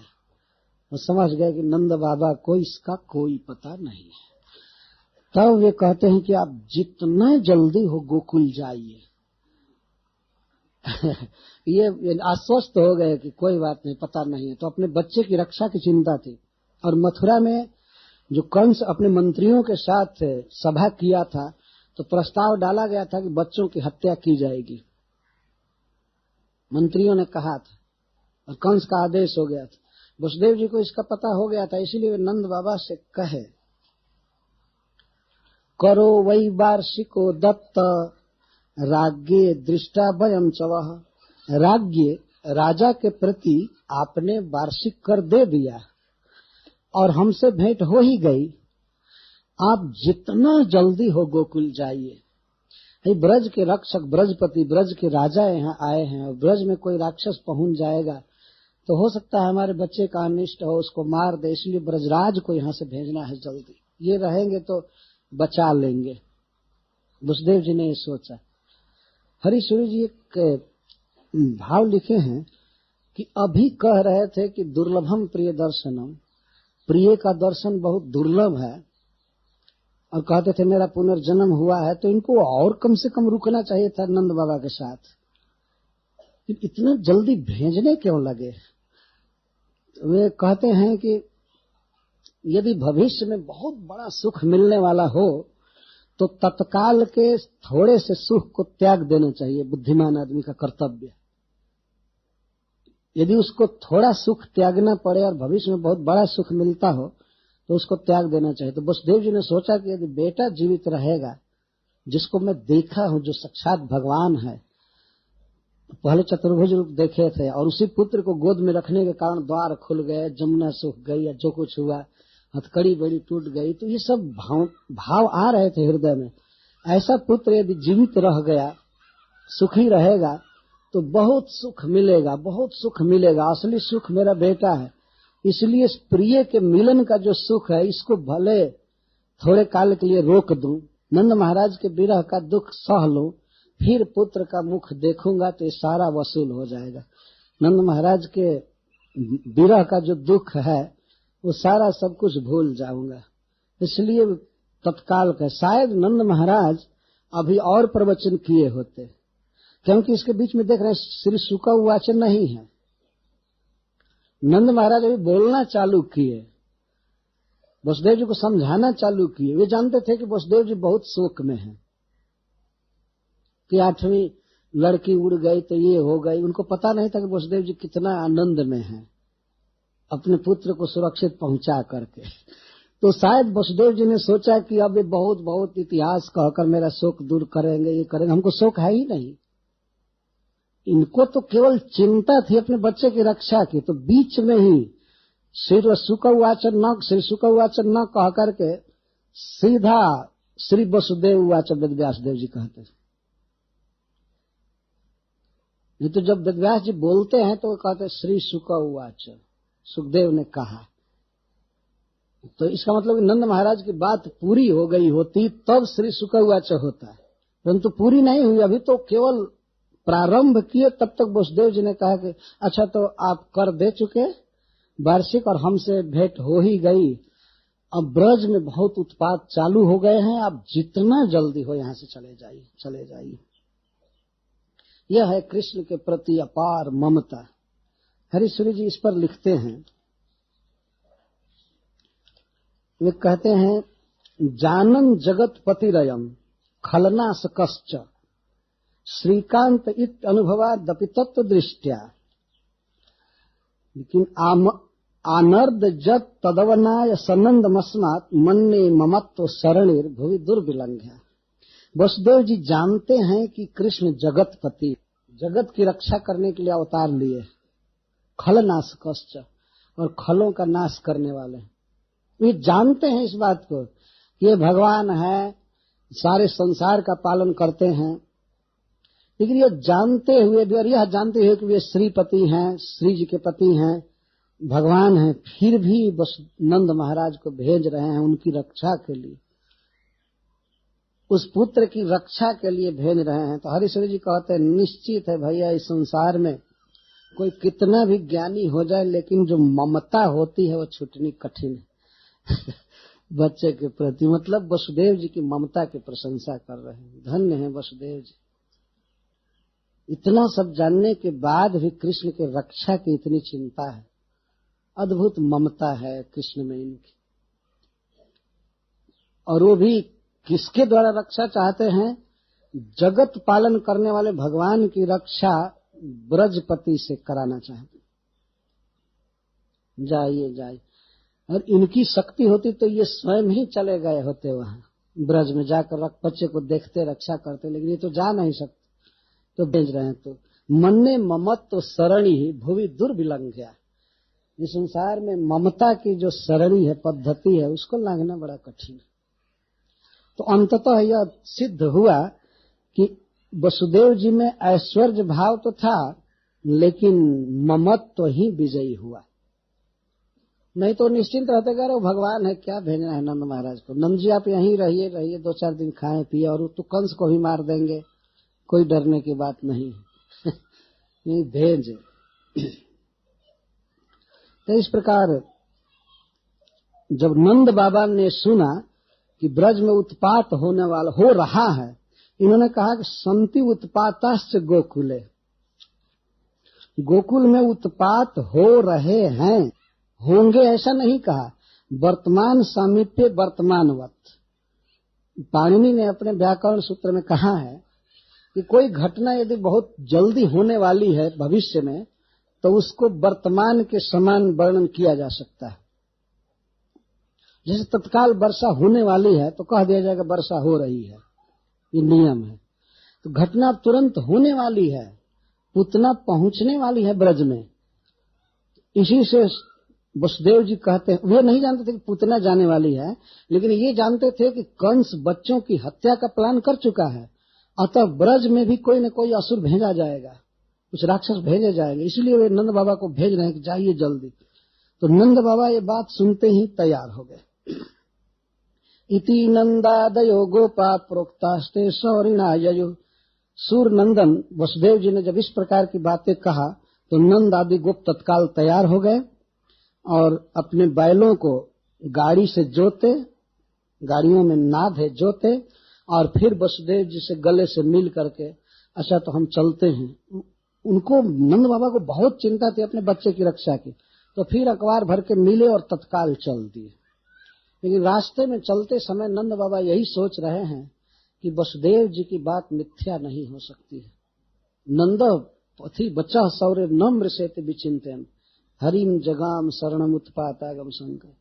Speaker 1: वो समझ गए कि नंद बाबा को इसका कोई पता नहीं है। तब वे कहते हैं कि आप जितना जल्दी हो गोकुल जाइए। ये आश्वस्त हो गए कि कोई बात नहीं, पता नहीं है। तो अपने बच्चे की रक्षा की चिंता थी। और मथुरा में जो कंस अपने मंत्रियों के साथ सभा किया था, तो प्रस्ताव डाला गया था कि बच्चों की हत्या की जाएगी, मंत्रियों ने कहा था, और कंस का आदेश हो गया था। वसुदेव जी को इसका पता हो गया था, इसीलिए वे नंद बाबा से कहे, करो वै वार्षिको दत्त राज्ञे दृष्टा वयम चवः। राज्ञे राजा के प्रति आपने वार्षिक कर दे दिया और हमसे भेंट हो ही गई। आप जितना जल्दी हो गोकुल जाइए। ब्रज के रक्षक, ब्रजपति, ब्रज के राजा यहाँ आए हैं और ब्रज में कोई राक्षस पहुंच जाएगा तो हो सकता है हमारे बच्चे का अनिष्ट हो, उसको मार दे, इसलिए ब्रजराज को यहाँ से भेजना है जल्दी। ये रहेंगे तो बचा लेंगे। वसुदेव जी ने ये सोचा। हरीश्वरी जी एक भाव लिखे हैं कि अभी कह रहे थे कि दुर्लभम प्रिय दर्शनम, प्रिय का दर्शन बहुत दुर्लभ है, और कहते थे मेरा पुनर्जन्म हुआ है, तो इनको और कम से कम रुकना चाहिए था नंद बाबा के साथ। इतना जल्दी भेजने क्यों लगे? वे कहते हैं कि यदि भविष्य में बहुत बड़ा सुख मिलने वाला हो तो तत्काल के थोड़े से सुख को त्याग देना चाहिए, बुद्धिमान आदमी का कर्तव्य। यदि उसको थोड़ा सुख त्यागना पड़े और भविष्य में बहुत बड़ा सुख मिलता हो तो उसको त्याग देना चाहिए। तो वसुदेव जी ने सोचा कि यदि बेटा जीवित रहेगा, जिसको मैं देखा हूं, जो साक्षात भगवान है, पहले चतुर्भुज रूप देखे थे, और उसी पुत्र को गोद में रखने के कारण द्वार खुल गए, जमुना सूख गई, या जो कुछ हुआ, हथकड़ी बड़ी टूट गई, तो ये सब भाव आ रहे थे हृदय में। ऐसा पुत्र यदि जीवित रह गया, सुखी रहेगा, तो बहुत सुख मिलेगा, बहुत सुख मिलेगा। असली सुख मेरा बेटा है, इसलिए इस प्रिय के मिलन का जो सुख है इसको भले थोड़े काल के लिए रोक दूं, नंद महाराज के विरह का दुख सह लूं, फिर पुत्र का मुख देखूंगा तो ये सारा वसूल हो जाएगा। नंद महाराज के विरह का जो दुख है वो सारा सब कुछ भूल जाऊंगा। इसलिए तत्काल का शायद नंद महाराज अभी और प्रवचन किए होते, क्योंकि इसके बीच में देख रहे हैं श्री शुक उवाच नहीं है। नंद महाराज अभी बोलना चालू किए, वसुदेव जी को समझाना चालू किए। वे जानते थे कि वसुदेव जी बहुत शोक में हैं कि 8वीं लड़की उड़ गई तो ये हो गई। उनको पता नहीं था कि वसुदेव जी कितना आनंद में हैं अपने पुत्र को सुरक्षित पहुंचा करके। तो शायद वसुदेव जी ने सोचा कि अब ये बहुत बहुत इतिहास कहकर मेरा शोक दूर करेंगे, ये करेंगे। हमको शोक है ही नहीं, इनको तो केवल चिंता थी अपने बच्चे की रक्षा की। तो बीच में ही श्री शुक उवाच न कह करके सीधा श्री वसुदेव उवाच वेदव्यास देव जी कहते हैं। नहीं तो जब वेदव्यास जी बोलते हैं तो कहते श्री शुक उवाच, सुखदेव ने कहा। तो इसका मतलब नंद महाराज की बात पूरी हो गई होती तब श्री शुक उवाच होता है, परंतु पूरी नहीं हुई, अभी तो केवल प्रारंभ किए। तब तक वसुदेव जी ने कहा कि अच्छा तो आप कर दे चुके वार्षिक और हमसे भेंट हो ही गई, अब ब्रज में बहुत उत्पात चालू हो गए हैं, आप जितना जल्दी हो यहाँ से चले जाइए। यह है कृष्ण के प्रति अपार ममता। हरीश्वरी जी इस पर लिखते हैं, वे कहते हैं जानन जगत पतिरयम खलनाशकश्च श्रीकांत इत अनुभवादपि तत्व दृष्टया, लेकिन आनर्द जत तदवनाय सनंदमस्मात् मन्ने ममत्व शरणिर भुवि दुर्विलंघ्या। वसुदेव जी जानते हैं कि कृष्ण जगतपति, जगत की रक्षा करने के लिए अवतार लिए, खलनाशकश्च और खलों का नाश करने वाले। ये जानते हैं इस बात को कि ये भगवान है, सारे संसार का पालन करते हैं, लेकिन ये जानते हुए भी और यह जानते हुए कि वे श्रीपति हैं, श्री जी के पति हैं, भगवान हैं, फिर भी बस नंद महाराज को भेज रहे हैं उनकी रक्षा के लिए, उस पुत्र की रक्षा के लिए भेज रहे हैं। तो हरीश्वरी जी कहते हैं निश्चित है भैया इस संसार में कोई कितना भी ज्ञानी हो जाए, लेकिन जो ममता होती है वो छूटनी कठिन है बच्चे के प्रति। मतलब वसुदेव जी की ममता की प्रशंसा कर रहे हैं, धन्य है वसुदेव जी। इतना सब जानने के बाद भी कृष्ण के रक्षा की इतनी चिंता है, अद्भुत ममता है कृष्ण में इनकी। और वो भी किसके द्वारा रक्षा चाहते हैं? जगत पालन करने वाले भगवान की रक्षा ब्रजपति से कराना चाहते। जाइए, और इनकी शक्ति होती तो ये स्वयं ही चले गए होते वहां ब्रज में जाकर बच्चे को देखते रक्षा करते, लेकिन ये तो जा नहीं सकते, तो भेज रहे हैं। तो मन्ने ममत्व सरणी ही भुवि दुर्विलंघ्या। इस संसार में ममता की जो सरणी है, पद्धति है, उसको लांघना बड़ा कठिन है। तो अंततः यह सिद्ध हुआ कि वसुदेव जी में ऐश्वर्य भाव तो था, लेकिन ममत्व ही विजयी हुआ। नहीं तो निश्चिंत रहते गए वो भगवान है, क्या भेजना है नंद महाराज को। नंद जी आप यहीं रहिए 2-4 दिन खाएं पिए, और तो कंस को भी मार देंगे, कोई डरने की बात नहीं नहीं भेज। तो इस प्रकार जब नंद बाबा ने सुना कि ब्रज में उत्पात होने वाला हो रहा है, इन्होंने कहा कि संति उत्पाताश्च गोकुले, गोकुल में उत्पात हो रहे हैं, होंगे ऐसा नहीं कहा। वर्तमान सामीप्य वर्तमानवत, पाणिनि ने अपने व्याकरण सूत्र में कहा है कि कोई घटना यदि बहुत जल्दी होने वाली है भविष्य में, तो उसको वर्तमान के समान वर्णन किया जा सकता है। जैसे तत्काल वर्षा होने वाली है तो कह दिया जाएगा वर्षा हो रही है, ये नियम है। तो घटना तुरंत होने वाली है, पूतना पहुंचने वाली है ब्रज में। इसी से वसुदेव जी कहते हैं, वे नहीं जानते थे कि पूतना जाने वाली है, लेकिन ये जानते थे कि कंस बच्चों की हत्या का प्लान कर चुका है, अतः ब्रज में भी कोई न कोई असुर भेजा जाएगा। कुछ राक्षस भेजे जाएंगे, इसलिए वे नंद बाबा को भेज रहे हैं कि जाइए जल्दी। तो नंद बाबा ये बात सुनते ही तैयार हो गए। इति नंदादयो गोपा प्रोक्तास्ते सौरिणा ययु। सूर नंदन वसुदेव जी ने जब इस प्रकार की बातें कहा तो नंद आदि गोप तत्काल तैयार हो गए और अपने बैलों को गाड़ी से जोते, गाड़ियों में नादे जोते, और फिर वसुदेव जी से गले से मिल करके अच्छा तो हम चलते हैं। उनको नंद बाबा को बहुत चिंता थी अपने बच्चे की रक्षा की, तो फिर अखबार भर के मिले और तत्काल चल दिए। लेकिन रास्ते में चलते समय नंद बाबा यही सोच रहे हैं कि वसुदेव जी की बात मिथ्या नहीं हो सकती है। नंद पथि बचा सौरे नम्र से विचिंतन हरिम जगाम शरणम उत्पातागम शंकर।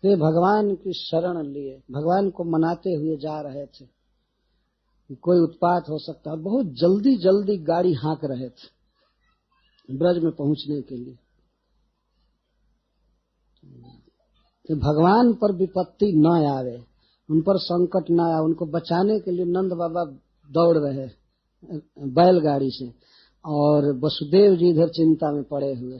Speaker 1: वे भगवान की शरण लिए भगवान को मनाते हुए जा रहे थे कि कोई उत्पात हो सकता है। बहुत जल्दी जल्दी गाड़ी हाँक रहे थे ब्रज में पहुंचने के लिए। कि भगवान पर विपत्ति न आवे, उन पर संकट न आए, उनको बचाने के लिए नंद बाबा दौड़ रहे बैलगाड़ी से, और वसुदेव जी इधर चिंता में पड़े हुए।